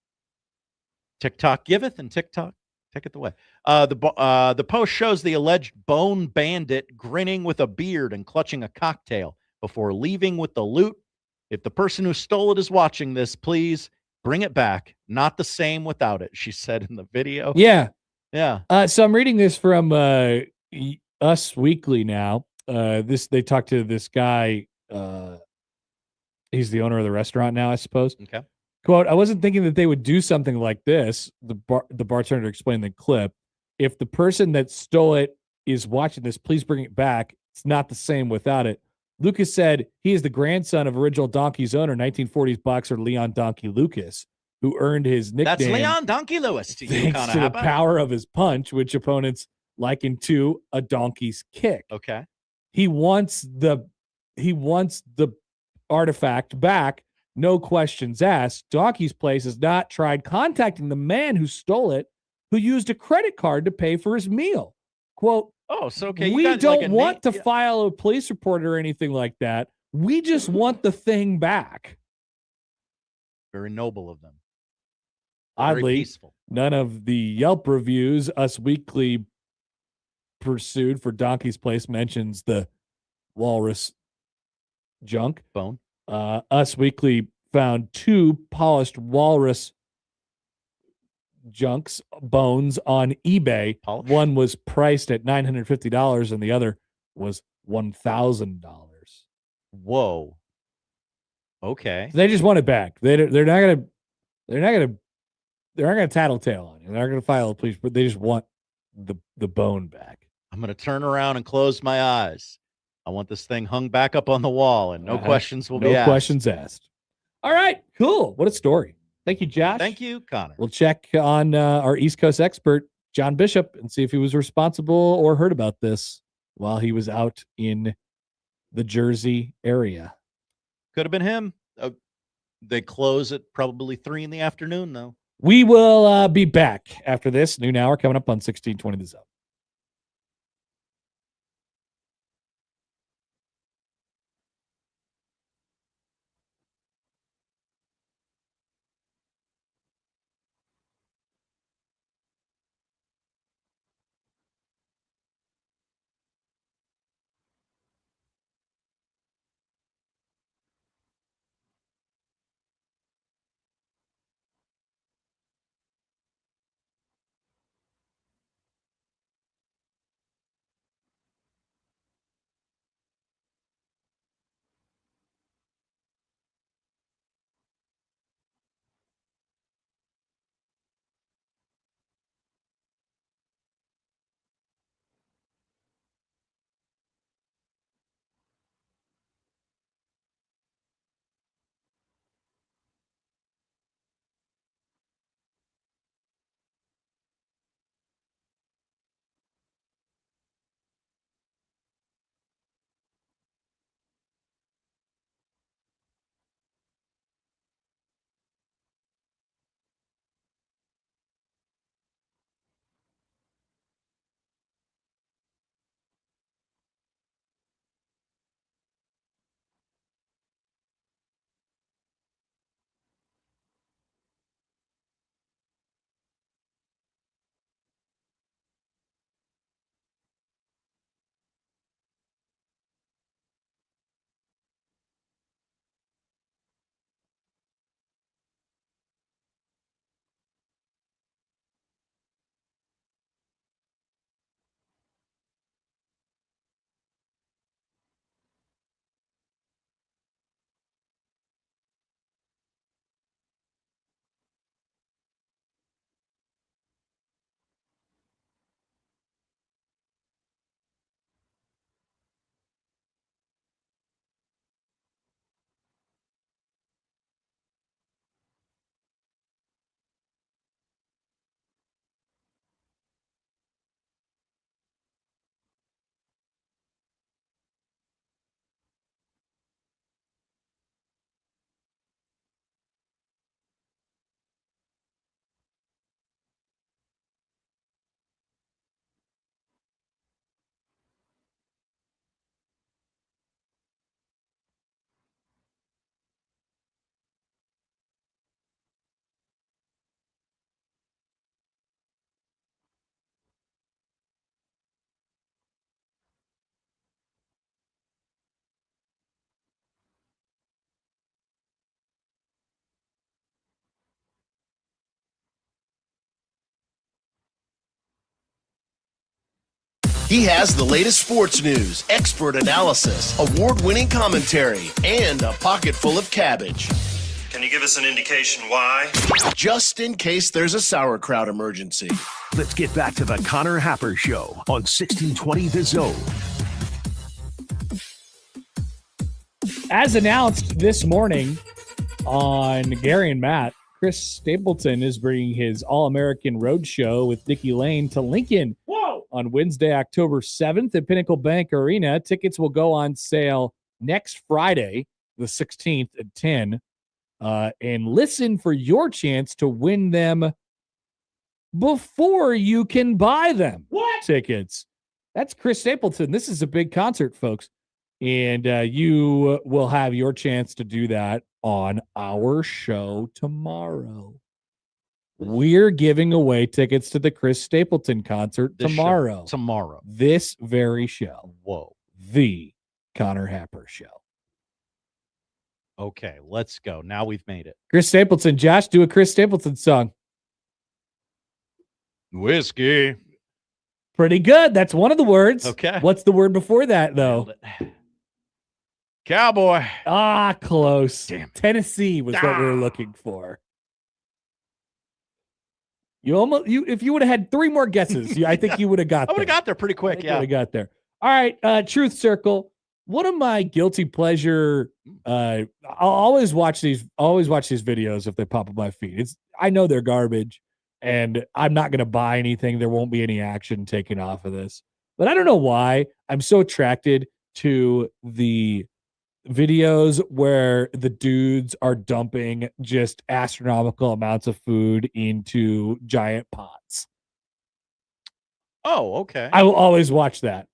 TikTok giveth and TikTok taketh away. The post shows the alleged bone bandit grinning with a beard and clutching a cocktail before leaving with the loot. "If the person who stole it is watching this, please bring it back. Not the same without it," she said in the video. Yeah. Yeah. So I'm reading this from Us Weekly now. They talked to this guy. He's the owner of the restaurant now, I suppose. Okay. Quote, "I wasn't thinking that they would do something like this." The bartender explained the clip. "If the person that stole it is watching this, please bring it back. It's not the same without it." Lucas said he is the grandson of original Donkey's owner, 1940s boxer Leon Donkey Lucas, who earned his nickname. That's Leon Donkey Lewis to you, Thanks Connor to the Happer. power of his punch, which opponents liken to a donkey's kick. Okay. He wants the artifact back, no questions asked. Donkey's Place has not tried contacting the man who stole it, who used a credit card to pay for his meal. Quote, "Oh, so okay. We don't want to file a police report or anything like that. We just want the thing back." Very noble of them. Very Oddly, peaceful. none of the Yelp reviews Us Weekly pursued for Donkey's Place mentions the walrus junk bone. Us Weekly found 2 polished walrus bones on eBay. One was priced at $950 and the other was $1,000. Whoa. Okay. They just want it back. They're not gonna tattletale on you. They're not gonna file a police, but they just want the bone back. I'm going to turn around and close my eyes. I want this thing hung back up on the wall and no questions will be asked. No questions asked. All right, cool. What a story. Thank you, Josh. Thank you, Connor. We'll check on our East Coast expert, John Bishop, and see if he was responsible or heard about this while he was out in the Jersey area. Could have been him. They close at probably 3 in the afternoon, though. We will be back after this noon hour coming up on 1620 The Zone. He has the latest sports news, expert analysis, award-winning commentary, and a pocket full of cabbage. Can you give us an indication why? Just in case there's a sauerkraut emergency. Let's get back to the Connor Happer Show on 1620 The Zone. As announced this morning on Gary and Matt, Chris Stapleton is bringing his All-American Road Show with Dickie Lane to Lincoln on Wednesday, October 7th at Pinnacle Bank Arena. Tickets will go on sale next Friday, the 16th at 10. And listen for your chance to win them before you can buy them. Tickets. That's Chris Stapleton. This is a big concert, folks. And you will have your chance to do that on our show tomorrow. We're giving away tickets to the Chris Stapleton concert tomorrow. Tomorrow. This very show. Whoa. The Connor Happer Show. Okay, let's go. Now we've made it. Chris Stapleton. Josh, do a Chris Stapleton song. Whiskey. Pretty good. That's one of the words. Okay. What's the word before that, though? Cowboy. Ah, close. Damn. Tennessee was what we were looking for. If you would have had 3 more guesses, I think you would have got there. I would have got there pretty quick. Yeah. Would have got there. All right. Truth Circle. one of my guilty pleasure. I'll always watch these videos if they pop up my feed. I know they're garbage, and I'm not going to buy anything. There won't be any action taken off of this. But I don't know why I'm so attracted to the videos where the dudes are dumping just astronomical amounts of food into giant pots. Oh, okay. I will always watch that.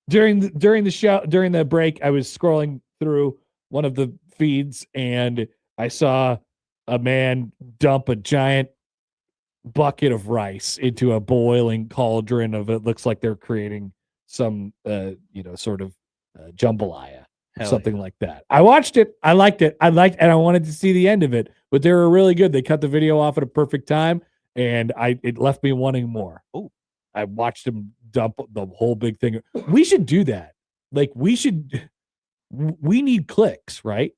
During the break, I was scrolling through one of the feeds and I saw a man dump a giant bucket of rice into a boiling cauldron of it. Looks like they're creating some sort of jambalaya. Something like that. I watched it. I liked it. And I wanted to see the end of it, but they were really good. They cut the video off at a perfect time, and it left me wanting more. Oh, I watched him dump the whole big thing. We should do that. Like we need clicks, right,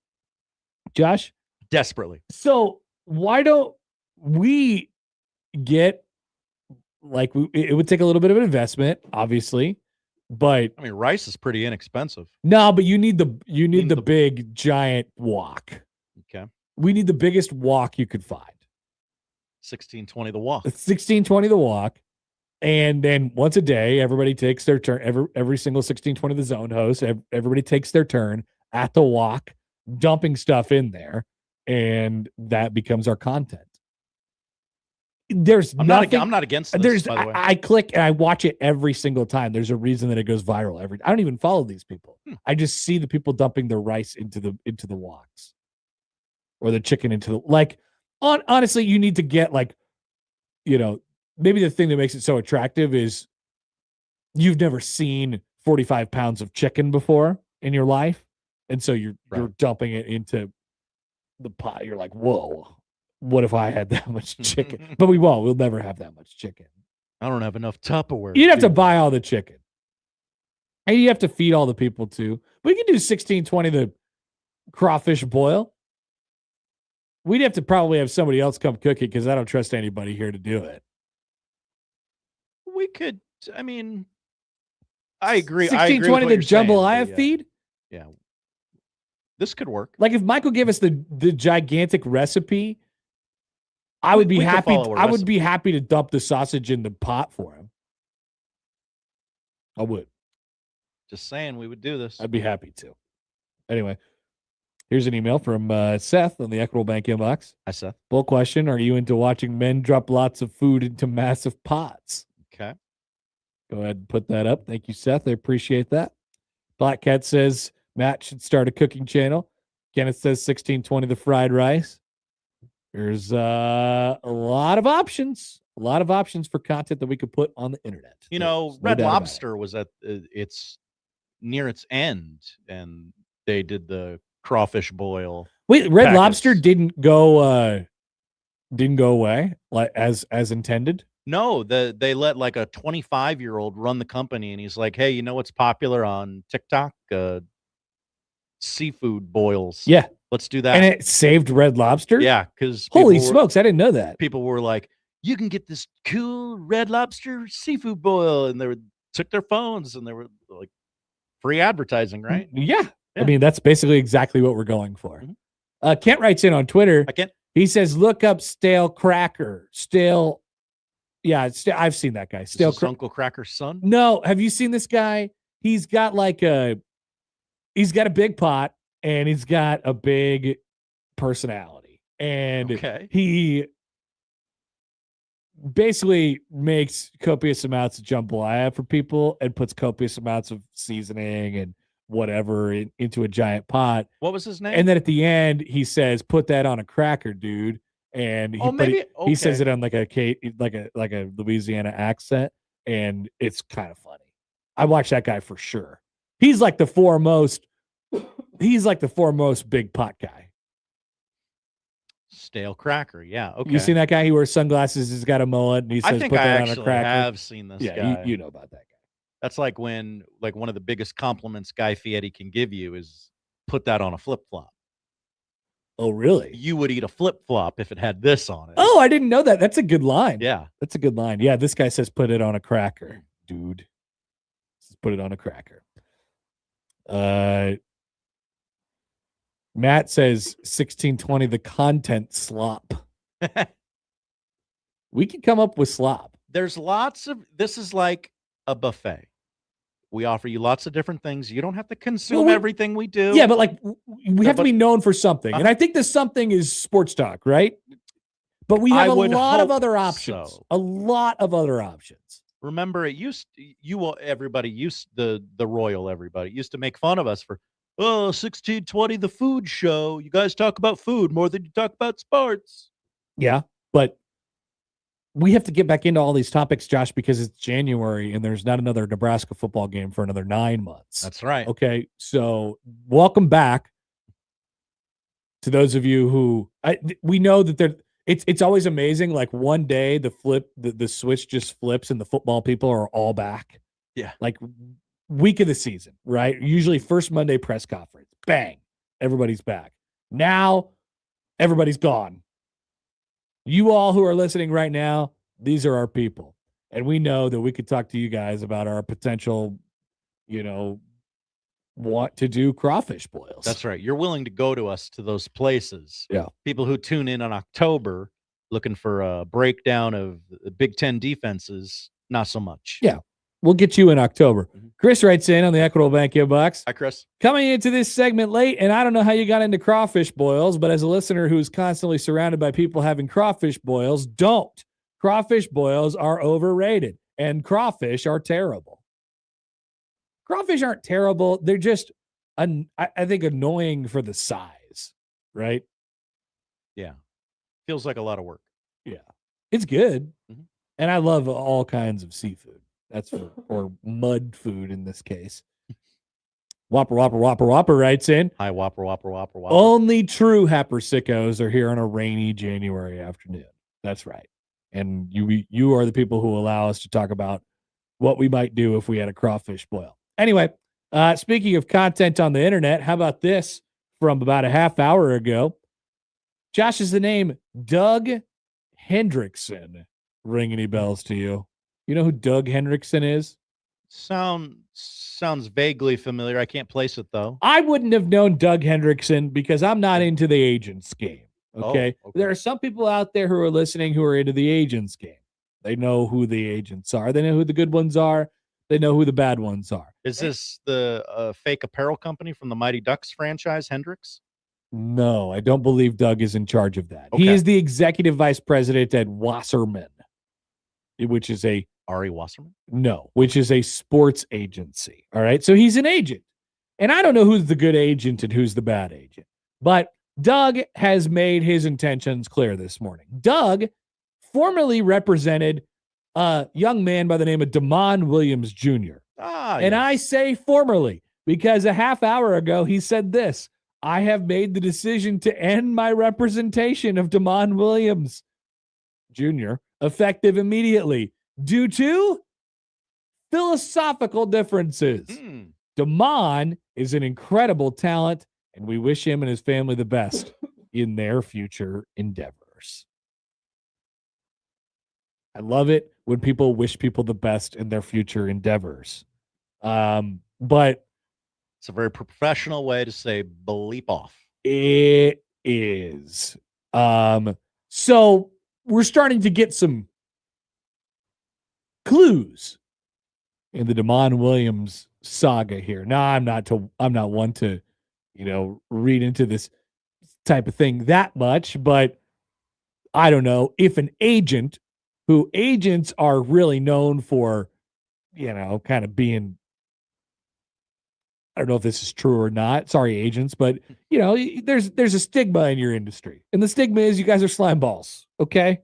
Josh? Desperately. So why don't we get it would take a little bit of an investment, obviously. But I mean, rice is pretty inexpensive. No, but you need the big giant wok. Okay. We need the biggest wok you could find. 1620 the wok. 1620 the wok. And then once a day, everybody takes their turn. Every single 1620 the zone host, everybody takes their turn at the wok, dumping stuff in there, and that becomes our content. I'm not against this, by the way. I click and I watch it every single time. There's a reason that it goes viral. I don't even follow these people. I just see the people dumping their rice into the woks or the chicken into the honestly, you need to get maybe the thing that makes it so attractive is you've never seen 45 pounds of chicken before in your life. And so you're dumping it into the pot. You're like, whoa. What if I had that much chicken? But we won't. We'll never have that much chicken. I don't have enough Tupperware. You'd have to buy all the chicken. And you have to feed all the people too. We can do 1620 the crawfish boil. We'd have to probably have somebody else come cook it because I don't trust anybody here to do it. We could, I mean, I agree. 1620 the jambalaya feed? Yeah. This could work. Like if Michael gave us the gigantic recipe, I would be happy. I would be happy to dump the sausage in the pot for him. I would. Just saying, we would do this. I'd be happy to. Anyway, here's an email from Seth on the Equitable Bank inbox. Hi, Seth. Full question: are you into watching men drop lots of food into massive pots? Okay. Go ahead and put that up. Thank you, Seth. I appreciate that. Black Cat says Matt should start a cooking channel. Kenneth says 1620 the fried rice. There's a lot of options for content that we could put on the internet. Red Lobster was at its near its end, and they did the crawfish boil. Wait, Red Lobster didn't go away like as intended? No, they let like a 25-year-old run the company, and he's like, "Hey, you know what's popular on TikTok? Seafood boils. Yeah. Let's do that." And it saved Red Lobster? Yeah, because holy smokes, I didn't know that. People were like, "You can get this cool Red Lobster seafood boil," and they took their phones and they were like free advertising, right? Yeah. I mean, that's basically exactly what we're going for. Kent writes in on Twitter. He says, "Look up stale cracker, stale." Yeah, I've seen that guy. Stale Uncle Cracker's son. No, have you seen this guy? He's got he's got a big pot and he's got a big personality. And he basically makes copious amounts of jambalaya for people and puts copious amounts of seasoning and whatever into a giant pot. What was his name? And then at the end, he says, "Put that on a cracker, dude." And he says it on like a Louisiana accent, and it's kind of funny. I watch that guy for sure. He's like the foremost big pot guy. Stale cracker, yeah. Okay. You seen that guy? He wears sunglasses. He's got a mullet, and he says, "Put that on a cracker." I have seen this guy. Yeah, you know about that guy. That's like when one of the biggest compliments Guy Fieri can give you is put that on a flip flop. Oh, really? You would eat a flip flop if it had this on it. Oh, I didn't know that. That's a good line. Yeah, that's a good line. Yeah, this guy says, "Put it on a cracker, dude." Put it on a cracker. Matt says 1620, the content slop. We can come up with slop. There's lots of, this is like a buffet. We offer you lots of different things. You don't have to consume everything we do. Yeah, but like we have to be known for something. And I think this something is sports talk, right? But we have a lot of other options. So. A lot of other options. Remember, it used everybody used the royal everybody used to make fun of us for 1620 the food show. You guys talk about food more than you talk about sports. Yeah, but we have to get back into all these topics, Josh, because it's January and there's not another Nebraska football game for another 9 months. That's right. Okay, so welcome back to those of you who we know that it's always amazing. Like one day the switch just flips and the football people are all back. Yeah. Like week of the season, right? Usually first Monday press conference, bang, everybody's back. Now everybody's gone. You all who are listening right now, these are our people. And we know that we could talk to you guys about our potential, want to do crawfish boils. That's right. You're willing to go to us to those places. Yeah. People who tune in on October looking for a breakdown of the Big Ten defenses, not so much. Yeah. We'll get you in October. Chris writes in on the Equitable Bank inbox. Hi, Chris. Coming into this segment late, and I don't know how you got into crawfish boils, but as a listener who's constantly surrounded by people having crawfish boils, don't. Crawfish boils are overrated, and crawfish are terrible. Crawfish aren't terrible. They're just, I think, annoying for the size, right? Yeah. Feels like a lot of work. Yeah. It's good. And I love all kinds of seafood. That's or mud food in this case. Whopper writes in. Hi, Whopper. Only true Happer sickos are here on a rainy January afternoon. That's right. And you are the people who allow us to talk about what we might do if we had a crawfish boil. Anyway, speaking of content on the internet, how about this from about a half hour ago? Josh, is the name Doug Hendrickson ring any bells to you? You know who Doug Hendrickson is? Sounds vaguely familiar. I can't place it, though. I wouldn't have known Doug Hendrickson because I'm not into the agents game. Okay? There are some people out there who are listening who are into the agents game. They know who the agents are. They know who the good ones are. They know who the bad ones are. Is this the fake apparel company from the Mighty Ducks franchise, Hendricks? No, I don't believe Doug is in charge of that. He is the executive vice president at Wasserman, which is Ari Wasserman? No, which is a sports agency. All right. So he's an agent. And I don't know who's the good agent and who's the bad agent. But Doug has made his intentions clear this morning. Doug formerly represented a young man by the name of Damon Williams Jr. And I say formerly because a half hour ago he said this: I have made the decision to end my representation of Damon Williams Jr. effective immediately due to philosophical differences. Damon is an incredible talent, and we wish him and his family the best in their future endeavors. I love it when people wish people the best in their future endeavors. But it's a very professional way to say bleep off. It is. So we're starting to get some clues in the Damon Williams saga here. Now, I'm not one to, read into this type of thing that much, but I don't know if an agent, who agents are really known for, kind of being, I don't know if this is true or not. Sorry, agents, but there's a stigma in your industry, and the stigma is you guys are slime balls. Okay,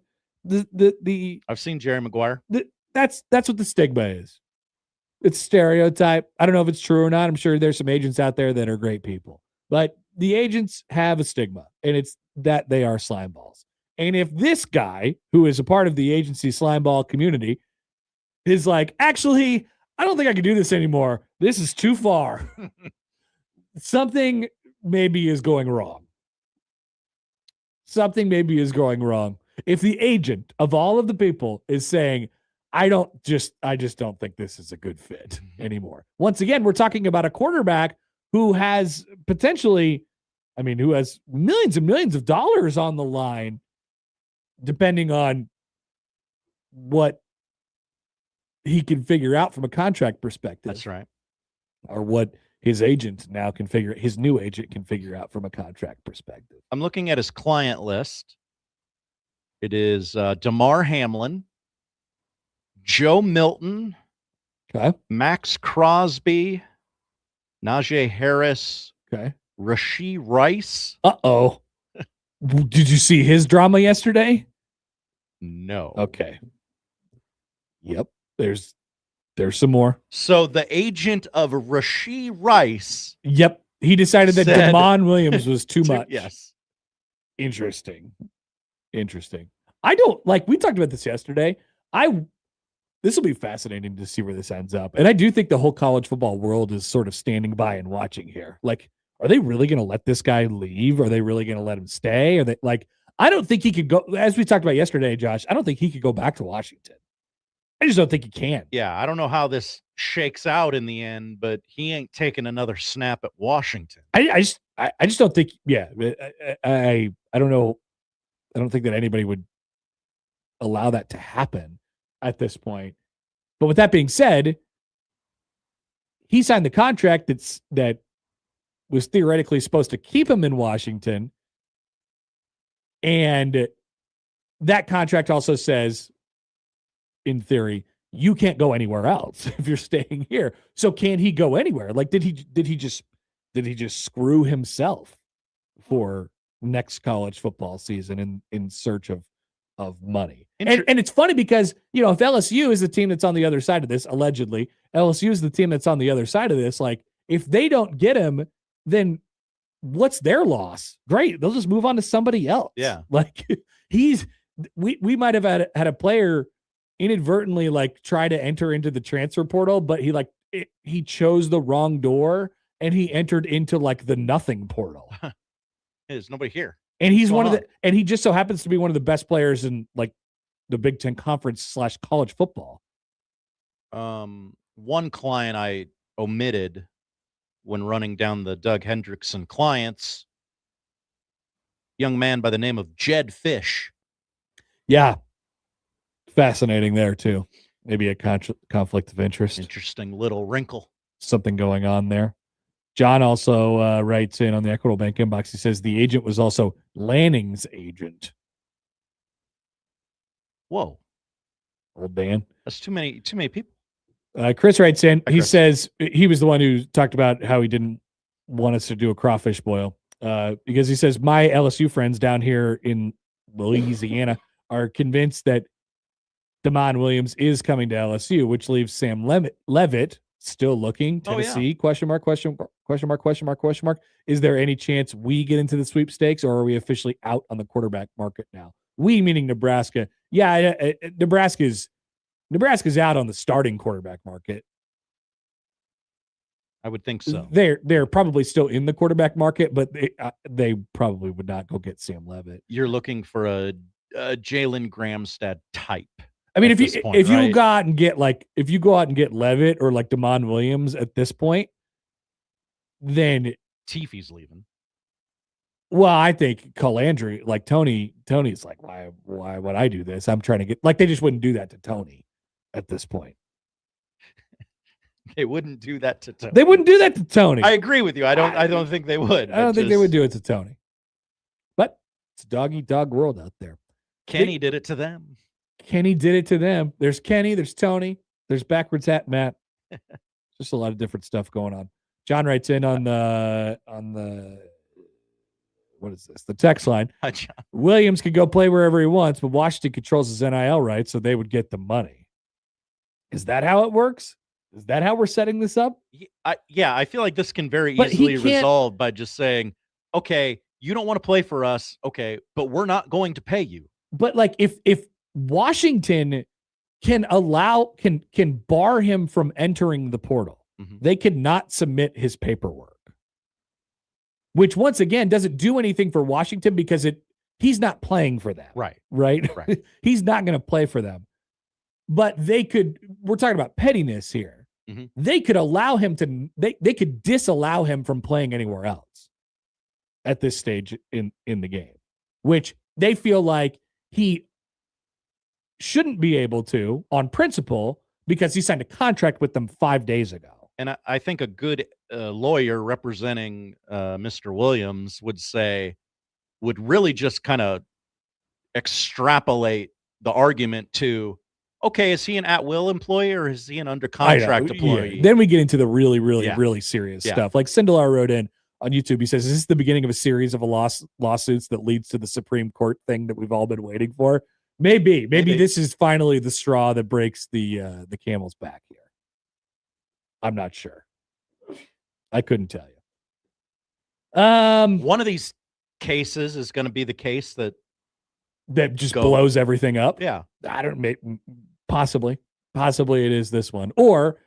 I've seen Jerry Maguire. That's what the stigma is. It's stereotype. I don't know if it's true or not. I'm sure there's some agents out there that are great people, but the agents have a stigma, and it's that they are slime balls. And if this guy, who is a part of the agency slime ball community, is like, actually, I don't think I can do this anymore. This is too far. Something maybe is going wrong. If the agent of all of the people is saying, I just don't think this is a good fit anymore. Once again, we're talking about a quarterback who has potentially, who has millions and millions of dollars on the line, depending on what he can figure out from a contract perspective. That's right. Or what his agent now his new agent can figure out from a contract perspective. I'm looking at his client list. It is Damar Hamlin, Joe Milton, Max Crosby, Najee Harris, Rashee Rice. Uh-oh. Did you see his drama yesterday? No. Okay. Yep. There's some more. So the agent of Rashee Rice. Yep. He decided that said- Damon Williams was too much. Yes. Interesting. I don't we talked about this yesterday. This will be fascinating to see where this ends up. And I do think the whole college football world is sort of standing by and watching here. Are they really going to let this guy leave? Are they really going to let him stay? Are they I don't think he could go, as we talked about yesterday, Josh, I don't think he could go back to Washington. I just don't think he can. Yeah, I don't know how this shakes out in the end, but he ain't taking another snap at Washington. I just don't think. Yeah, I don't know. I don't think that anybody would allow that to happen at this point. But with that being said, he signed the contract that was theoretically supposed to keep him in Washington, and that contract also says, in theory, you can't go anywhere else if you're staying here. So can he go anywhere? Did he just screw himself for next college football season in search of money? And it's funny because, if LSU is the team that's on the other side of this, allegedly, LSU is the team that's on the other side of this. If they don't get him, then what's their loss? Great. They'll just move on to somebody else. Yeah. We might have had a player inadvertently try to enter into the transfer portal, but he chose the wrong door and he entered into the nothing portal. There's nobody here. And he's and he just so happens to be one of the best players in the Big Ten Conference / college football. One client I omitted when running down the Doug Hendrickson clients, young man by the name of Jed Fish. Yeah. Fascinating there too. Maybe a conflict of interest. Interesting little wrinkle. Something going on there. John also writes in on the Equitable Bank inbox. He says the agent was also Lanning's agent. Whoa. Old Dan. That's too many people. Chris writes in. Hi, he Chris. says he was the one who talked about how he didn't want us to do a crawfish boil because he says my LSU friends down here in Louisiana are convinced that Damon Williams is coming to LSU, which leaves Sam Levitt still looking. Tennessee, question mark. Is there any chance we get into the sweepstakes, or are we officially out on the quarterback market now? We meaning Nebraska. Yeah, Nebraska's out on the starting quarterback market. I would think so. They're probably still in the quarterback market, but they probably would not go get Sam Levitt. You're looking for a Jalen Gramstad type. If you go out and get Levitt or Damon Williams at this point, then Tiffy's leaving. Well, I think Colandry, Tony's why would I do this? I'm trying to get they just wouldn't do that to Tony at this point. They wouldn't do that to Tony. They wouldn't do that to Tony. I agree with you. I don't think they would. I don't think they would do it to Tony. But it's a dog-eat-dog world out there. Kenny did it to them. Kenny did it to them. There's Kenny, there's Tony, there's backwards hat Matt. Just a lot of different stuff going on. John writes in on the what is this? The text line. Hi, John. Williams could go play wherever he wants, but Washington controls his NIL rights, so they would get the money. Is that how it works? Is that how we're setting this up? Yeah, I feel like this can very easily resolve by just saying, okay, you don't want to play for us, okay, but we're not going to pay you. But if Washington can bar him from entering the portal, they could not submit his paperwork. Which once again doesn't do anything for Washington because he's not playing for them. Right. He's not going to play for them. But we're talking about pettiness here. they could allow him to, they could disallow him from playing anywhere else at this stage in the game, which they feel like he shouldn't be able to on principle because he signed a contract with them 5 days ago. And I think a good lawyer representing Mr. Williams would really just kind of extrapolate the argument to, okay, is he an at-will employee or is he an under contract employee? Yeah. Then we get into the really, really serious stuff. Like Sindelar wrote in on YouTube, he says, is this the beginning of a series of lawsuits that leads to the Supreme Court thing that we've all been waiting for? Maybe this is finally the straw that breaks the camel's back here. I'm not sure. I couldn't tell you. One of these cases is going to be the case that just blows everything up. Yeah. I don't possibly it is this one, or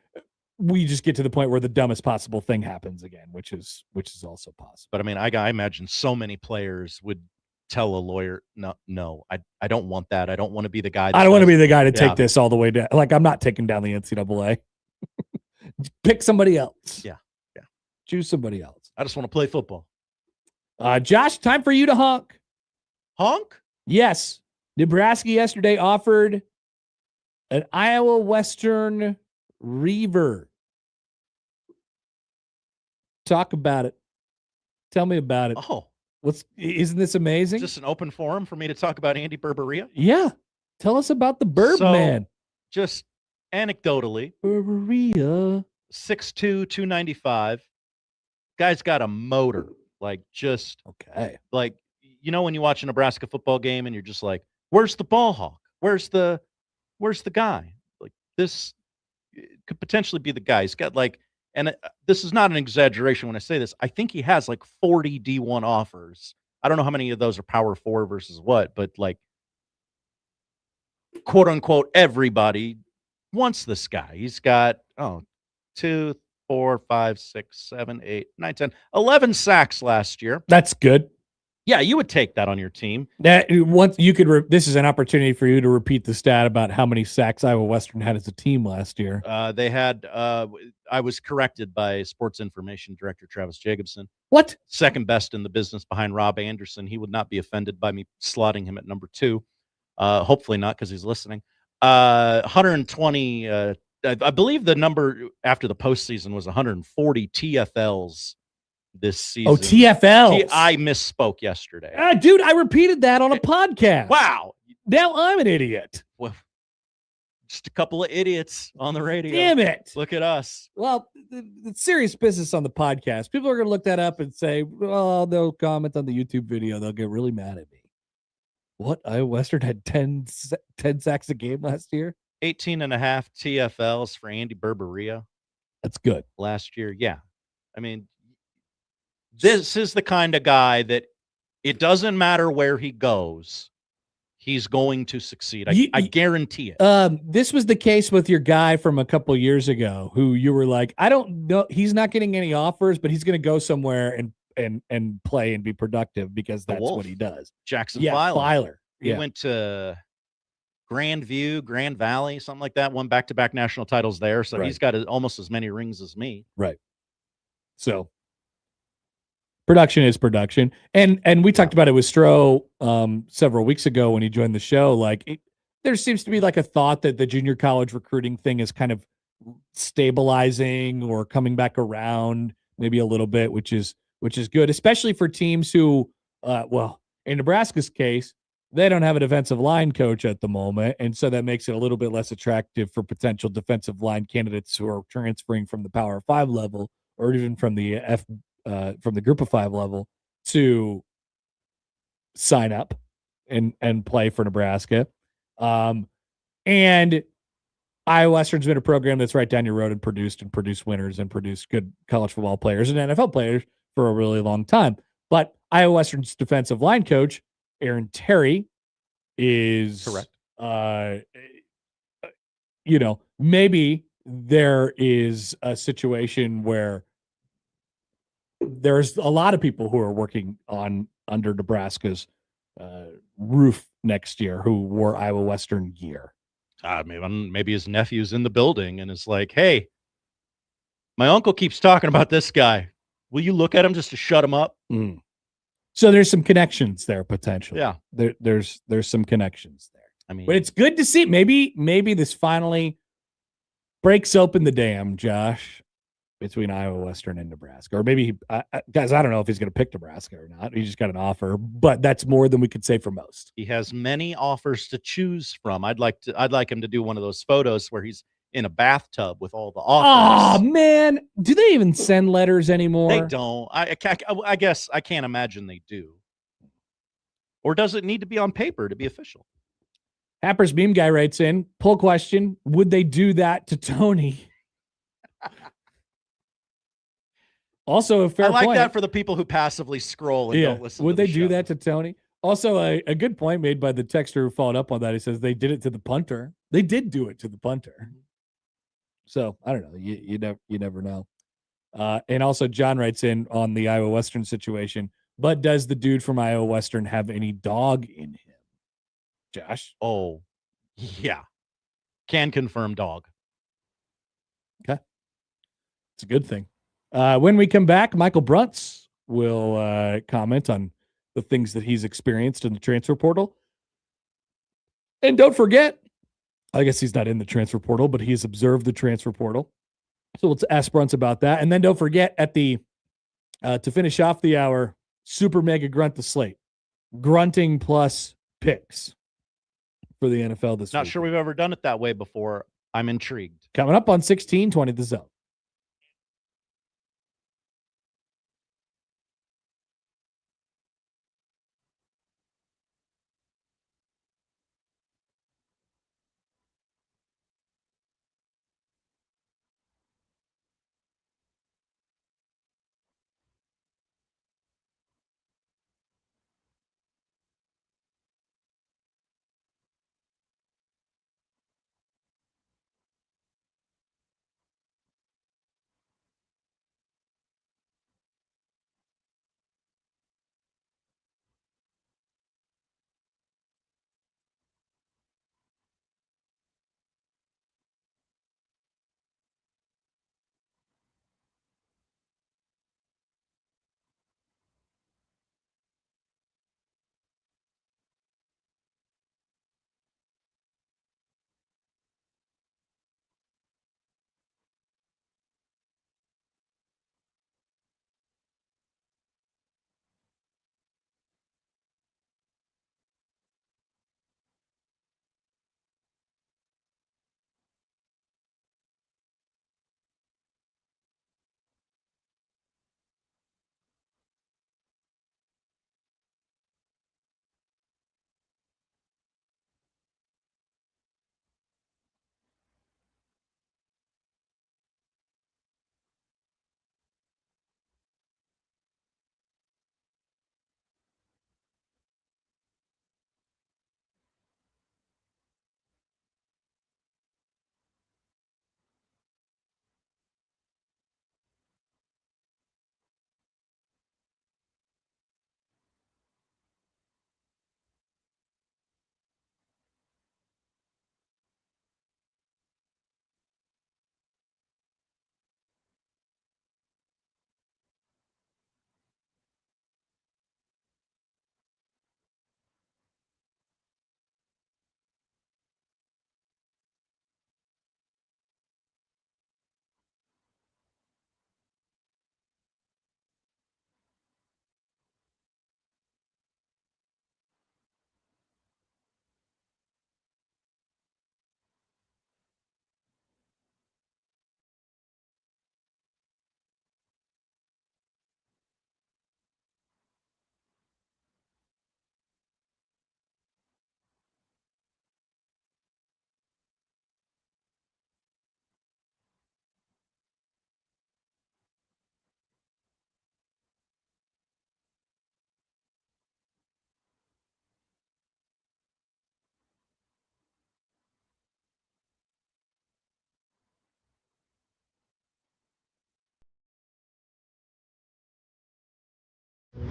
we just get to the point where the dumbest possible thing happens again, which is also possible. But I mean, I imagine so many players would tell a lawyer, no, I don't want that. I don't want to be the guy. I don't want to be the guy to take this all the way down. Like, I'm not taking down the NCAA. Pick somebody else. Yeah. Choose somebody else. I just want to play football. Josh, time for you to honk. Honk? Yes. Nebraska yesterday offered an Iowa Western Reaver. Talk about it. Tell me about it. Oh. Isn't this amazing? Is this an open forum for me to talk about Andy Berberia? Yeah. Tell us about the Burb man. Just anecdotally. Berberia. 6'2", 295. Guy's got a motor. Like, just okay. Like, you know, when you watch a Nebraska football game and you're just like, where's the ball hawk? Where's the guy? Like, this could potentially be the guy. He's got like, and this is not an exaggeration when I say this. I think he has like 40 D1 offers. I don't know how many of those are Power 4 versus what, but like, quote unquote, everybody wants this guy. He's got 2, 4, 5, 6, 7, 8, 9, 10, 11 sacks last year. That's good. Yeah, you would take that on your team. That once you could. This is an opportunity for you to repeat the stat about how many sacks Iowa Western had as a team last year. They had. I was corrected by Sports Information Director Travis Jacobson. What? Second best in the business behind Rob Anderson. He would not be offended by me slotting him at number 2. Hopefully not, because he's listening. 120. I believe the number after the postseason was 140 TFLs. This season. Oh, TFLs. I misspoke yesterday. Dude, I repeated that on a podcast. Wow. Now I'm an idiot. Well, just a couple of idiots on the radio. Damn it. Look at us. Well, the serious business on the podcast. People are going to look that up and say, well, they'll comment on the YouTube video. They'll get really mad at me. What? Iowa Western had 10 sacks a game last year? 18 and a half TFLs for Andy Berberia. That's good. Last year. Yeah. I mean, this is the kind of guy that it doesn't matter where he goes, he's going to succeed. I guarantee it. This was the case with your guy from a couple years ago who you were like, I don't know. He's not getting any offers, but he's going to go somewhere and play and be productive because that's what he does. Jackson Filer. He went to Grand Valley, something like that. Won back-to-back national titles there. So he's got almost as many rings as me. Right. So production is production. And we talked about it with Stroh several weeks ago when he joined the show. Like, there seems to be like a thought that the junior college recruiting thing is kind of stabilizing or coming back around maybe a little bit, which is good, especially for teams who, in Nebraska's case, they don't have a defensive line coach at the moment. And so that makes it a little bit less attractive for potential defensive line candidates who are transferring from the Power 5 level or even from the from the Group of 5 level to sign up and play for Nebraska. And Iowa Western's been a program that's right down your road and produced winners and produced good college football players and NFL players for a really long time. But Iowa Western's defensive line coach, Aaron Terry, is correct. Maybe there is a situation where there's a lot of people who are working under Nebraska's roof next year who wore Iowa Western gear. Maybe his nephew's in the building and it's like, hey, My uncle keeps talking about this guy. Will you look at him just to shut him up? So there's some connections there potentially. Yeah. There's some connections there. I mean, but it's good to see. Maybe this finally breaks open the dam, Josh, between Iowa Western and Nebraska. Or maybe, guys, I don't know if he's going to pick Nebraska or not. He just got an offer, but that's more than we could say for most. He has many offers to choose from. I'd like him to do one of those photos where he's in a bathtub with all the offers. Oh man, do they even send letters anymore? They don't. I guess I can't imagine they do. Or does it need to be on paper to be official? Happer's meme guy writes in, poll question, would they do that to Tony? Also a fair point. I like that for the people who passively scroll and don't listen would to the they do that to Tony? Also, a good point made by the texter who followed up on that. He says they did it to the punter. They did do it to the punter. So I don't know. You never know. And also John writes in on the Iowa Western situation, but does the dude from Iowa Western have any dog in him? Josh? Oh, yeah. Can confirm dog. Okay. It's a good thing. When we come back, Michael Bruntz will comment on the things that he's experienced in the transfer portal. And don't forget, I guess he's not in the transfer portal, but he's observed the transfer portal. So let's ask Bruntz about that. And then don't forget at the to finish off the hour, super mega grunt the slate. Grunting plus picks for the NFL this week. Not sure we've ever done it that way before. I'm intrigued. Coming up on 1620 The Zone.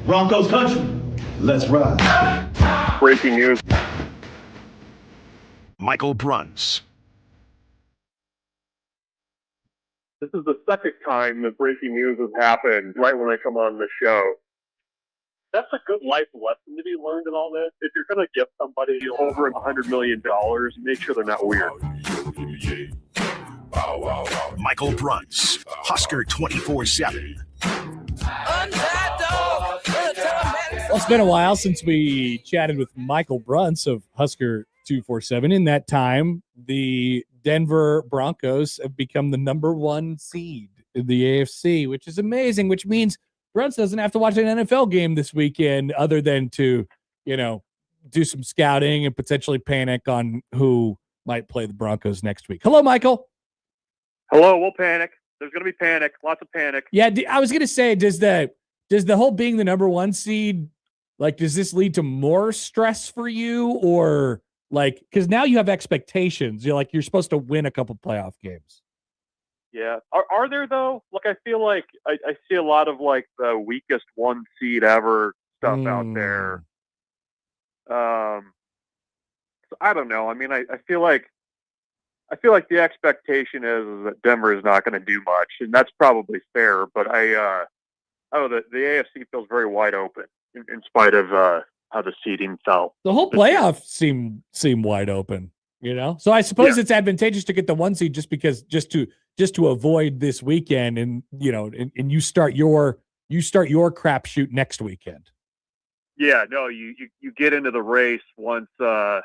Broncos country, let's ride. Breaking news. Michael Bruntz. This is the second time that breaking news has happened right when I come on the show. That's a good life lesson to be learned in all this. If you're going to give somebody over $100 million, make sure they're not weird. Michael Bruntz, Husker 24/7. Well, it's been a while since we chatted with Michael Bruntz of Husker 247. In that time, the Denver Broncos have become the number 1 seed in the AFC, which is amazing, which means Bruntz doesn't have to watch an NFL game this weekend other than to, do some scouting and potentially panic on who might play the Broncos next week. Hello, Michael. Hello, we'll panic. There's going to be panic, lots of panic. Yeah, I was going to say, does the whole being the number 1 seed, does this lead to more stress for you, or because now you have expectations? You're supposed to win a couple playoff games. Yeah. Are there, though? I feel like I see a lot of, the weakest 1 seed ever stuff out there. So I don't know. I mean, I feel like the expectation is that Denver is not going to do much, and that's probably fair. But the AFC feels very wide open in spite of how the seeding fell. The whole playoff seem wide open, So I suppose it's advantageous to get the 1 seed just to avoid this weekend, and and you start your crapshoot next weekend. Yeah, no, you get into the race once the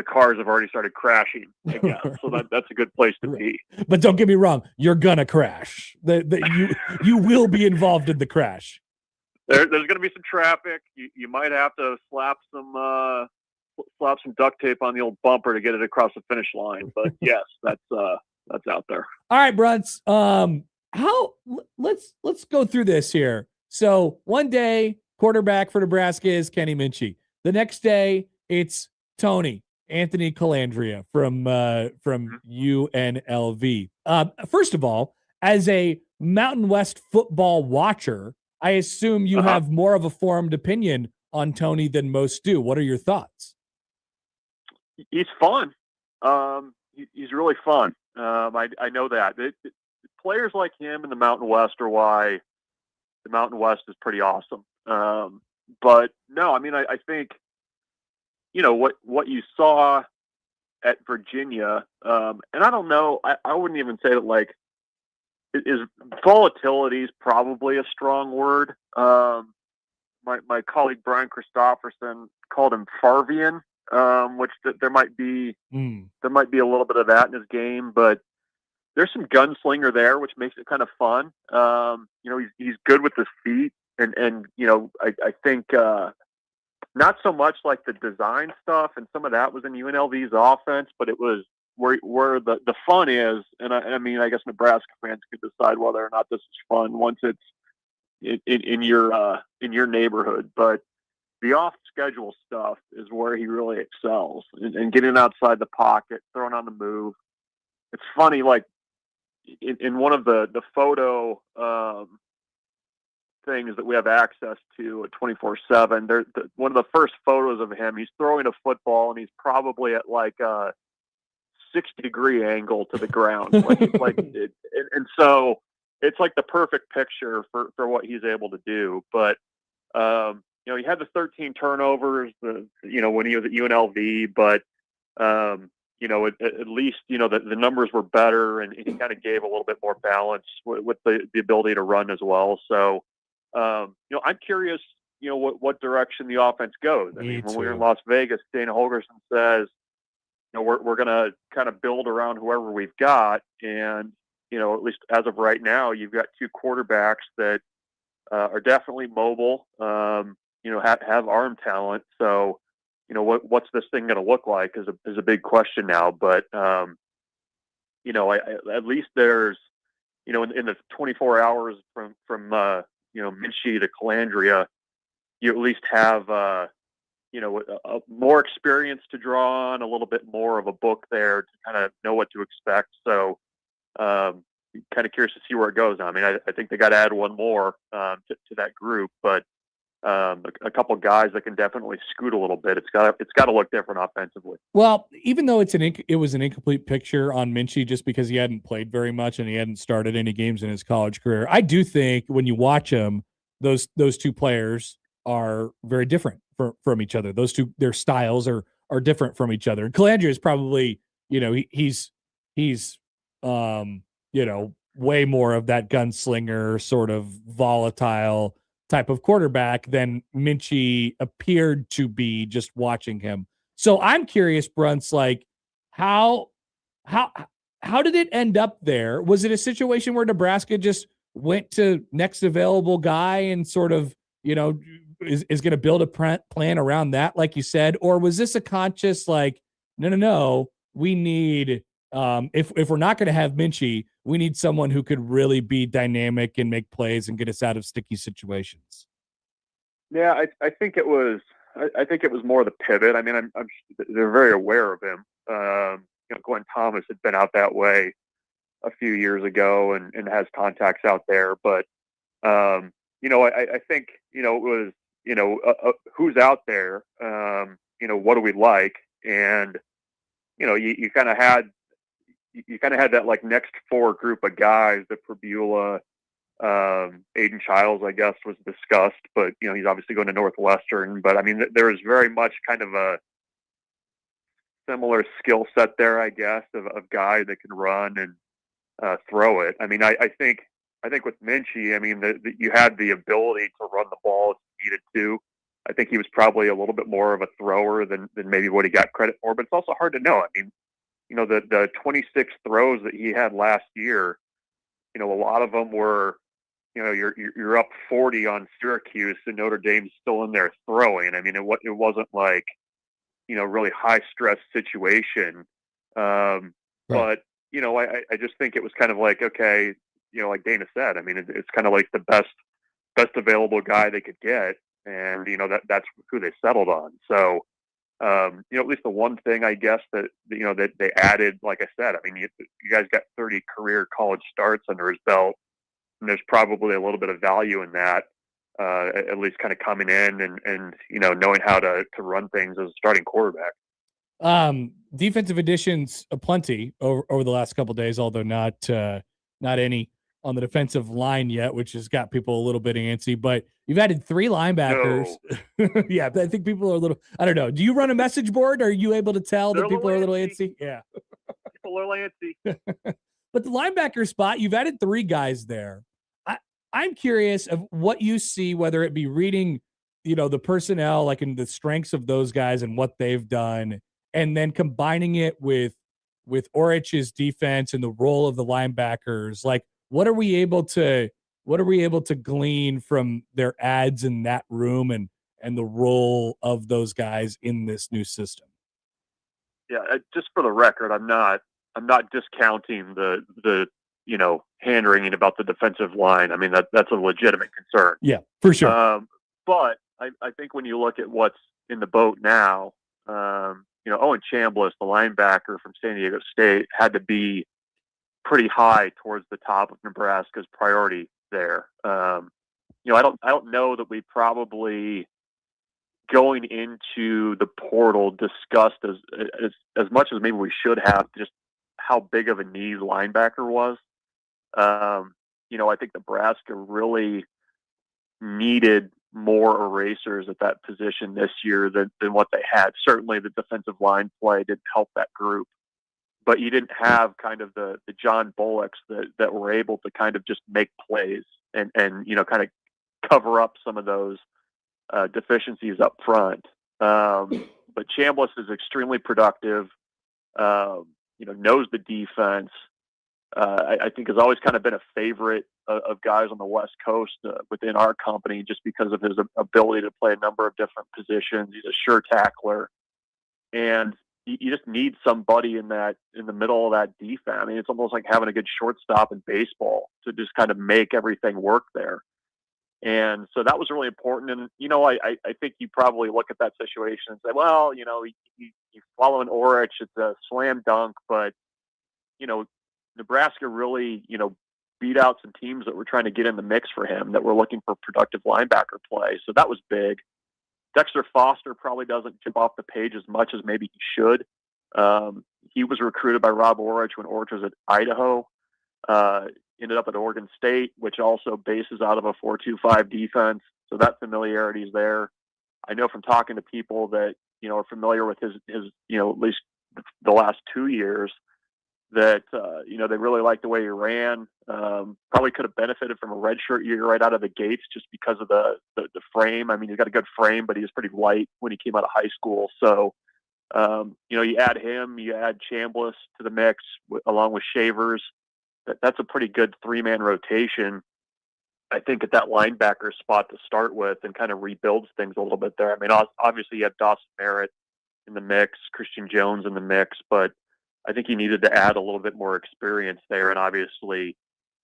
cars have already started crashing again. So that's a good place to be. But don't get me wrong, you're gonna crash. You will be involved in the crash. There's going to be some traffic. You might have to slap some duct tape on the old bumper to get it across the finish line. But yes, that's out there. All right, Bruntz. Let's go through this here. So one day, quarterback for Nebraska is Kenny Minchie. The next day, it's Anthony Calandria from UNLV. First of all, as a Mountain West football watcher, I assume you have more of a formed opinion on Tony than most do. What are your thoughts? He's fun. He's really fun. I know that. Players like him in the Mountain West are why the Mountain West is pretty awesome. But no, I mean, I think, what you saw at Virginia, and I don't know, I wouldn't even say that is volatility is probably a strong word. My colleague Brian Christopherson called him Farvian, which there might be a little bit of that in his game, but there's some gunslinger there, which makes it kind of fun. He's good with his feet, and I think not so much like the design stuff, and some of that was in UNLV's offense, but it was where the fun is. And I mean, I guess Nebraska fans can decide whether or not this is fun once it's in your neighborhood. But the off schedule stuff is where he really excels, and getting outside the pocket, throwing on the move. It's funny, in one of the photo things that we have access to at 24/7, one of the first photos of him, he's throwing a football and he's probably at a 60-degree angle to the ground. And so it's the perfect picture for what he's able to do. But, he had the 13 turnovers, when he was at UNLV, but, at least, the numbers were better, and he kind of gave a little bit more balance with the ability to run as well. So, I'm curious, what direction the offense goes. I mean, when we were in Las Vegas, Dana Holgerson says, we're going to kind of build around whoever we've got. And, at least as of right now, you've got 2 quarterbacks that are definitely mobile, have arm talent. So, what's this thing going to look like is a big question now. But, at least there's, in the 24 hours from Minchie to Calandria, you at least have, more experience to draw on, a little bit more of a book there to kind of know what to expect. So, kind of curious to see where it goes. I mean, I think they got to add one more to that group, but a couple guys that can definitely scoot a little bit. It's got to look different offensively. Well, even though it was an incomplete picture on Minchie just because he hadn't played very much and he hadn't started any games in his college career, I do think when you watch him, those two players are very different from each other. Their styles are different from each other. And Calandria is probably, he's way more of that gunslinger sort of volatile type of quarterback than Minchie appeared to be just watching him. So I'm curious, Bruntz, like how did it end up there? Was it a situation where Nebraska just went to next available guy and sort of, is going to build a plan around that, like you said? Or was this a conscious, like, no, we need, if we're not going to have Minchie, we need someone who could really be dynamic and make plays and get us out of sticky situations? Yeah, I think it was. I think it was more the pivot. I mean, they're very aware of him. Glenn Thomas had been out that way a few years ago and has contacts out there. But I think it was who's out there. What do we like? And you kind of had that like next four group of guys that Prebula, Aiden Childs, I guess, was discussed, but he's obviously going to Northwestern. But I mean, there is very much kind of a similar skill set there, I guess, of guy that can run and throw it. I mean, I think with Minchie, I mean, you had the ability to run the ball if you needed to. I think he was probably a little bit more of a thrower than maybe what he got credit for. But it's also hard to know. I mean, the 26 throws that he had last year, a lot of them were, you're up 40 on Syracuse and Notre Dame's still in there throwing. I mean, it wasn't like, really high stress situation. Right. But, I just think it was kind of like, okay, like Dana said, I mean, it's kind of like the best available guy they could get. And, that's who they settled on. So, at least the one thing, I guess, that they added, like I said, I mean, you guys got 30 career college starts under his belt, and there's probably a little bit of value in that, at least kind of coming in and knowing how to run things as a starting quarterback. Defensive additions aplenty over the last couple of days, although not any on the defensive line yet, which has got people a little bit antsy, but you've added 3 linebackers. No. Yeah, I think people are a little, I don't know. Do you run a message board? Are you able to tell that people are a little antsy? Yeah. People are antsy. But the linebacker spot, you've added 3 guys there. I'm curious of what you see, whether it be reading, the personnel, like in the strengths of those guys and what they've done, and then combining it with Orich's defense and the role of the linebackers. Like, what are we able to glean from their ads in that room and the role of those guys in this new system? Yeah, just for the record, I'm not discounting the hand wringing about the defensive line. I mean, that's a legitimate concern. Yeah, for sure. But I think when you look at what's in the boat now, Owen Chambliss, the linebacker from San Diego State, had to be pretty high towards the top of Nebraska's priority there. I don't know that we probably going into the portal discussed as much as maybe we should have just how big of a need linebacker was. I think Nebraska really needed more erasers at that position this year than what they had. Certainly the defensive line play didn't help that group, but you didn't have kind of the John Bullocks that were able to kind of just make plays and kind of cover up some of those deficiencies up front. But Chambliss is extremely productive, knows the defense. I think has always kind of been a favorite of guys on the West Coast within our company just because of his ability to play a number of different positions. He's a sure tackler. And you just need somebody in the middle of that defense. I mean, it's almost like having a good shortstop in baseball to just kind of make everything work there. And so that was really important. And, I think you probably look at that situation and say, well, you follow an Orich, it's a slam dunk, but, Nebraska really, beat out some teams that were trying to get in the mix for him, that were looking for productive linebacker play. So that was big. Dexter Foster probably doesn't jump off the page as much as maybe he should. He was recruited by Rob Orich when Orich was at Idaho. Ended up at Oregon State, which also bases out of a 4-2-5 defense. So that familiarity is there. I know from talking to people that, are familiar with his at least the last 2 years, that, they really liked the way he ran. Probably could have benefited from a redshirt year right out of the gates just because of the frame. I mean, he's got a good frame, but he was pretty light when he came out of high school. So, you add him, you add Chambliss to the mix along with Shavers. That's a pretty good 3-man rotation, I think, at that linebacker spot to start with, and kind of rebuilds things a little bit there. I mean, obviously you have Dawson Merritt in the mix, Christian Jones in the mix, but I think he needed to add a little bit more experience there. And obviously,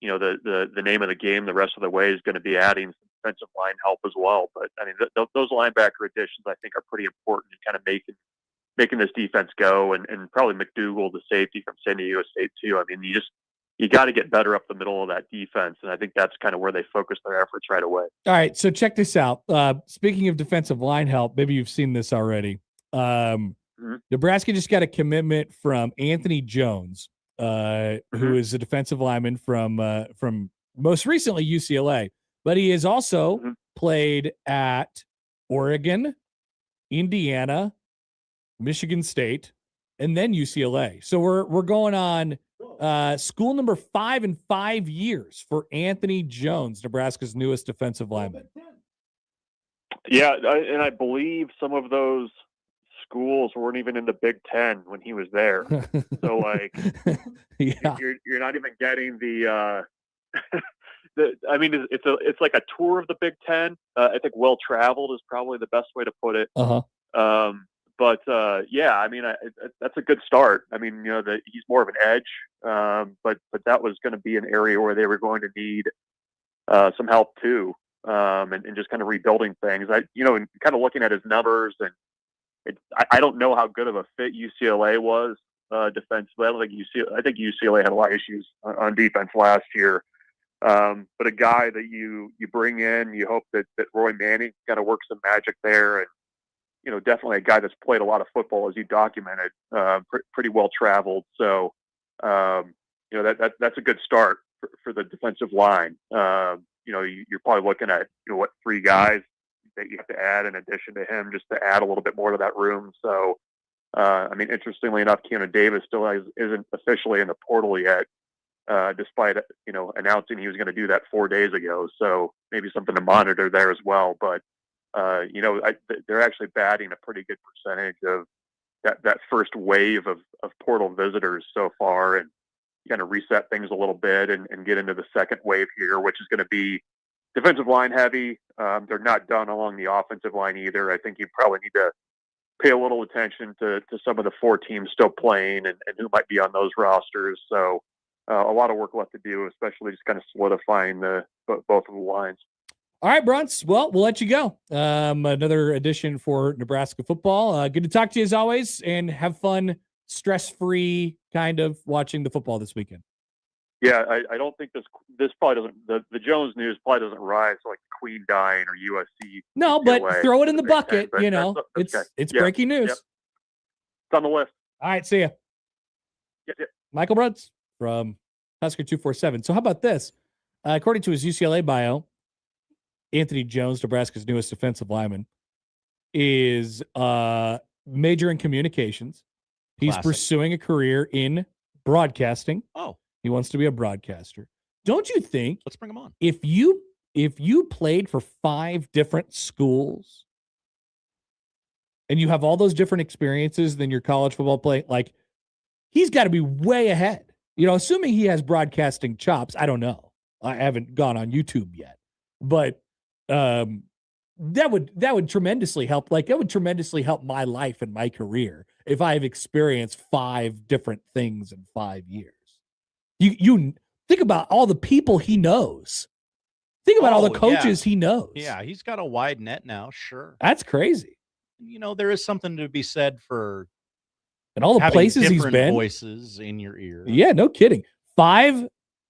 the name of the game the rest of the way is going to be adding some defensive line help as well. But I mean, those linebacker additions, I think, are pretty important in kind of making this defense go, and probably McDougal, the safety from San Diego State too. I mean, you got to get better up the middle of that defense, and I think that's kind of where they focus their efforts right away. All right, so check this out. Speaking of defensive line help, maybe you've seen this already. Nebraska just got a commitment from Anthony Jones, who is a defensive lineman from most recently UCLA, but he has also played at Oregon, Indiana, Michigan State, and then UCLA. So we're going on school number 5 in 5 years for Anthony Jones, Nebraska's newest defensive lineman. Yeah, and I believe some of those schools weren't even in the Big Ten when he was there. So, like, you're not even getting the I mean, it's like a tour of the Big Ten. I think well traveled is probably the best way to put it. But yeah, I mean, that's a good start. I mean, he's more of an edge, but that was going to be an area where they were going to need some help too, and just kind of rebuilding things. And kind of looking at his numbers, and I don't know how good of a fit UCLA was defensively. I think UCLA had a lot of issues on defense last year. But a guy that you bring in, you hope that Roy Manning kind of works some magic there, and definitely a guy that's played a lot of football, as you documented, pretty well traveled. So that's a good start for the defensive line. You're probably looking at 3 guys that you have to add in addition to him, just to add a little bit more to that room. So I mean, interestingly enough, Keanu Davis still isn't officially in the portal yet, despite announcing he was going to do that 4 days ago. So maybe something to monitor there as well. But they're actually batting a pretty good percentage of that first wave of portal visitors so far, and kind of reset things a little bit and get into the second wave here, which is going to be defensive line heavy. They're not done along the offensive line either. I think you probably need to pay a little attention to some of the 4 teams still playing and who might be on those rosters. So a lot of work left to do, especially just kind of solidifying both of the lines. All right, Bruntz. Well, we'll let you go. Another edition for Nebraska football. Good to talk to you as always, and have fun, stress-free kind of watching the football this weekend. Yeah, I don't think this probably doesn't, the Jones news probably doesn't rise to like the Queen dying or USC. No, but throw it in the bucket. It's breaking news. It's on the list. All right, see ya. Yeah. Michael Bruntz from Husker 247. So how about this? According to his UCLA bio, Anthony Jones, Nebraska's newest defensive lineman, is major in communications. He's pursuing a career in broadcasting. Oh, he wants to be a broadcaster. Don't you think? Let's bring him on. If you played for 5 different schools and you have all those different experiences than your college football play, like, he's got to be way ahead. Assuming he has broadcasting chops. I don't know. I haven't gone on YouTube yet, but that would tremendously help. Like, that would tremendously help my life and my career if I've experienced 5 different things in 5 years. You think about all the people he knows. Think about all the coaches he knows. Yeah, he's got a wide net now. Sure, that's crazy. There is something to be said for and all the places he's been. Voices in your ear. Yeah, no kidding. 5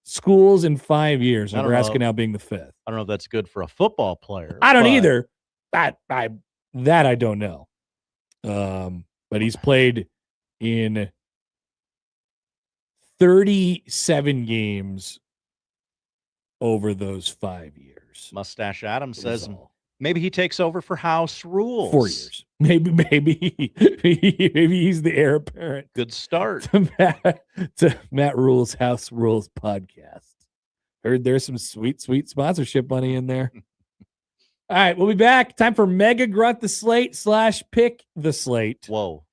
schools in 5 years. I don't Nebraska know. now being the 5th. I don't know if that's good for a football player. I don't but either. That I don't know. But he's played in 37 games over those 5 years. Mustache Adams That says is all. maybe he takes over for House Rules. 4 years. Maybe he's the heir apparent. Good start. to Matt Rule's House Rules podcast. Heard there's some sweet sponsorship money in there. All right, we'll be back. Time for Mega Grunt the Slate / Pick the Slate. Whoa.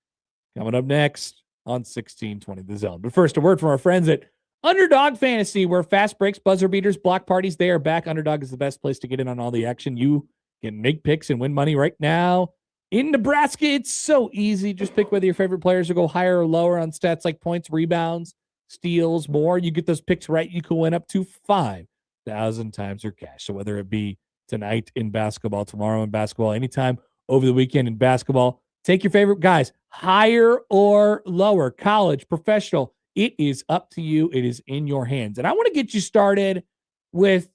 Coming up next on 1620 The Zone. But first, a word from our friends at Underdog Fantasy, where fast breaks, buzzer beaters, block parties, they are back. Underdog is the best place to get in on all the action. You can make picks and win money right now. In Nebraska, it's so easy. Just pick whether your favorite players will go higher or lower on stats like points, rebounds, steals, more. You get those picks right, you can win up to 5,000 times your cash. So whether it be tonight in basketball, tomorrow in basketball, anytime over the weekend in basketball, take your favorite guys, higher or lower, college, professional. It is up to you. It is in your hands. And I want to get you started with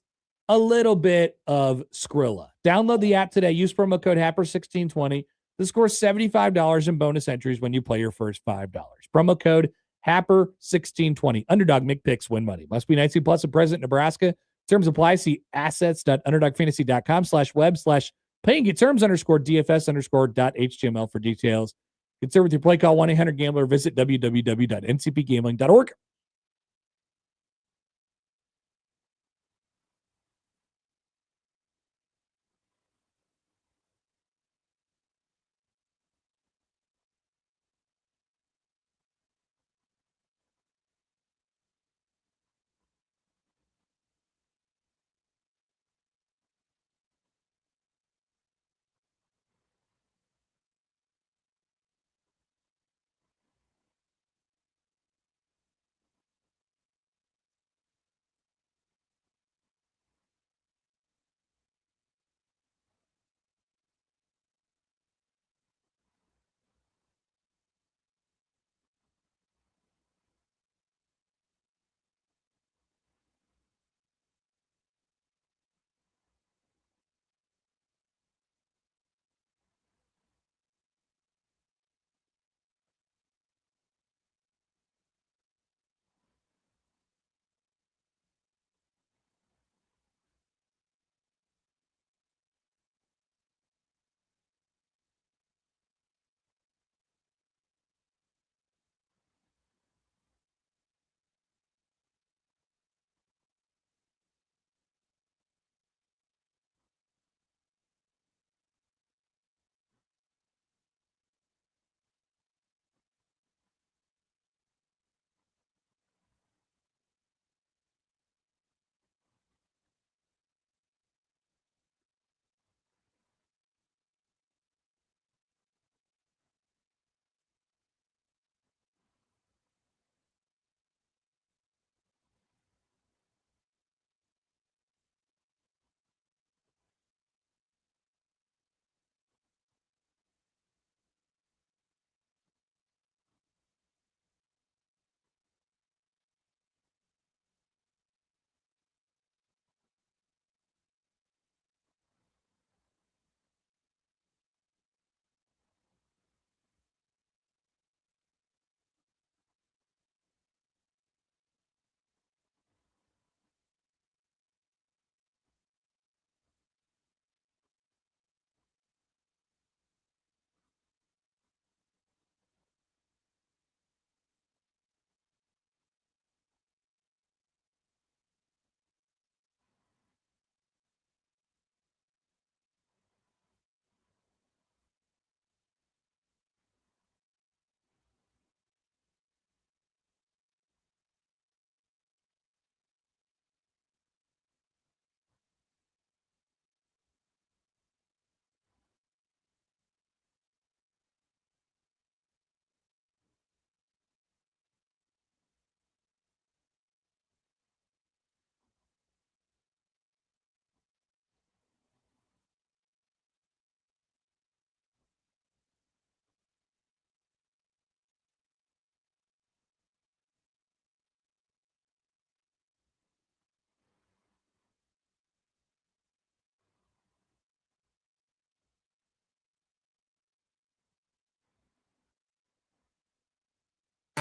a little bit of Skrilla. Download the app today. Use promo code Happer1620 to score $75 in bonus entries when you play your first $5. Promo code Happer1620. Underdog Nick picks win money. Must be 19 plus and present in Nebraska. Terms apply. See assets.underdogfantasy.com/web/playing. Get terms _DFS_.html for details. Concerned with your play, call 1-800-GAMBLER. Visit www.ncpgambling.org.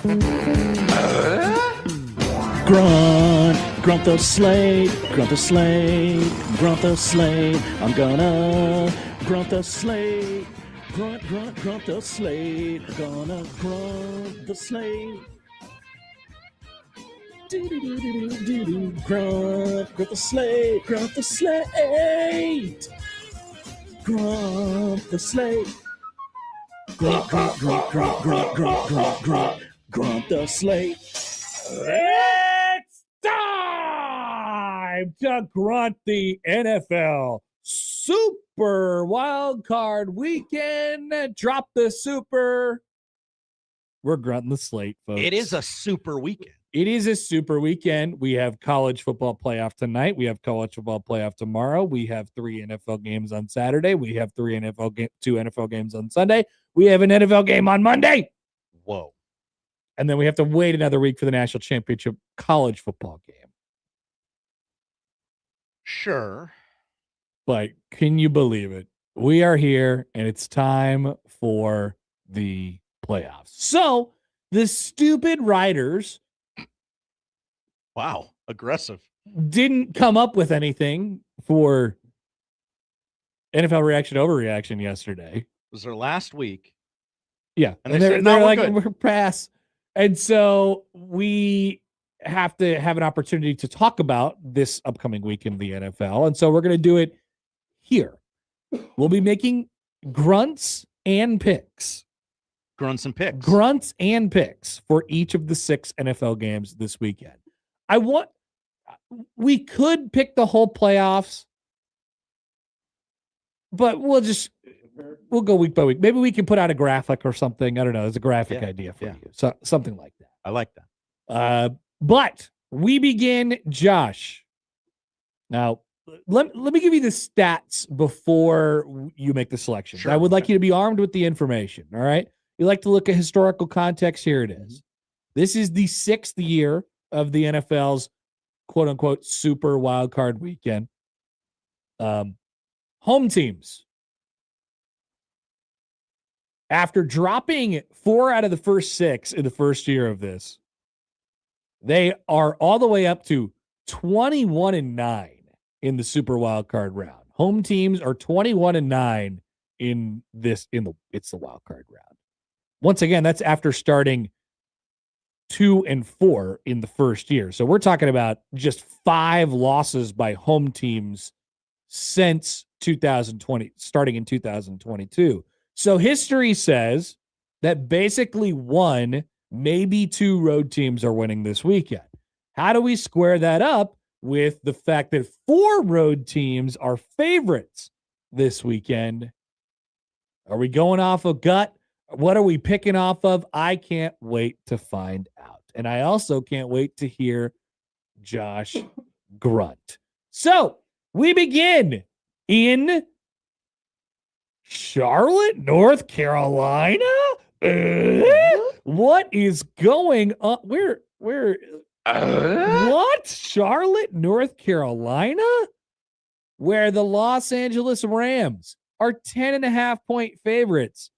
Grunt the slate, grunt the slate, grunt the slate. I'm gonna grunt the slate, grunt the slate. Gonna grunt the slate. Grunt the slate, grunt the slate, grunt the slate. Grunt the slate. It's time to grunt the NFL Super Wild Card Weekend. Drop the super. We're grunting the slate, folks. It is a super weekend. It is a super weekend. We have college football playoff tonight. We have college football playoff tomorrow. We have 3 NFL games on Saturday. We have 2 NFL games on Sunday. We have an NFL game on Monday. Whoa. And then we have to wait another week for the national championship college football game. Sure. But can you believe it? We are here, and it's time for the playoffs. So the stupid writers... Wow, aggressive. Didn't come up with anything for NFL reaction overreaction yesterday. It was their last week. Yeah. And they're like, good. we're pass. And so we have to have an opportunity to talk about this upcoming week in the NFL. And so we're going to do it here. We'll be making grunts and picks. Grunts and picks. Grunts and picks for each of the 6 NFL games this weekend. We could pick the whole playoffs, but we'll go week by week. Maybe we can put out a graphic or something. I don't know. It's a graphic idea for you. So something like that. I like that. But we begin, Josh. Now, let me give you the stats before you make the selection. Sure, I would like you to be armed with the information. All right. You like to look at historical context. Here it is. This is the 6th year of the NFL's quote unquote super wild card weekend. Home teams, after dropping 4 out of the first 6 in the first year of this, they are all the way up to 21-9 in the super wild card round. Home teams are 21-9 in this, it's the wild card round. Once again, that's after starting 2-4 in the first year. So we're talking about just 5 losses by home teams since 2020, starting in 2022. So history says that basically 1, maybe 2 road teams are winning this weekend. How do we square that up with the fact that 4 road teams are favorites this weekend? Are we going off of gut? What are we picking off of? I can't wait to find out. And I also can't wait to hear Josh grunt. So we begin in Charlotte, North Carolina. What is going on? What? Charlotte, North Carolina? Where the Los Angeles Rams are 10.5-point favorites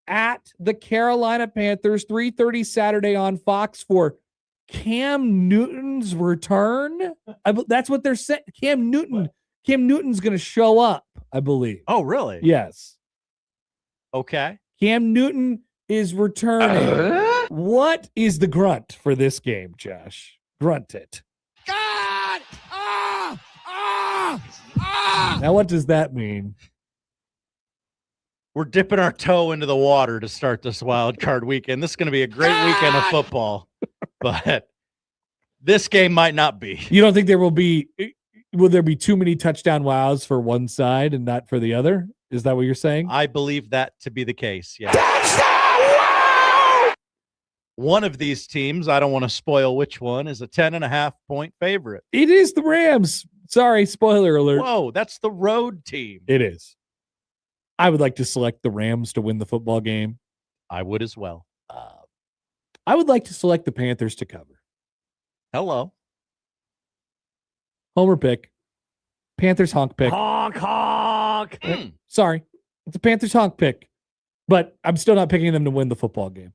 at the Carolina Panthers, 3:30 Saturday on Fox for Cam Newton's return. That's what they're saying. Cam Newton's going to show up, I believe. Oh, really? Yes. Okay. Cam Newton is returning. What is the grunt for this game, Josh? Grunt it. God! Now, what does that mean? We're dipping our toe into the water to start this wild card weekend. This is going to be a great weekend of football, but this game might not be. You don't think will there be too many touchdown wows for one side and not for the other? Is that what you're saying? I believe that to be the case. Yeah. One of these teams, I don't want to spoil which one, is a 10.5-point favorite. It is the Rams. Sorry, spoiler alert. Whoa, that's the road team. It is. I would like to select the Rams to win the football game. I would as well. I would like to select the Panthers to cover. Hello. Homer pick. Panthers honk pick. Honk, honk. Sorry. It's a Panthers honk pick. But I'm still not picking them to win the football game.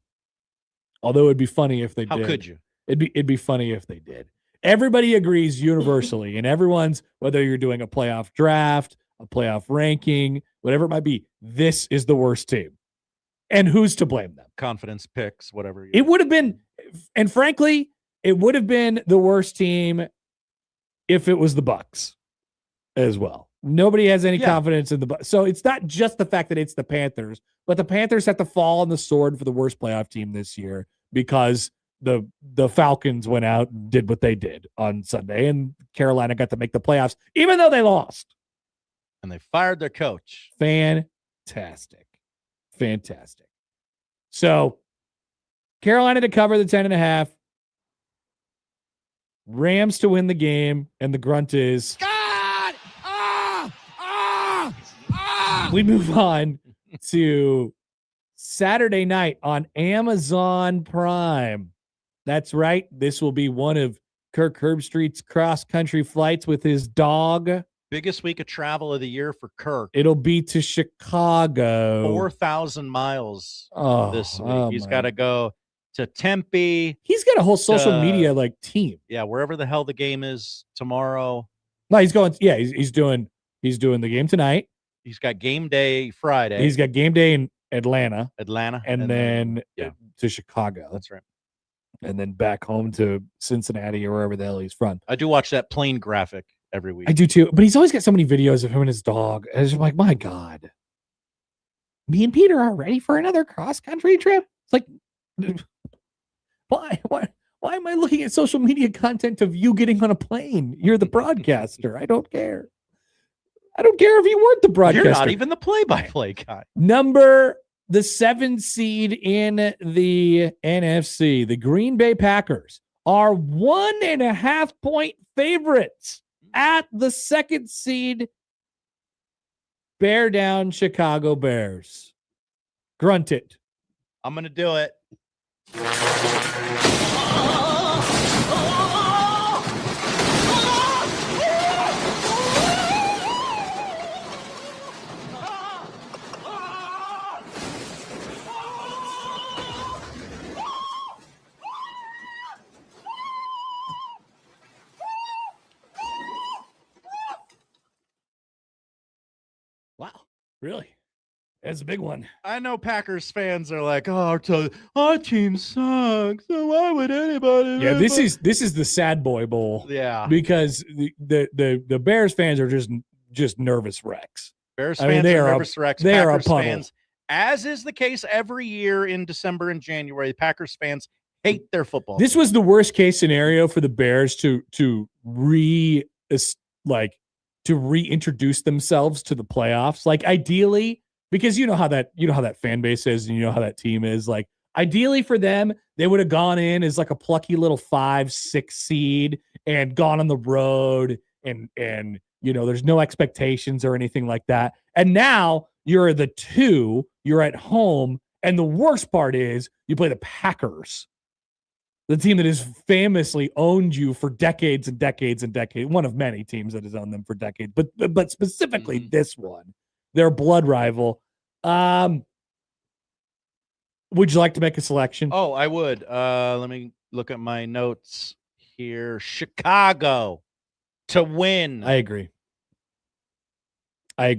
Although it'd be funny if they did. How could you? It'd be funny if they did. Everybody agrees universally, and everyone's, whether you're doing a playoff draft, a playoff ranking, whatever it might be, this is the worst team. And who's to blame them? Confidence picks, whatever. It would have been, and frankly, it would have been the worst team if it was the Bucs as well. Nobody has any confidence in the Bucs. So it's not just the fact that it's the Panthers, but the Panthers have to fall on the sword for the worst playoff team this year because the Falcons went out and did what they did on Sunday, and Carolina got to make the playoffs, even though they lost. And they fired their coach. Fantastic. So Carolina to cover the 10.5. Rams to win the game, and the grunt is God! We move on to Saturday night on Amazon Prime. That's right. This will be one of Kirk Herbstreit's cross-country flights with his dog. Biggest week of travel of the year for Kirk. It'll be to Chicago. 4,000 miles this week. Oh He's my. got to go to Tempe. He's got a whole social media team. Yeah, wherever the hell the game is tomorrow. No, he's going. Yeah, he's doing the game tonight. He's got game day Friday. He's got game day in Atlanta, and then to Chicago. That's right. And then back home to Cincinnati or wherever the hell he's from. I do watch that plane graphic every week. I do too, but he's always got so many videos of him and his dog. And it's just like, my God, me and Peter are ready for another cross-country trip. It's like, why am I looking at social media content of you getting on a plane? You're the broadcaster. I don't care. I don't care if you weren't the broadcaster. You're not even the play-by-play guy. The 7 seed in the NFC, the Green Bay Packers, are 1.5 point favorites at the 2nd seed Bear down Chicago Bears. Grunt it. I'm going to do it. Wow. Really? That's a big one. I know Packers fans are like, oh, our team sucks. So why would anybody? Yeah, this is the sad boy bowl. Yeah. Because the Bears fans are just nervous wrecks. Bears fans are nervous wrecks. They are a Packers puddle. fans, as is the case every year in December and January, Packers fans hate their football. This was the worst case scenario for the Bears to reintroduce themselves to the playoffs. Like ideally, because you know how that fan base is and you know how that team is. Like ideally for them, they would have gone in as like a plucky little 5-6 seed and gone on the road and you know, there's no expectations or anything like that. And now you're the 2, you're at home, and the worst part is you play the Packers, the team that has famously owned you for decades and decades and decades. One of many teams that has owned them for decades, but specifically this one, their blood rival. Would you like to make a selection? Oh, I would. Let me look at my notes here. Chicago to win. I agree. I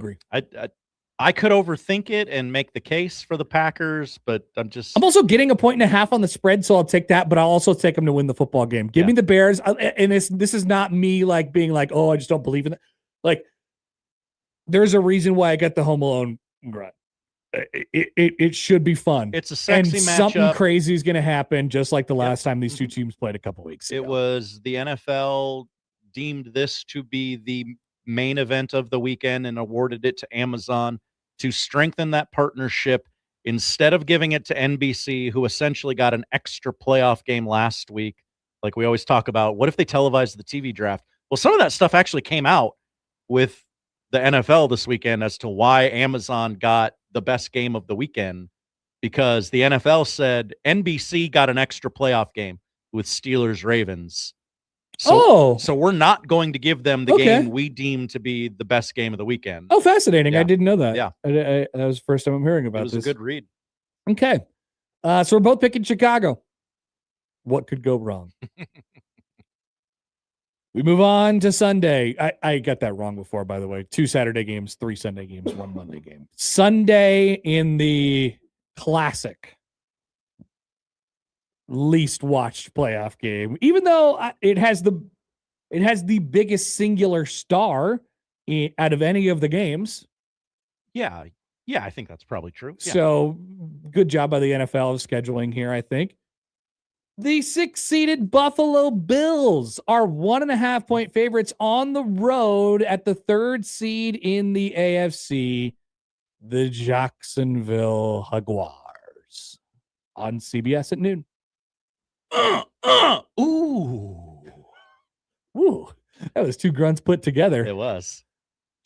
could overthink it and make the case for the Packers, but I'm also getting 1.5 on the spread, so I'll take that, but I'll also take them to win the football game. Give me the Bears. And this is not me like being like, oh, I just don't believe in it. Like, there's a reason why I got the Home Alone grunt. It should be fun. It's a sexy and matchup. Something crazy is going to happen, just like the last time these two teams played a couple weeks ago. It was the NFL deemed this to be the main event of the weekend and awarded it to Amazon to strengthen that partnership instead of giving it to NBC, who essentially got an extra playoff game last week. Like we always talk about, what if they televised the TV draft? Well, some of that stuff actually came out with the NFL this weekend as to why Amazon got the best game of the weekend, because the NFL said NBC got an extra playoff game with Steelers Ravens. So we're not going to give them the game we deem to be the best game of the weekend. Oh, fascinating. Yeah. I didn't know that. Yeah. That was the first time I'm hearing about this. It was a good read. Okay. So we're both picking Chicago. What could go wrong? We move on to Sunday. I got that wrong before, by the way. 2 Saturday games, 3 Sunday games, 1 Monday game. Sunday in the classic least watched playoff game, even though it has the biggest singular star out of any of the games. Yeah, I think that's probably true. Yeah. So good job by the NFL of scheduling here, I think. The 6-seeded Buffalo Bills are 1.5-point favorites on the road at the 3rd seed in the AFC, the Jacksonville Jaguars, on CBS at noon. Ooh, that was 2 grunts put together. It was.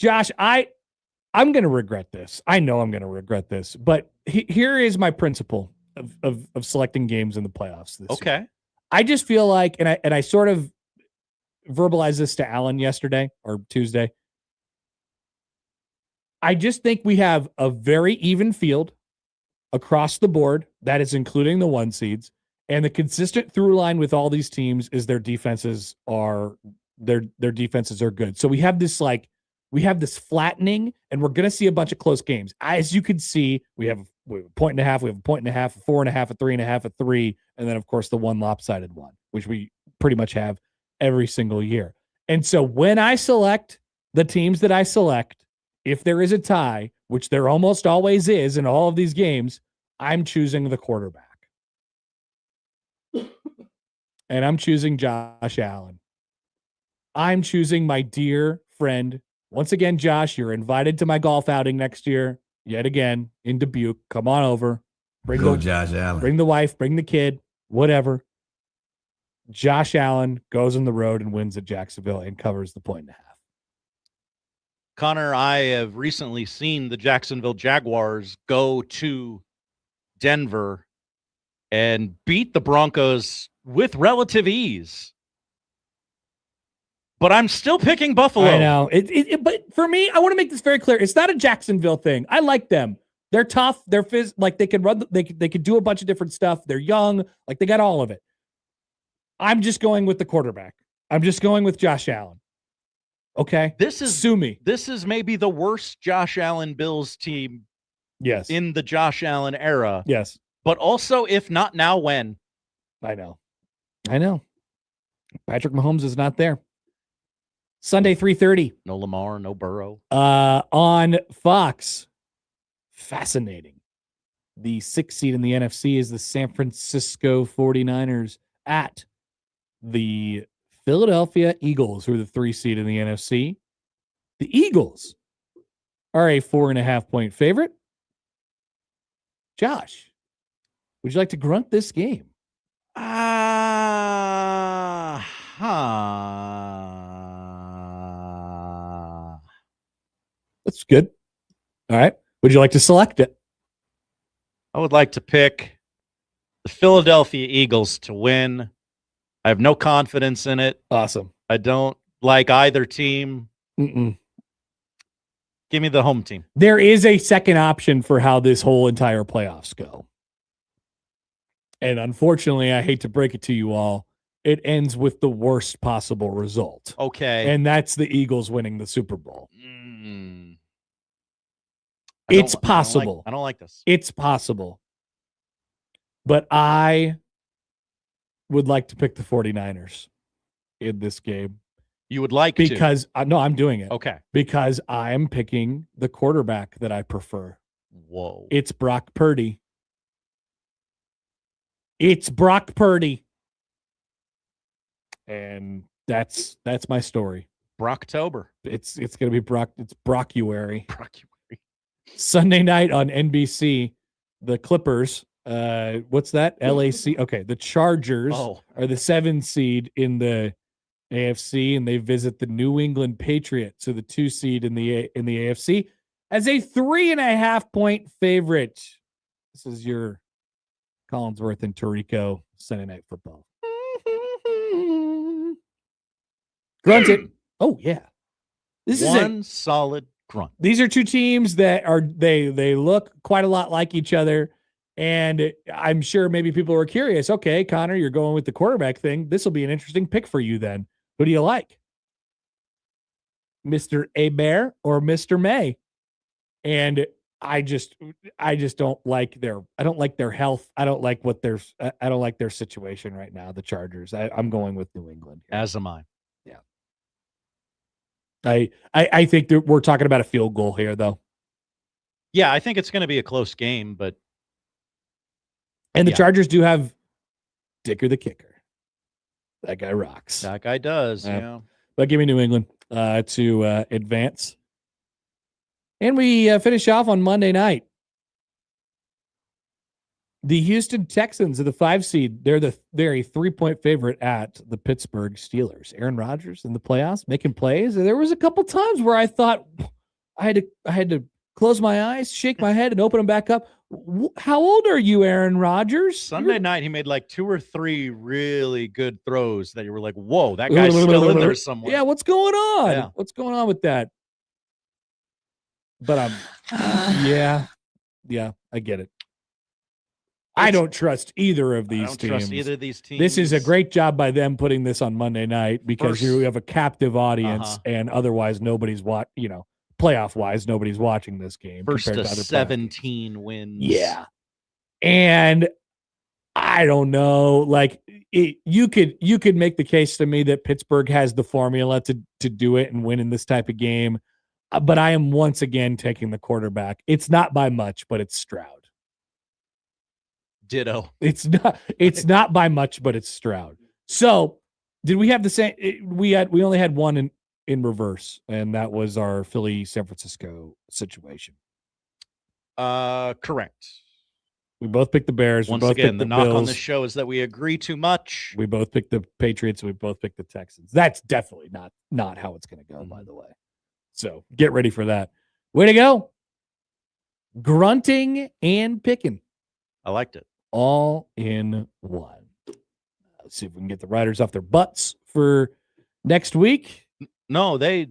Josh, I'm going to regret this. I know I'm going to regret this, but here is my principle of selecting games in the playoffs this year. I just feel like, and I sort of verbalized this to Alan yesterday or Tuesday. I just think we have a very even field across the board. That is including the 1 seeds. And the consistent through line with all these teams is their defenses are good. So we have this flattening, and we're going to see a bunch of close games. As you can see, we have a point and a half, we have a point and a half, a 4.5, a 3.5, a 3, and then of course the 1 lopsided one, which we pretty much have every single year. And so when I select the teams that I select, if there is a tie, which there almost always is in all of these games, I'm choosing the quarterback. And I'm choosing Josh Allen. I'm choosing my dear friend. Once again, Josh, you're invited to my golf outing next year, yet again, in Dubuque. Come on over. Josh Allen. Bring the wife, bring the kid, whatever. Josh Allen goes on the road and wins at Jacksonville and covers the 1.5. Connor, I have recently seen the Jacksonville Jaguars go to Denver and beat the Broncos with relative ease. But I'm still picking Buffalo. I know. But for me, I want to make this very clear. It's not a Jacksonville thing. I like them. They're tough. They're like they can run. They could do a bunch of different stuff. They're young. Like they got all of it. I'm just going with the quarterback. I'm just going with Josh Allen. Okay. Sue me. This is maybe the worst Josh Allen Bills team. Yes. In the Josh Allen era. Yes. But also, if not now, when? I know. Patrick Mahomes is not there. Sunday, 3:30. No Lamar, no Burrow. On Fox. Fascinating. The 6th seed in the NFC is the San Francisco 49ers at the Philadelphia Eagles, who are the 3 seed in the NFC. The Eagles are a 4.5-point favorite. Josh, would you like to grunt this game? That's good. All right. Would you like to select it? I would like to pick the Philadelphia Eagles to win. I have no confidence in it. Awesome. I don't like either team. Mm-mm. Give me the home team. There is a second option for how this whole entire playoffs go. And unfortunately, I hate to break it to you all, it ends with the worst possible result. Okay. And that's the Eagles winning the Super Bowl. It's possible. I don't like this. It's possible. But I would like to pick the 49ers in this game. You would like because to? No, I'm doing it. Okay. Because I am picking the quarterback that I prefer. Whoa. It's Brock Purdy. It's Brock Purdy. And that's my story. Brocktober. It's going to be Brock. It's Brockuary. Sunday night on NBC, the Clippers. What's that? LAC. Okay, the Chargers are the 7 seed in the AFC, and they visit the New England Patriots, so the 2 seed in the AFC, as a 3.5-point favorite. This is your Collinsworth and Tirico Sunday Night Football. Grunt it. Oh yeah, this is one solid grunt. These are 2 teams that are they look quite a lot like each other. And I'm sure maybe people are curious. Okay, Connor, you're going with the quarterback thing. This will be an interesting pick for you then. Who do you like? Mr. Hebert or Mr. May? And I just don't like their health. I don't like their situation right now, the Chargers. I'm going with New England here. As am I. Yeah. I think that we're talking about a field goal here, though. Yeah, I think it's going to be a close game, but the Chargers do have Dicker the kicker. That guy rocks. That guy does. Yeah. But give me New England to advance. And we finish off on Monday night. The Houston Texans are the 5 seed. They're a 3-point favorite at the Pittsburgh Steelers. Aaron Rodgers in the playoffs making plays. And there was a couple times where I thought I had to close my eyes, shake my head, and open them back up. How old are you, Aaron Rodgers? Sunday night, he made like 2 or 3 really good throws that you were like, whoa, that guy's still in there somewhere. Yeah, what's going on? Yeah. What's going on with that? But yeah, I get it. I don't trust either of these teams. This is a great job by them putting this on Monday night because you have a captive audience and otherwise nobody's playoff wise, nobody's watching this game. First compared to other 17 wins. Yeah. And I don't know, like you could make the case to me that Pittsburgh has the formula to do it and win in this type of game. But I am once again taking the quarterback. It's not by much, but it's Stroud. Ditto. It's not by much, but it's Stroud. So did we have the same? We only had one in reverse, and that was our Philly San Francisco situation. Correct. We both picked the Bears. Once we both again, picked the knock Bills. on this show is that we agree too much. We both picked the Patriots. And we both picked the Texans. That's definitely not how it's going to go, by the way. So get ready for that. Way to go. Grunting and picking. I liked it. All in one. Let's see if we can get the riders off their butts for next week. No, they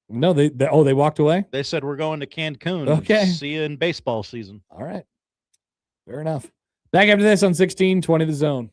walked away. They said we're going to Cancun. Okay. See you in baseball season. All right. Fair enough. Back after this on 1620 The Zone.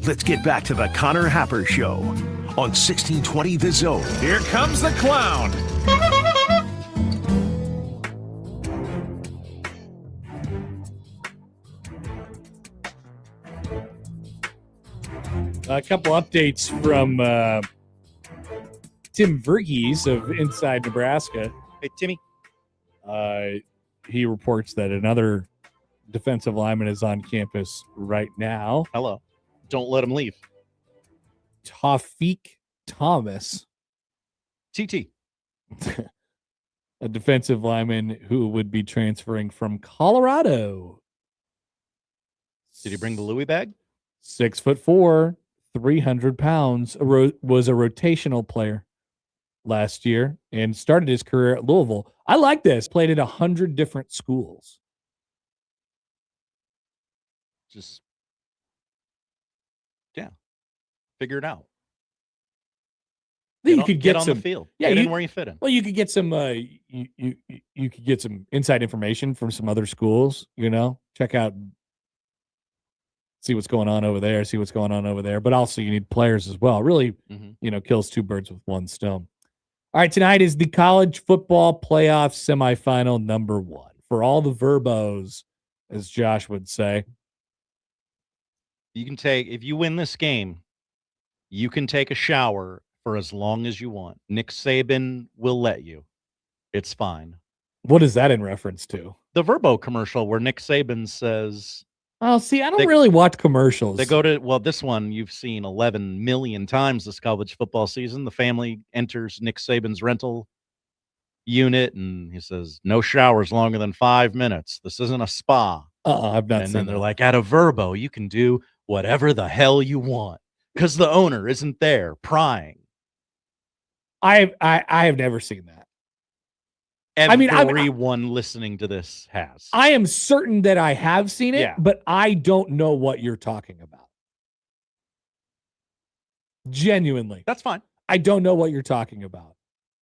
let's get back to the Connor Happer Show on 1620 The Zone. Here comes the clown. A couple updates from Tim Verghese of Inside Nebraska. Hey, Timmy. He reports that another defensive lineman is on campus right now. Hello. Don't let him leave. Tawfiq Thomas. TT. A defensive lineman who would be transferring from Colorado. Did he bring the Louis bag? 6'4", 300 pounds, was a rotational player last year and started his career at Louisville. I like this. Played at 100 different schools. Just, yeah, figure it out. You could get on some the field. Yeah, get in where you fit in. Well, you could get some. You could get some inside information from some other schools. Check out, see what's going on over there. See what's going on over there. But also, you need players as well. Really, kills two birds with one stone. All right, tonight is the college football playoff semifinal number 1 for all the VRBOs, as Josh would say. You can if you win this game, you can take a shower for as long as you want. Nick Saban will let you. It's fine. What is that in reference to? The VRBO commercial where Nick Saban says, oh, see, I don't really watch commercials. They go to, this one you've seen 11 million times this college football season. The family enters Nick Saban's rental unit and he says, no showers longer than 5 minutes. This isn't a spa. I've not and seen then they're that. like, at a VRBO, you can do whatever the hell you want because the owner isn't there prying. I have never seen that. Everyone listening to this has. I am certain that I have seen it, Yeah. but I don't know what you're talking about. Genuinely. That's fine. I don't know what you're talking about.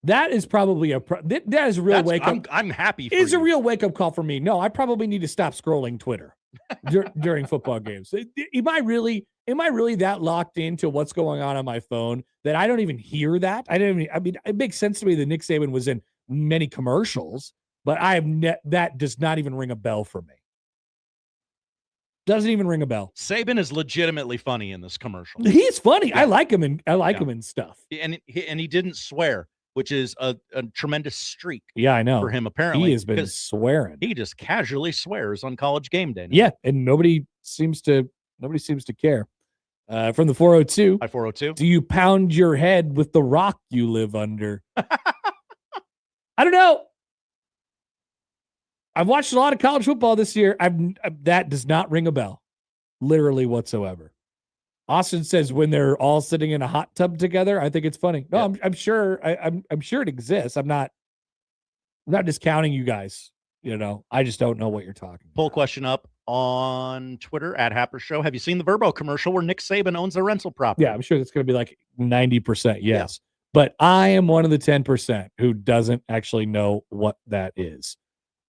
That is probably that is a real wake up. I'm happy for It's you. a real wake up call for me. No, I probably need to stop scrolling Twitter during football games. Am I really that locked into what's going on my phone that I don't even hear that? It makes sense to me that Nick Saban was in many commercials, but that does not even ring a bell for me. Doesn't even ring a bell. Saban is legitimately funny in this commercial. He's funny. Yeah. I like him and him in stuff. And he didn't swear, which is a tremendous streak. Yeah, I know. For him, apparently. He has been swearing. He just casually swears on College Game Day now. Yeah, and nobody seems to care. From the 402. Hi, 402. Do you pound your head with the rock you live under? I don't know. I've watched a lot of college football this year. That does not ring a bell, literally whatsoever. Austin says when they're all sitting in a hot tub together, I think it's funny. No, yeah. I'm sure. I'm sure it exists. I'm not discounting you guys. I just don't know what you're talking about. Poll question up on Twitter at Happer Show. Have you seen the VRBO commercial where Nick Saban owns a rental property? Yeah, I'm sure that's going to be like 90%. Yes. Yeah. But I am one of the 10% who doesn't actually know what that is.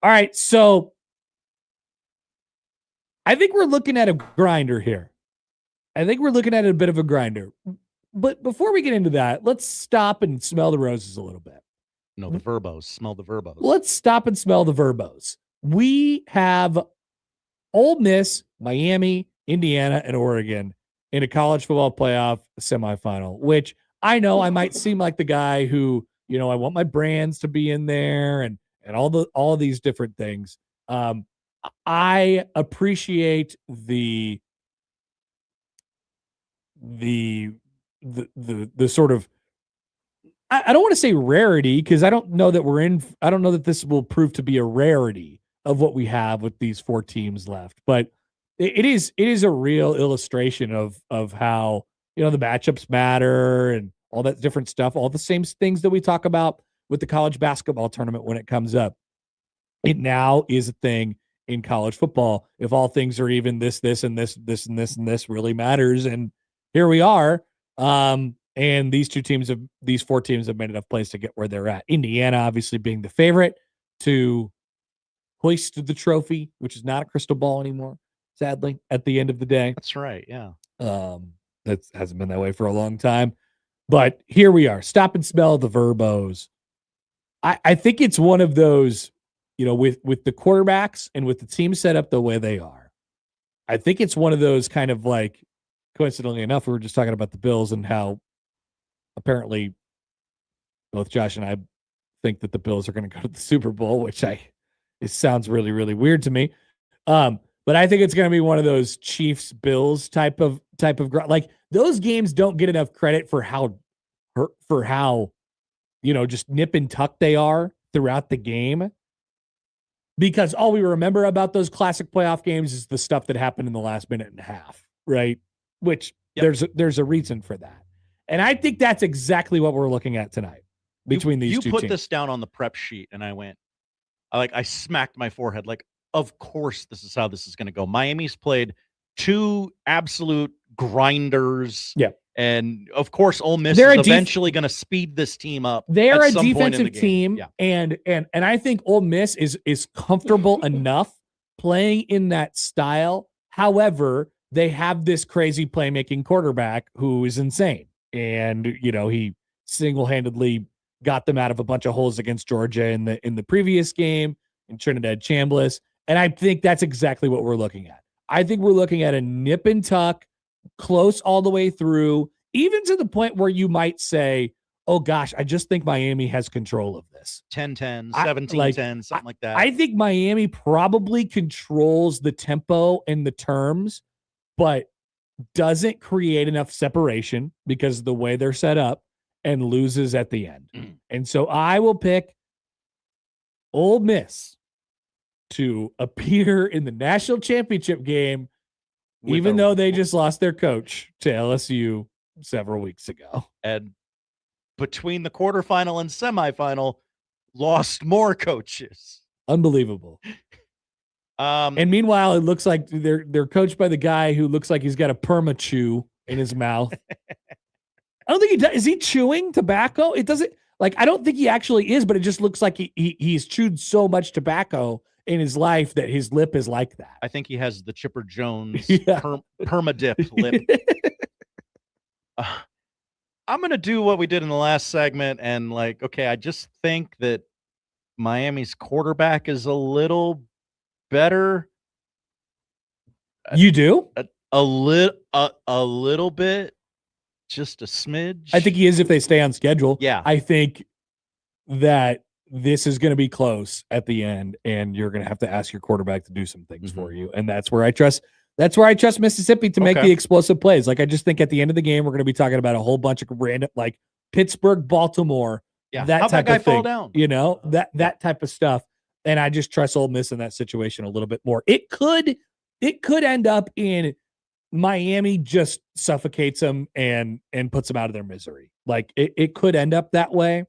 All right. So I think we're looking at a grinder here. I think we're looking at a bit of a grinder. But before we get into that, let's stop and smell the roses a little bit. No, the VRBOs. Smell the VRBOs. Let's stop and smell the VRBOs. We have Ole Miss, Miami, Indiana, and Oregon in a college football playoff semifinal, which I know I might seem like the guy who, I want my brands to be in there and all these different things. I appreciate the sort of, I don't want to say rarity because I don't know that this will prove to be a rarity of what we have with these 4 teams left, but it is a real illustration of how, the matchups matter and all that different stuff, all the same things that we talk about with the college basketball tournament when it comes up. It now is a thing in college football. If all things are even, this, and this really matters. And here we are. And these 4 teams have made enough plays to get where they're at. Indiana, obviously being the favorite to hoist the trophy, which is not a crystal ball anymore, sadly, at the end of the day. That's right. Yeah. That hasn't been that way for a long time. But here we are. Stop and smell the VRBOs. I think it's one of those, with the quarterbacks and with the team set up the way they are. I think it's one of those kind of like, coincidentally enough, we were just talking about the Bills and how apparently both Josh and I think that the Bills are going to go to the Super Bowl, which it sounds really, really weird to me. But I think it's going to be one of those Chiefs Bills type of like those games don't get enough credit for how just nip and tuck they are throughout the game, because all we remember about those classic playoff games is the stuff that happened in the last minute and a half, right? Which there's a reason for that. And I think that's exactly what we're looking at tonight between these two teams. You put this down on the prep sheet and I smacked my forehead. Like, of course, this is how this is going to go. Miami's played two absolute grinders. Yeah. And of course, Ole Miss is eventually going to speed this team up. They're a defensive team. Yeah. And I think Ole Miss is comfortable enough playing in that style. However, they have this crazy playmaking quarterback who is insane. And, he single-handedly got them out of a bunch of holes against Georgia in the previous game, in Trinidad Chambliss. And I think that's exactly what we're looking at. I think we're looking at a nip and tuck, close all the way through, even to the point where you might say, oh gosh, I just think Miami has control of this. 10-10, 17-10, something like that. I think Miami probably controls the tempo and the terms, but doesn't create enough separation because of the way they're set up and loses at the end. And so I will pick Ole Miss to appear in the national championship game, even though they just lost their coach to LSU several weeks ago. And between the quarterfinal and semifinal, lost more coaches. Unbelievable. And meanwhile, it looks like they're coached by the guy who looks like he's got a perma chew in his mouth. I don't think he does. Is he chewing tobacco? It doesn't, I don't think he actually is, but it just looks like he's chewed so much tobacco in his life that his lip is like that. I think he has the Chipper Jones perma-dip lip. I'm going to do what we did in the last segment and I just think that Miami's quarterback is a little better. You do? A little bit, just a smidge. I think he is if they stay on schedule. Yeah. I think that this is going to be close at the end, and you're going to have to ask your quarterback to do some things for you. And that's where I trust Mississippi to make the explosive plays. I just think at the end of the game, we're going to be talking about a whole bunch of random, Pittsburgh, Baltimore, that type of thing, that type of stuff. And I just trust Ole Miss in that situation a little bit more. It could end up in Miami just suffocates them and puts them out of their misery. It could end up that way.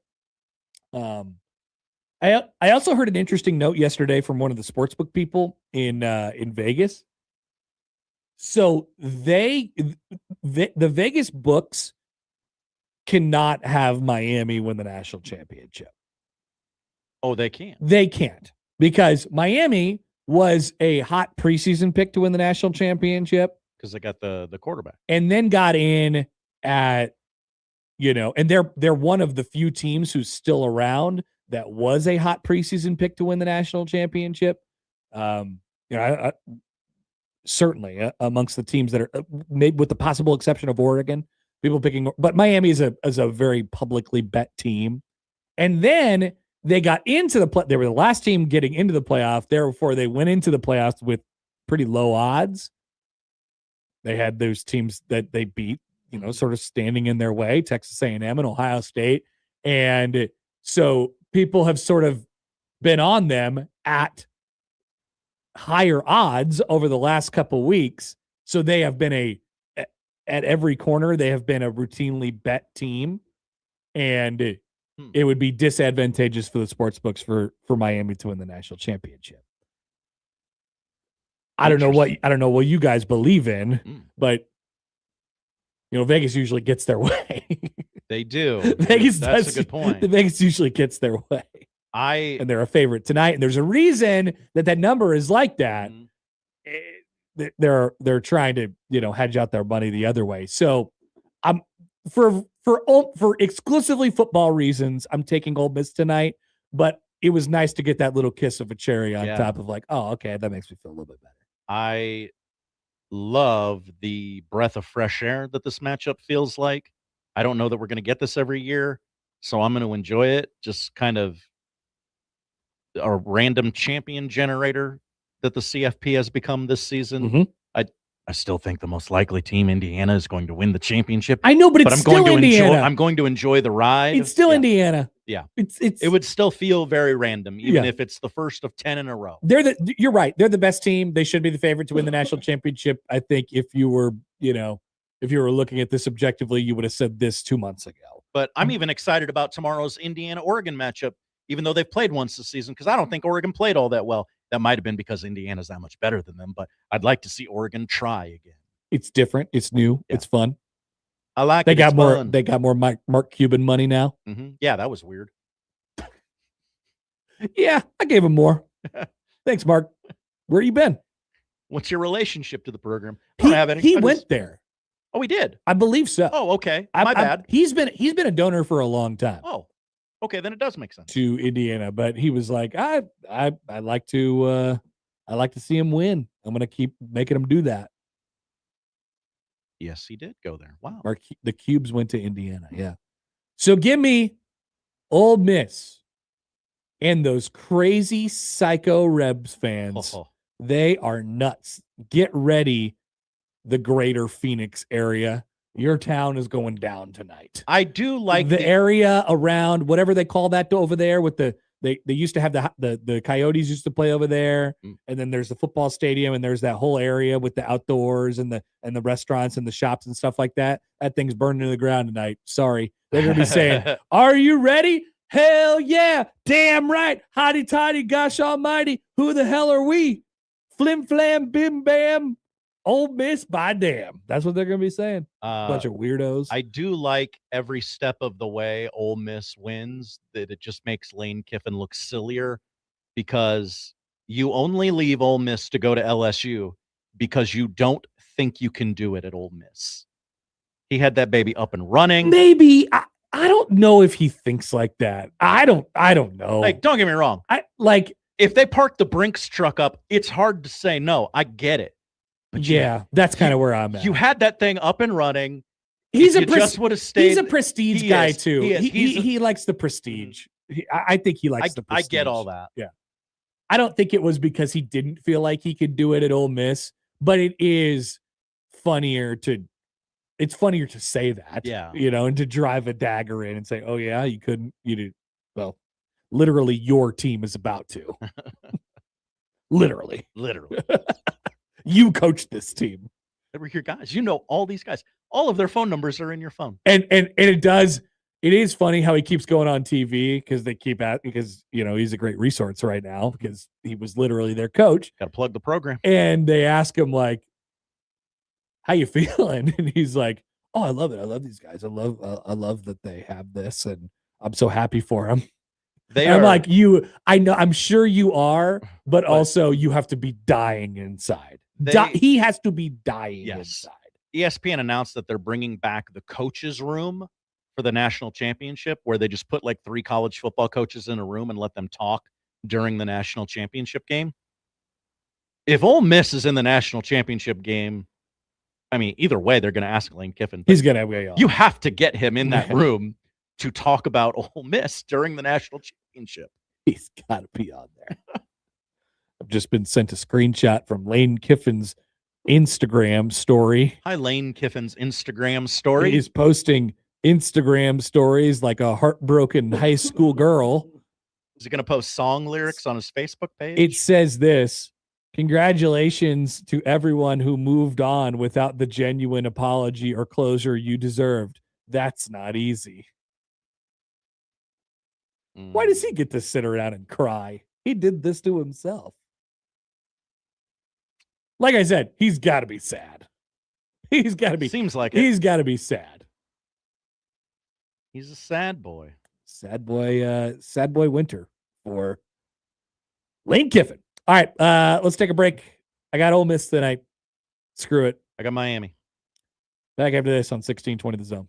I also heard an interesting note yesterday from one of the sportsbook people in Vegas. So the Vegas books cannot have Miami win the national championship. Oh, they can't. They can't, because Miami was a hot preseason pick to win the national championship because they got the quarterback, and then got in at, and they're one of the few teams who's still around that was a hot preseason pick to win the national championship. Certainly amongst the teams that are made, with the possible exception of Oregon, people picking, but Miami is a very publicly bet team. And then they got into they were the last team getting into the playoff. Therefore, they went into the playoffs with pretty low odds. They had those teams that they beat, sort of standing in their way, Texas A&M and Ohio State. And so people have sort of been on them at higher odds over the last couple weeks. So they have been at every corner, they have been a routinely bet team. And it would be disadvantageous for the sports books for Miami to win the national championship. I don't know what you guys believe in, but Vegas usually gets their way. They do. That's a good point. Vegas usually gets their way. And they're a favorite tonight. And there's a reason that number is like that. they're trying to, hedge out their money the other way. So I'm for exclusively football reasons, I'm taking Ole Miss tonight, but it was nice to get that little kiss of a cherry on top of like, oh, okay, that makes me feel a little bit better. I love the breath of fresh air that this matchup feels like. I don't know that we're going to get this every year, so I'm going to enjoy it. Just kind of a random champion generator that the CFP has become this season. Mm-hmm. I still think the most likely team, Indiana, is going to win the championship. I know, but it's still Indiana. I'm going to enjoy the ride. It's still Indiana. Yeah. It would still feel very random, even if it's the first of 10 in a row. You're right. They're the best team. They should be the favorite to win the national championship. I think if you were looking at this objectively, you would have said this 2 months ago. But I'm even excited about tomorrow's Indiana-Oregon matchup, even though they've played once this season, because I don't think Oregon played all that well. That might have been because Indiana's that much better than them, but I'd like to see Oregon try again. It's different. It's new. Yeah. It's fun. I like they it. Got more. Fun. They got more Mark Cuban money now. Mm-hmm. Yeah, that was weird. Yeah, I gave him more. Thanks, Mark. Where you been? What's your relationship to the program? I don't have any. He went there. Oh, he did? I believe so. Oh, okay. My bad. He's been a donor for a long time. Oh, okay. Then it does make sense. To Indiana, but he was like, I like to see him win. I'm going to keep making him do that. Yes, he did go there. Wow. The Cubes went to Indiana. Yeah. So give me Ole Miss and those crazy psycho Rebs fans. Oh. They are nuts. Get ready, the greater Phoenix area. Your town is going down tonight. I do like the area around whatever they call that over there with they used to have the Coyotes used to play over there, and then there's the football stadium, and there's that whole area with the outdoors and the restaurants and the shops and stuff like that. That thing's burning to the ground tonight. Sorry. They're gonna be saying, "Are you ready? Hell yeah. Damn right. Hotty toddy, gosh almighty. Who the hell are we? Flim flam bim bam. Ole Miss by damn." That's what they're going to be saying. Bunch of weirdos. I do like every step of the way Ole Miss wins, that it just makes Lane Kiffin look sillier, because you only leave Ole Miss to go to LSU because you don't think you can do it at Ole Miss. He had that baby up and running. Maybe. I don't know if he thinks like that. I don't know. Like, don't get me wrong. If they park the Brinks truck up, it's hard to say no. I get it. But yeah, that's kind of where I'm at. You had that thing up and running. He's just would have stayed. He's a prestige guy too. He likes the prestige. I think he likes the prestige. I get all that. Yeah. I don't think it was because he didn't feel like he could do it at Ole Miss, but it is funnier to say that. Yeah. And to drive a dagger in and say, "Oh yeah, you couldn't, you did." Well, literally your team is about to. Literally. You coached this team. They were your guys. You know all these guys. All of their phone numbers are in your phone. And it is funny how he keeps going on TV because he's a great resource right now because he was literally their coach. Got to plug the program. And they ask him like, "How you feeling?" And he's like, "Oh, I love it. I love these guys. I love that they have this, and I'm so happy for them." I'm like, I'm sure you are, but also you have to be dying inside. He has to be dying inside. ESPN announced that they're bringing back the coaches room for the national championship, where they just put like 3 college football coaches in a room and let them talk during the national championship game. If Ole Miss is in the national championship game, I mean, either way, they're going to ask Lane Kiffin. He's going to way off. You have to get him in that room to talk about Ole Miss during the national championship. He's got to be on there. I've just been sent a screenshot from Lane Kiffin's Instagram story. Hi, Lane Kiffin's Instagram story. He's posting Instagram stories like a heartbroken high school girl. Is he going to post song lyrics on his Facebook page? It says this: "Congratulations to everyone who moved on without the genuine apology or closure you deserved. That's not easy." Why does he get to sit around and cry? He did this to himself. Like I said, he's got to be sad. He's got to be. Seems like it. He's got to be sad. He's a sad boy. Sad boy winter for Lane Kiffin. All right, let's take a break. I got Ole Miss tonight. Screw it. I got Miami. Back after this on 1620 The Zone.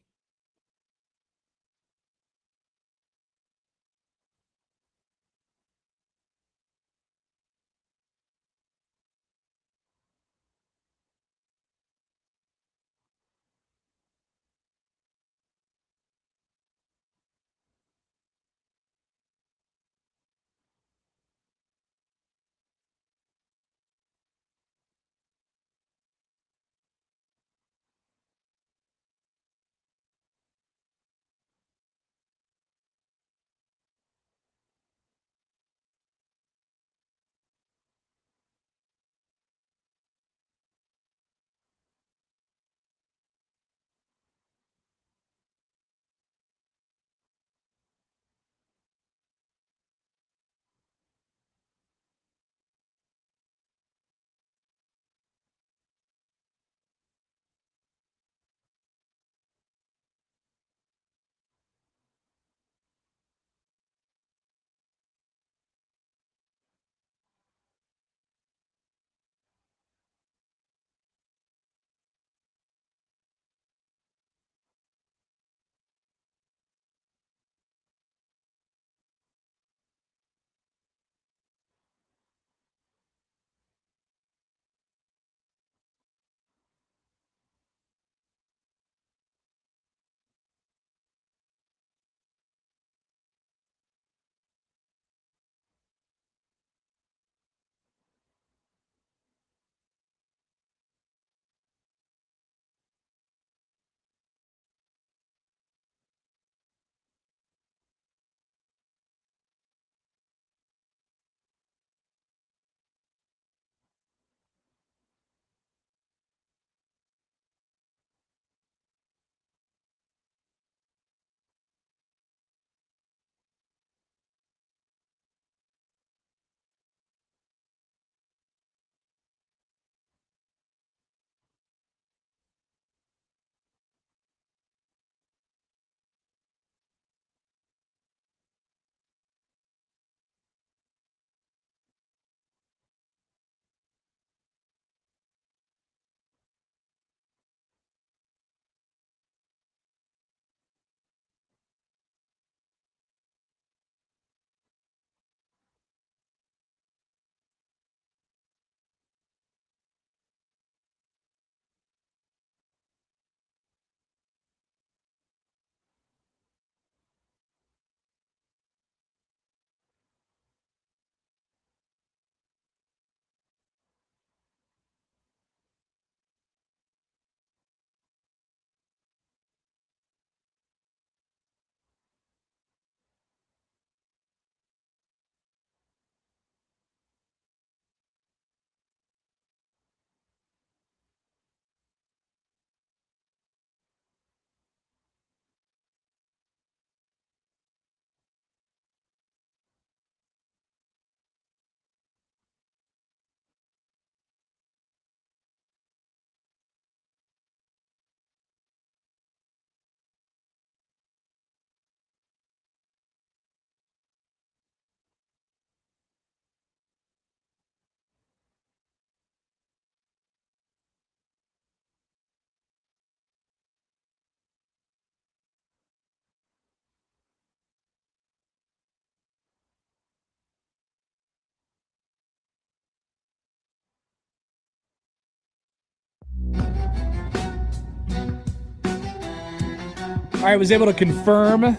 I was able to confirm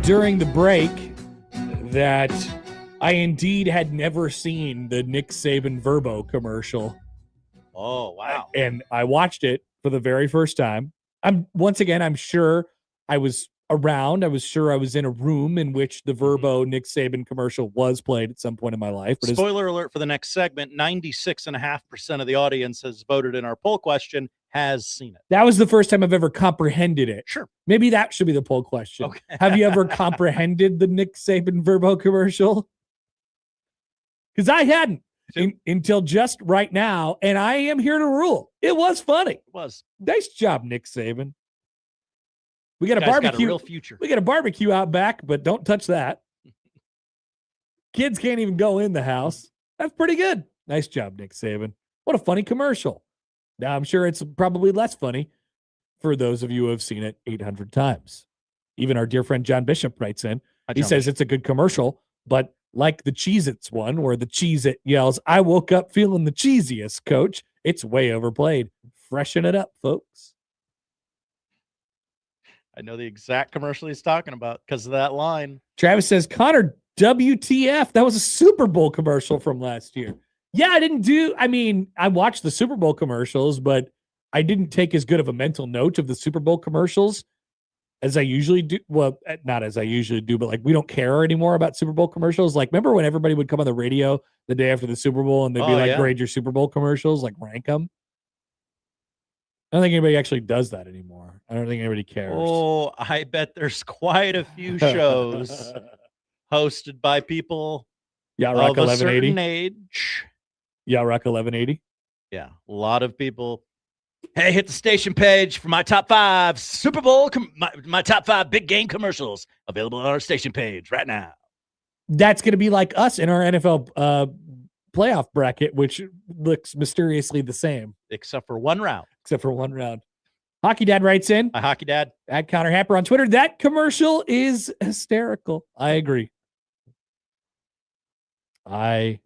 during the break that I indeed had never seen the Nick Saban VRBO commercial. Oh, wow. And I watched it for the very first time. I'm sure I was around. I was sure I was in a room in which the VRBO Nick Saban commercial was played at some point in my life. But spoiler alert for the next segment, 96.5% of the audience has voted in our poll question, has seen it. That was the first time I've ever comprehended it. Sure. Maybe that should be the poll question. Okay. Have you ever comprehended the Nick Saban VRBO commercial? Because I hadn't until just right now, and I am here to rule. It was funny. It was. Nice job, Nick Saban. We got a Guy's barbecue. Got a real future. We got a barbecue out back, but don't touch that. Kids can't even go in the house. That's pretty good. Nice job, Nick Saban. What a funny commercial. Now, I'm sure it's probably less funny for those of you who have seen it 800 times. Even our dear friend John Bishop writes in. He says it's a good commercial, but like the Cheez-Its one where the Cheez-It yells, "I woke up feeling the cheesiest, coach." It's way overplayed. Freshen it up, folks. I know the exact commercial he's talking about because of that line. Travis says, Connor, WTF? That was a Super Bowl commercial from last year. Yeah, I watched the Super Bowl commercials, but I didn't take as good of a mental note of the Super Bowl commercials as I usually do. Well, not as I usually do, but like we don't care anymore about Super Bowl commercials. Like, remember when everybody would come on the radio the day after the Super Bowl and they'd be like, grade your Super Bowl commercials, like rank them? I don't think anybody actually does that anymore. I don't think anybody cares. Oh, I bet there's quite a few shows hosted by people Yacht Rock of a 1180. certain age. Yacht Rock 1180. Yeah, a lot of people. Hey, hit the station page for my top 5 Super Bowl, my top 5 big game commercials available on our station page right now. That's going to be like us in our NFL playoff bracket, which looks mysteriously the same. Except for one round. Hockey Dad writes in. Hi, Hockey Dad. At Connor Happer on Twitter. That commercial is hysterical. I agree. There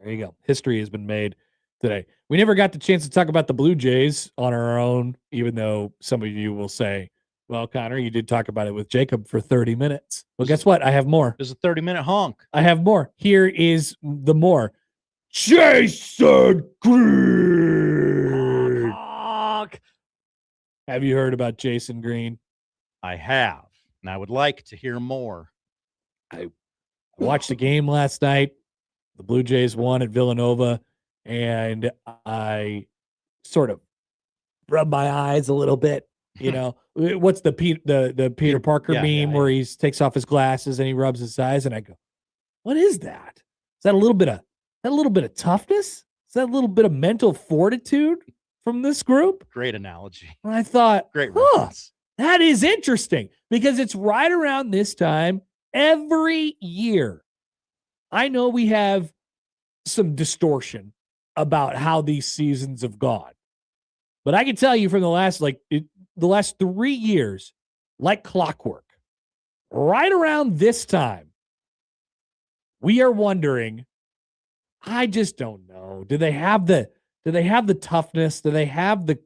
you go. History has been made today. We never got the chance to talk about the Blue Jays on our own, even though some of you will say, well, Connor, you did talk about it with Jacob for 30 minutes. Well, guess what? I have more. There's a 30-minute honk. I have more. Here is the more. Jason Green. Honk. Have you heard about Jason Green? I have, and I would like to hear more. I watched the game last night. The Blue Jays won at Villanova, and I sort of rubbed my eyes a little bit. You know, what's the Peter Parker meme where he takes off his glasses and he rubs his eyes, and I go, "What is that? Is that a little bit of toughness? Is that a little bit of mental fortitude from this group?" Great analogy. And I thought, great reference. That is interesting because it's right around this time every year. I know we have some distortion about how these seasons have gone, but I can tell you from the last 3 years, like clockwork, right around this time, we are wondering, I just don't know. Do they have the toughness? Do they have the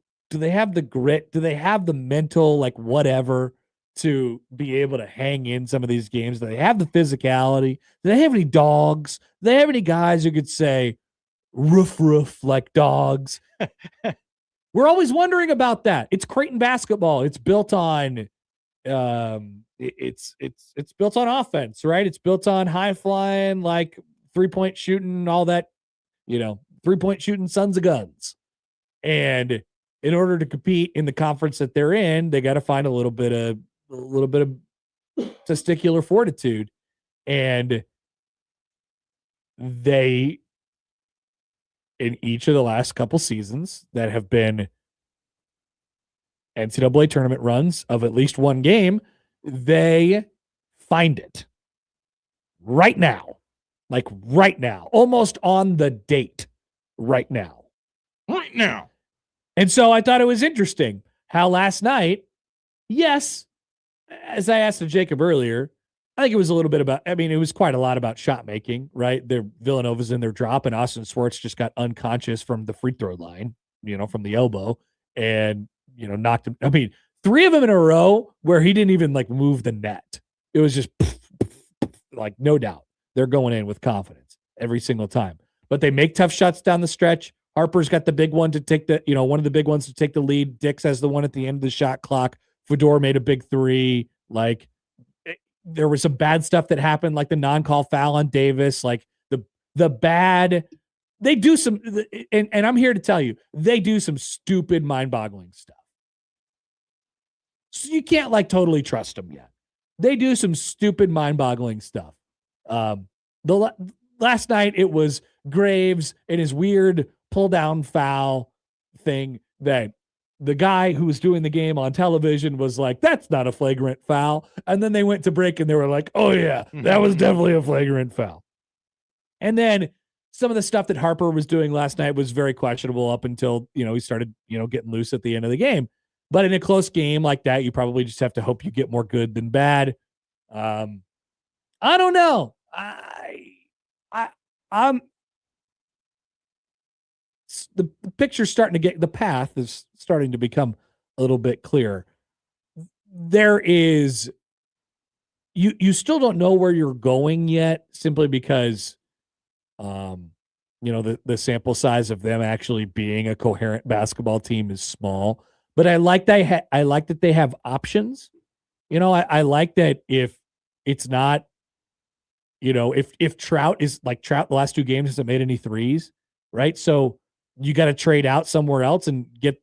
grit? Do they have the mental, like, whatever, to be able to hang in some of these games? Do they have the physicality? Do they have any dogs? Do they have any guys who could say roof like dogs? We're always wondering about that. It's Creighton basketball. It's built on it's built on offense, right? It's built on high flying, like three-point shooting, all that, three-point shooting sons of guns. And in order to compete in the conference that they're in, they got to find a little bit of testicular fortitude. And they, in each of the last couple seasons that have been NCAA tournament runs of at least one game, they find it right now, almost on the date right now. And so I thought it was interesting how last night, yes, as I asked Jacob earlier, I think it was a little bit about, it was quite a lot about shot making, right? Villanova's in their drop, and Austin Swartz just got unconscious from the free throw line, from the elbow, and, knocked him. 3 of them in a row where he didn't even move the net. It was just no doubt they're going in with confidence every single time. But they make tough shots down the stretch. Harper's got the big one to take one of the big ones to take the lead. Dix has the one at the end of the shot clock. Fedor made a big 3. There was some bad stuff that happened, like the non-call foul on Davis, they do some, and I'm here to tell you, they do some stupid mind-boggling stuff. So you can't totally trust them yet. They do some stupid mind-boggling stuff. Last night it was Graves and his weird pull-down foul thing that the guy who was doing the game on television was like, that's not a flagrant foul. And then they went to break and they were like, oh yeah, that was definitely a flagrant foul. And then some of the stuff that Harper was doing last night was very questionable up until, he started, getting loose at the end of the game. But in a close game like that, you probably just have to hope you get more good than bad. I don't know. I'm the picture's starting to get, the path is starting to become a little bit clearer. There is, you still don't know where you're going yet, simply because, the sample size of them actually being a coherent basketball team is small. But I like that they have options. I like that if it's not, if Trout is like Trout, the last 2 games hasn't made any threes, right? So you got to trade out somewhere else and get,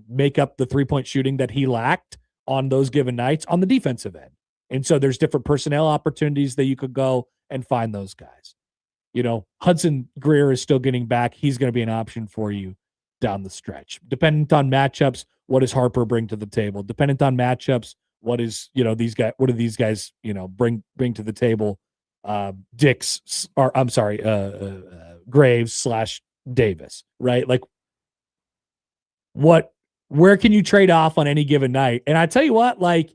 make up the 3-point shooting that he lacked on those given nights on the defensive end. And so there's different personnel opportunities that you could go and find those guys. Hudson Greer is still getting back. He's going to be an option for you down the stretch. Dependent on matchups, what does Harper bring to the table? Dependent on matchups, what is, these guys, what do these guys, bring to the table? Graves / Davis, right? Like where can you trade off on any given night? And I tell you what, like,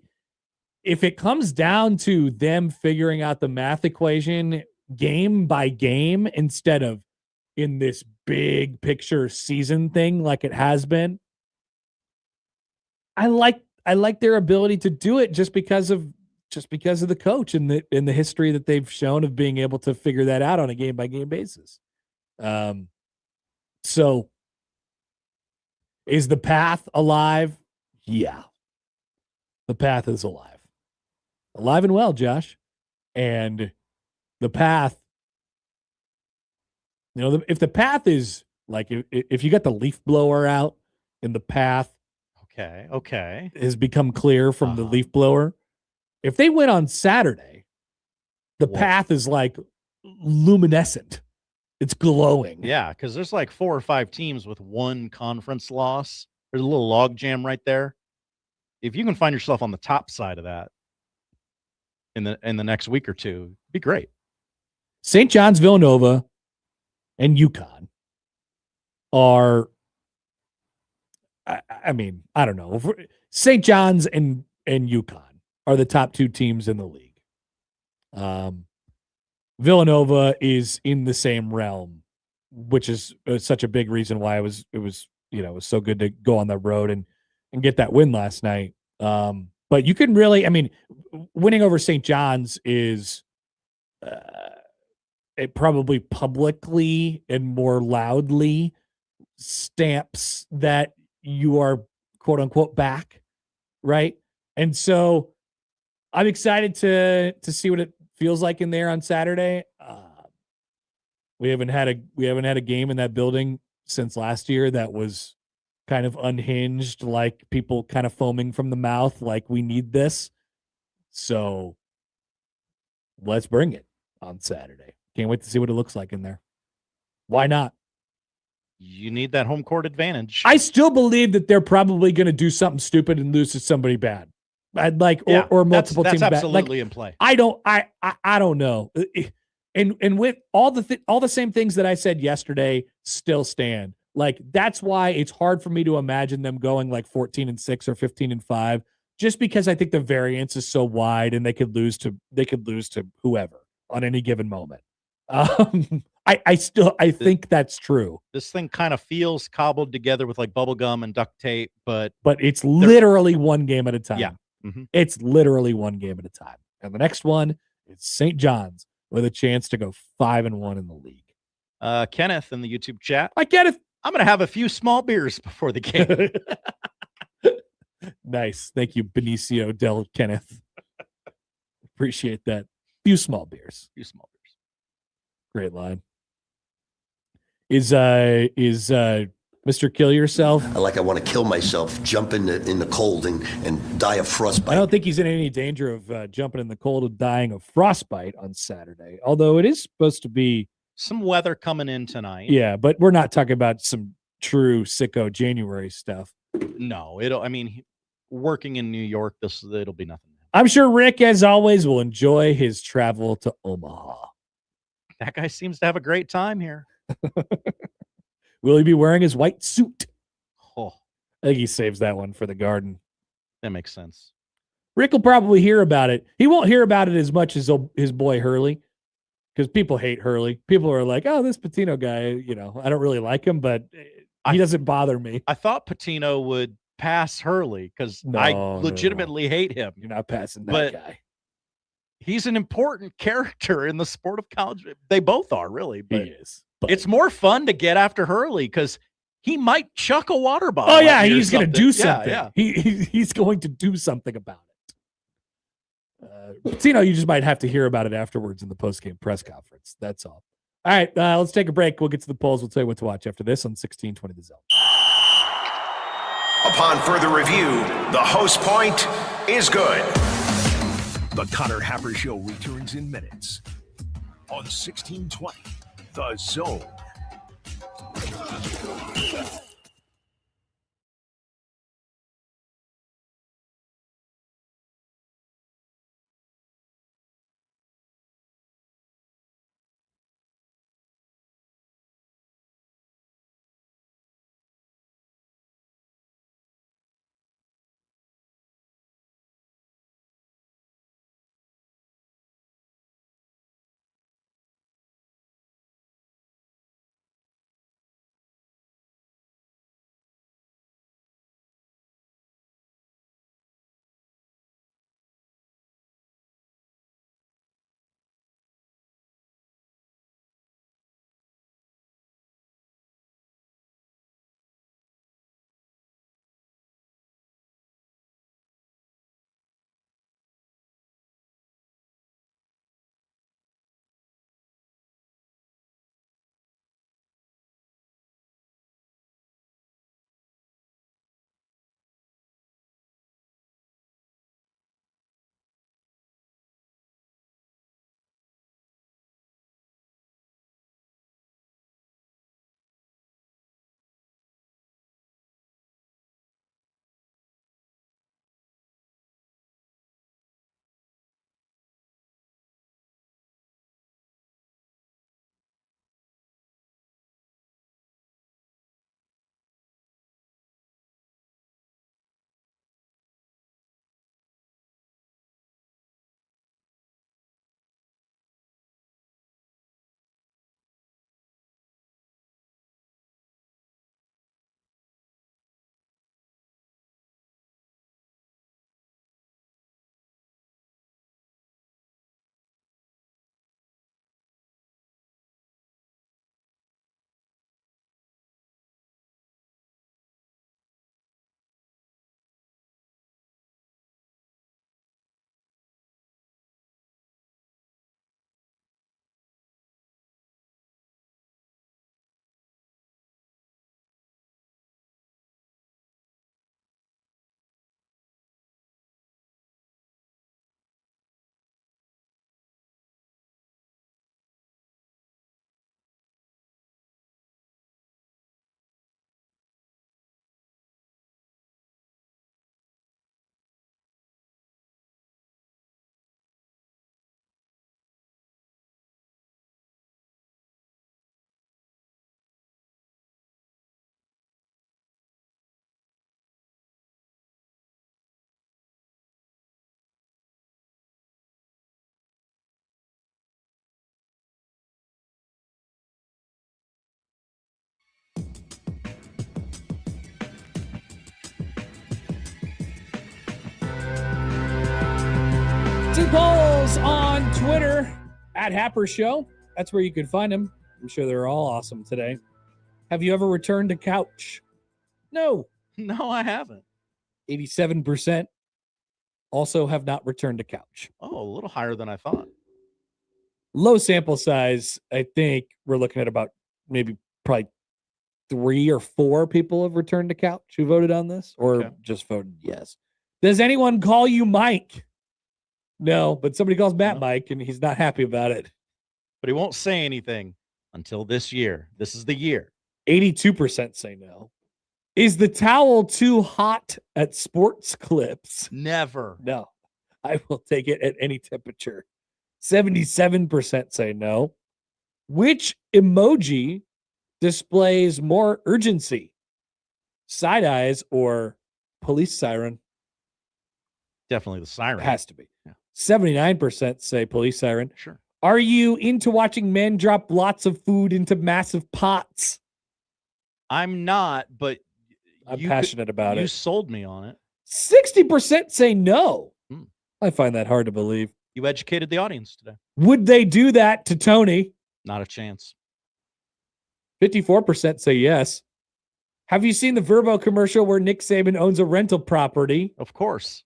if it comes down to them figuring out the math equation game by game instead of in this big picture season thing like it has been, I like their ability to do it just because of the coach and the history that they've shown of being able to figure that out on a game by game basis. So is the path alive? Yeah. The path is alive. Alive and well, Josh. And the path, if the path is like, if you got the leaf blower out and the path okay, has become clear from the leaf blower, if they win on Saturday, the path is like luminescent. It's glowing. Yeah, because there's like 4 or 5 teams with 1 conference loss. There's a little log jam right there. If you can find yourself on the top side of that in the next week or two, it'd be great. St. John's, Villanova, and UConn are, I mean, I don't know. St. John's and UConn are the top 2 teams in the league. Villanova is in the same realm, which is such a big reason why it was so good to go on the road and get that win last night. But you can really, I mean, winning over St. John's is it probably publicly and more loudly stamps that you are quote unquote back, right? And so I'm excited to see what it feels like in there on Saturday. We haven't had a game in that building since last year that was kind of unhinged, like people kind of foaming from the mouth, like we need this. So let's bring it on Saturday. Can't wait to see what it looks like in there. Why not? You need that home court advantage. I still believe that they're probably going to do something stupid and lose to somebody bad. I'd like, or multiple teams bad. That's absolutely in play. I don't know. And with all the same things that I said yesterday still stand. Like, that's why it's hard for me to imagine them going like 14-6 or 15-5, just because I think the variance is so wide and they could lose to whoever on any given moment. I think that's true. This thing kind of feels cobbled together with like bubble gum and duct tape, but it's literally one game at a time. Yeah. Mm-hmm. It's literally one game at a time. And the next one is St. John's with a chance to go 5-1 in the league. Kenneth in the YouTube chat. Hi, Kenneth. I'm going to have a few small beers before the game. Nice. Thank you, Benicio del Kenneth. Appreciate that. Few small beers. Great line. Is Mr. Kill Yourself? I want to kill myself, jump in the cold and die of frostbite. I don't think he's in any danger of jumping in the cold and dying of frostbite on Saturday, although it is supposed to be some weather coming in tonight. Yeah, but we're not talking about some true sicko January stuff. No, working in New York, it'll be nothing. I'm sure Rick, as always, will enjoy his travel to Omaha. That guy seems to have a great time here. Will he be wearing his white suit? Oh, I think he saves that one for the Garden. that makes sense. Rick will probably hear about it. He won't hear about it as much as his boy Hurley, because people hate Hurley. People are like, oh, this Patino guy, I don't really like him, but he doesn't bother me. I thought Patino would pass Hurley because I legitimately hate him. You're not passing that guy. He's an important character in the sport of college. They both are, really. But he is. But it's more fun to get after Hurley because he might chuck a water bottle. Oh, yeah, at you or he's going to do something. Yeah. He's going to do something about it. Patino, you just might have to hear about it afterwards in the post-game press conference. That's all. All right, let's take a break. We'll get to the polls. We'll tell you what to watch after this on 1620 The Zone. Upon further review, the host point is good. The Connor Happer Show returns in minutes on 1620 The Zone. Two polls on Twitter at Happer Show. That's where you can find them. I'm sure they're all awesome today. Have you ever returned a couch? No. No, I haven't. 87% also have not returned a couch. Oh, a little higher than I thought. Low sample size. I think we're looking at about probably 3 or 4 people have returned a couch who voted on this or just voted yes. Does anyone call you Mike? No, but somebody calls Matt Mike, and he's not happy about it. But he won't say anything until this year. This is the year. 82% say no. Is the towel too hot at sports clips? Never. No. I will take it at any temperature. 77% say no. Which emoji displays more urgency? Side eyes or police siren? Definitely the siren. It has to be. 79% say police siren. Sure. Are you into watching men drop lots of food into massive pots? I'm not, but I'm passionate about it. You sold me on it. 60% say no. I find that hard to believe. You educated the audience today. Would they do that to Tony? Not a chance. 54% say yes. Have you seen the VRBO commercial where Nick Saban owns a rental property? Of course.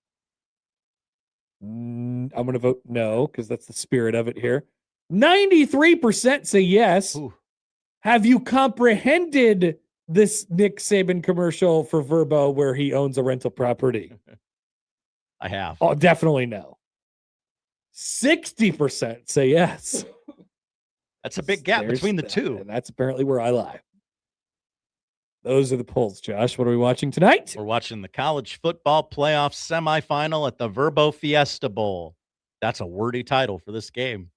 I'm going to vote no because that's the spirit of it here. 93% say yes. Ooh. Have you comprehended this Nick Saban commercial for VRBO where he owns a rental property? I have. Oh, definitely no. 60% say yes. That's a big gap between the two. And that's apparently where I lie. Those are the polls, Josh. What are we watching tonight? We're watching the college football playoff semifinal at the VRBO Fiesta Bowl. That's a wordy title for this game.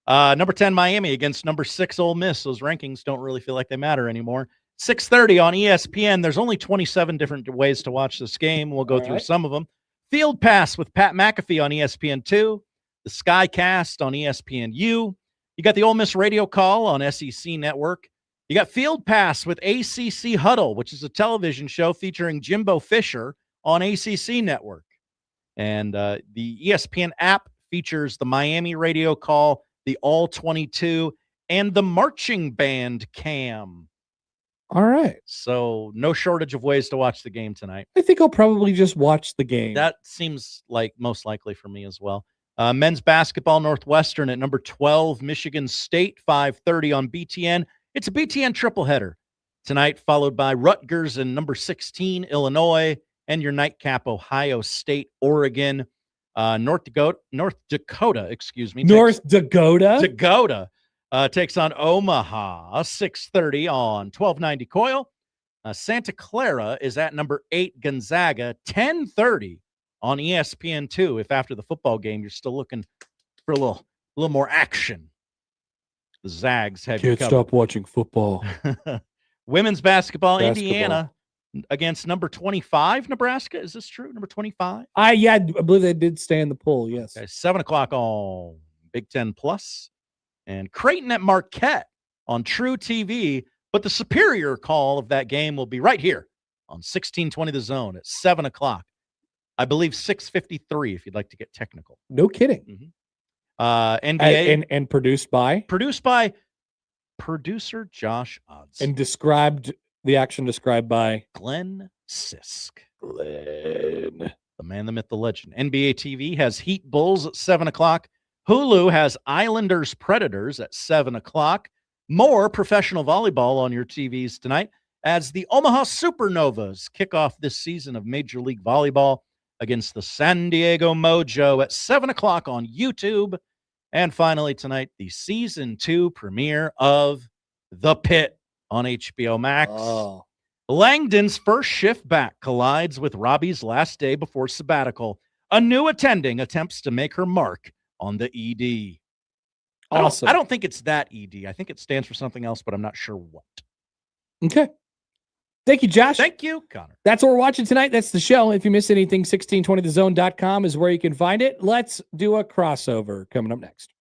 Number 10, Miami against number 6, Ole Miss. Those rankings don't really feel like they matter anymore. 6:30 on ESPN. There's only 27 different ways to watch this game. We'll go through some of them. Field Pass with Pat McAfee on ESPN2. The Skycast on ESPNU. You got the Ole Miss radio call on SEC Network. You got Field Pass with ACC Huddle, which is a television show featuring Jimbo Fisher on ACC Network. And the ESPN app features the Miami radio call, the All 22, and the marching band cam. All right. So no shortage of ways to watch the game tonight. I think I'll probably just watch the game. That seems like most likely for me as well. Men's basketball, Northwestern at number 12, Michigan State, 5:30 on BTN. It's a BTN triple header tonight, followed by Rutgers and number 16, Illinois, and your nightcap, Ohio State, Oregon. North Dakota, takes on Omaha, 6:30 on 1290 Coil. Santa Clara is at number 8, Gonzaga, 10:30 on ESPN2. If after the football game you're still looking for a little more action, the Zags have Can't stop watching football. Women's basketball, Indiana against number 25, Nebraska. Is this true? Number 25? I believe they did stay in the poll. Yes. Okay, 7:00 on Big Ten Plus. And Creighton at Marquette on True TV. But the superior call of that game will be right here on 1620 The Zone at 7:00. I believe 6:53 if you'd like to get technical. No kidding. NBA. And produced by producer Josh Odds. And the action described by Glenn Sisk. Glenn. The man, the myth, the legend. NBA TV has Heat Bulls at 7:00. Hulu has Islanders Predators at 7:00. More professional volleyball on your TVs tonight as the Omaha Supernovas kick off this season of Major League Volleyball against the San Diego Mojo at 7:00 on YouTube. And finally tonight, the season 2 premiere of The Pit on HBO Max. Oh. Langdon's first shift back collides with Robbie's last day before sabbatical. A new attending attempts to make her mark on the ED. Awesome. I don't think it's that ED. I think it stands for something else, but I'm not sure what. Okay. Thank you, Josh. Thank you, Connor. That's what we're watching tonight. That's the show. If you miss anything, 1620thezone.com is where you can find it. Let's do a crossover coming up next.